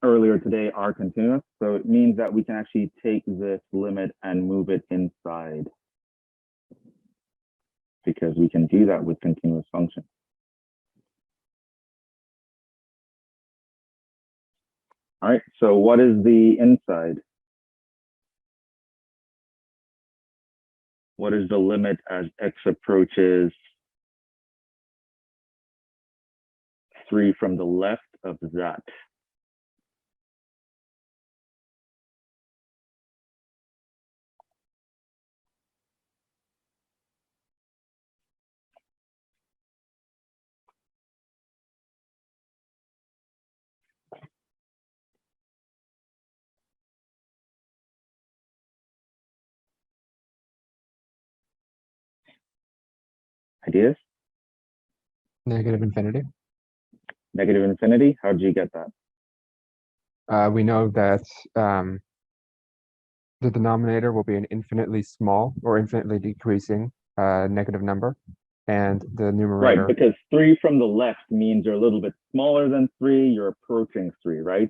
earlier today are continuous. So it means that we can actually take this limit and move it inside, because we can do that with continuous functions. All right, so what is the inside? What is the limit as x approaches 3 from the left of that? Ideas? Negative infinity. Negative infinity? How did you get that? We know that the denominator will be an infinitely small or infinitely decreasing negative number, and the numerator. Right, because 3 from the left means you're a little bit smaller than 3, you're approaching 3, right?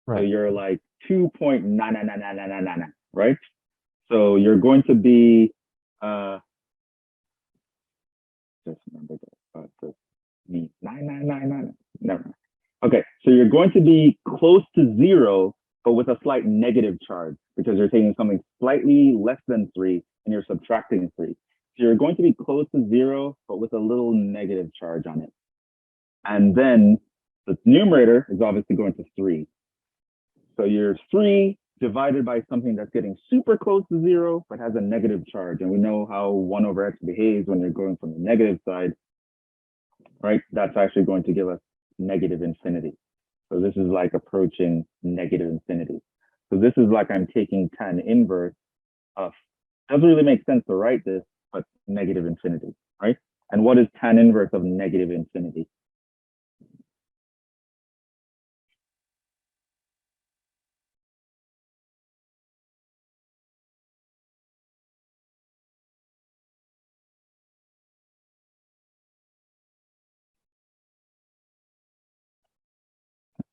Right. So you're like 2.99999, right? So you're going to be, just remember that, me, 9999, never mind. Okay, so you're going to be close to 0, but with a slight negative charge, because you're taking something slightly less than 3 and you're subtracting 3. So you're going to be close to 0, but with a little negative charge on it. And then the numerator is obviously going to 3. So you're 3 divided by something that's getting super close to 0, but has a negative charge. And we know how 1 over x behaves when you're going from the negative side, right? That's actually going to give us negative infinity. So this is like approaching negative infinity. So this is like I'm taking tan inverse of, doesn't really make sense to write this, but negative infinity, right? And what is tan inverse of negative infinity?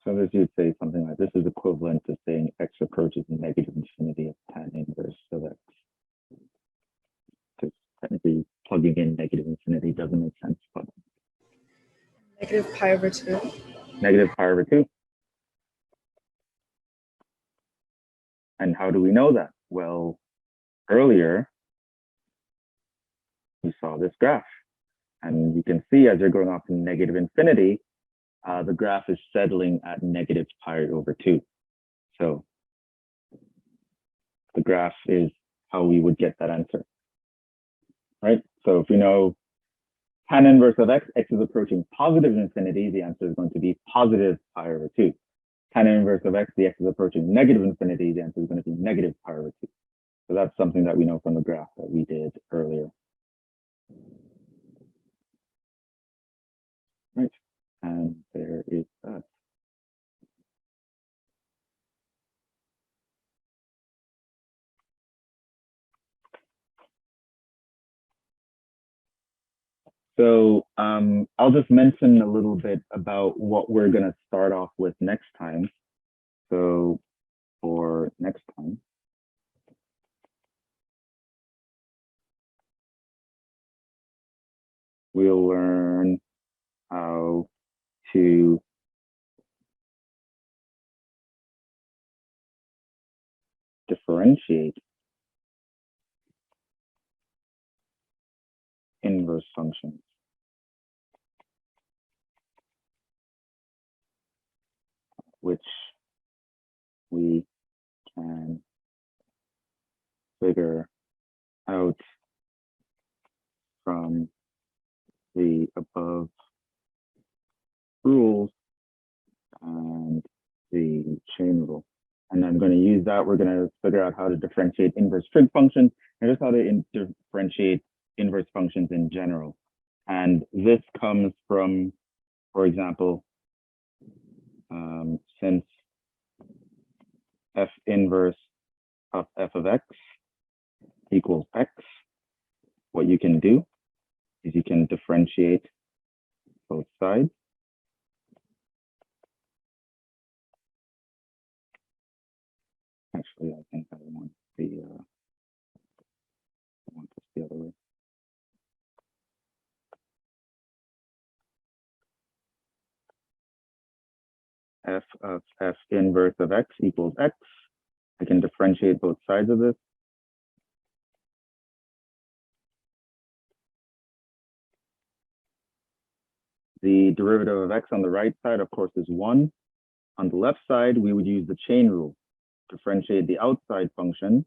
So this you'd say something like this is equivalent to saying x approaches negative infinity of tan inverse of x. Because technically plugging in negative infinity doesn't make sense, but Negative pi over 2. negative pi over 2. And how do we know that? Well, earlier we saw this graph, and you can see as you're going off to negative infinity, the graph is settling at negative pi over 2. So the graph is how we would get that answer, right? So if we know tan inverse of x, x is approaching positive infinity, the answer is going to be positive pi over 2. Tan inverse of x, the x is approaching negative infinity, the answer is going to be negative pi over 2. So that's something that we know from the graph that we did earlier. Right, and there is that. So I'll just mention a little bit about what we're going to start off with next time. So for next time, we'll learn how to differentiate inverse functions. Which we can figure out from the above rules and the chain rule. And I'm going to use that. We're going to figure out how to differentiate inverse trig functions and just how to differentiate inverse functions in general. And this comes from, for example, since f inverse of f of x equals x, what you can do is you can differentiate both sides. Actually, I think I want the I want this the other way. F of f inverse of x equals x. I can differentiate both sides of this. The derivative of x on the right side, of course, is 1. On the left side, we would use the chain rule. Differentiate the outside function.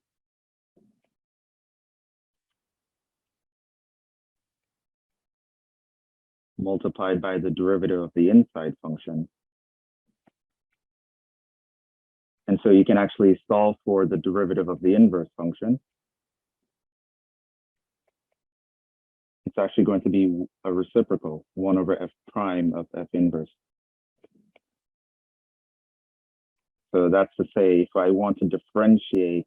Multiplied by the derivative of the inside function. And so you can actually solve for the derivative of the inverse function. It's actually going to be a reciprocal, 1 over f prime of f inverse. So that's to say, if I want to differentiate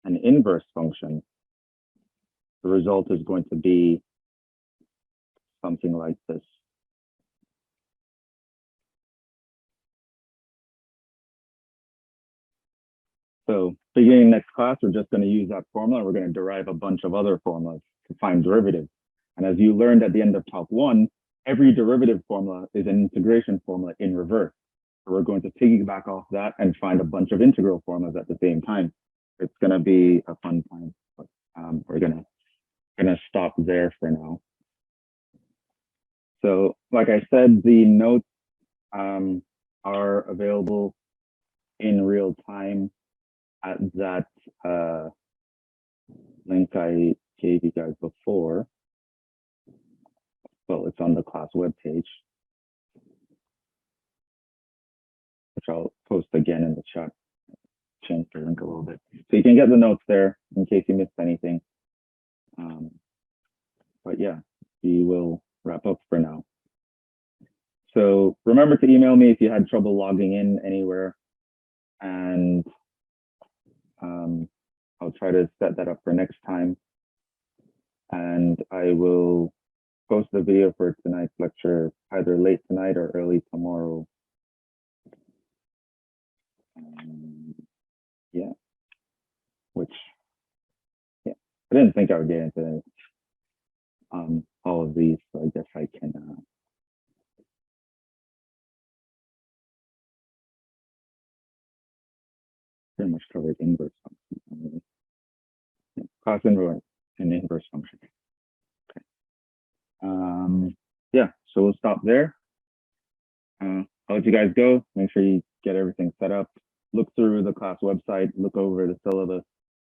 an inverse function, the result is going to be something like this. So beginning next class, we're just going to use that formula. We're going to derive a bunch of other formulas to find derivatives. And as you learned at the end of top 1, every derivative formula is an integration formula in reverse. So we're going to piggyback off that and find a bunch of integral formulas at the same time. It's going to be a fun time, but we're going to stop there for now. So like I said, the notes are available in real time at that link I gave you guys before. Well, it's on the class webpage, which I'll post again in the chat. Change the link a little bit. So you can get the notes there in case you missed anything. but yeah, we will wrap up for now. So remember to email me if you had trouble logging in anywhere, and I'll try to set that up for next time. And I will post the video for tonight's lecture either late tonight or early tomorrow. Yeah, which, yeah, I didn't think I would get into all of these, so I guess I can pretty much covered inverse function. Yeah, cos inverse and inverse function. Okay. Yeah, so we'll stop there. I'll let you guys go. Make sure you get everything set up. Look through the class website, look over the syllabus.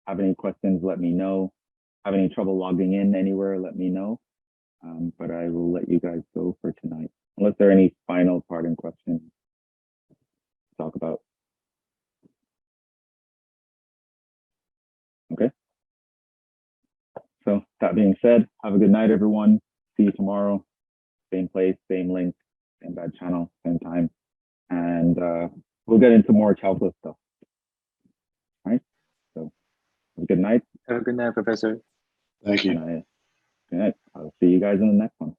Have any questions, let me know. Have any trouble logging in anywhere, let me know. But I will let you guys go for tonight, unless there are any final parting questions to talk about. Okay. So that being said, have a good night, everyone. See you tomorrow. Same place, same link, same bad channel, same time. And we'll get into more calculus stuff. All right. So have a good night. Have a good night, Professor. Thank you. And good night. I'll see you guys in the next one.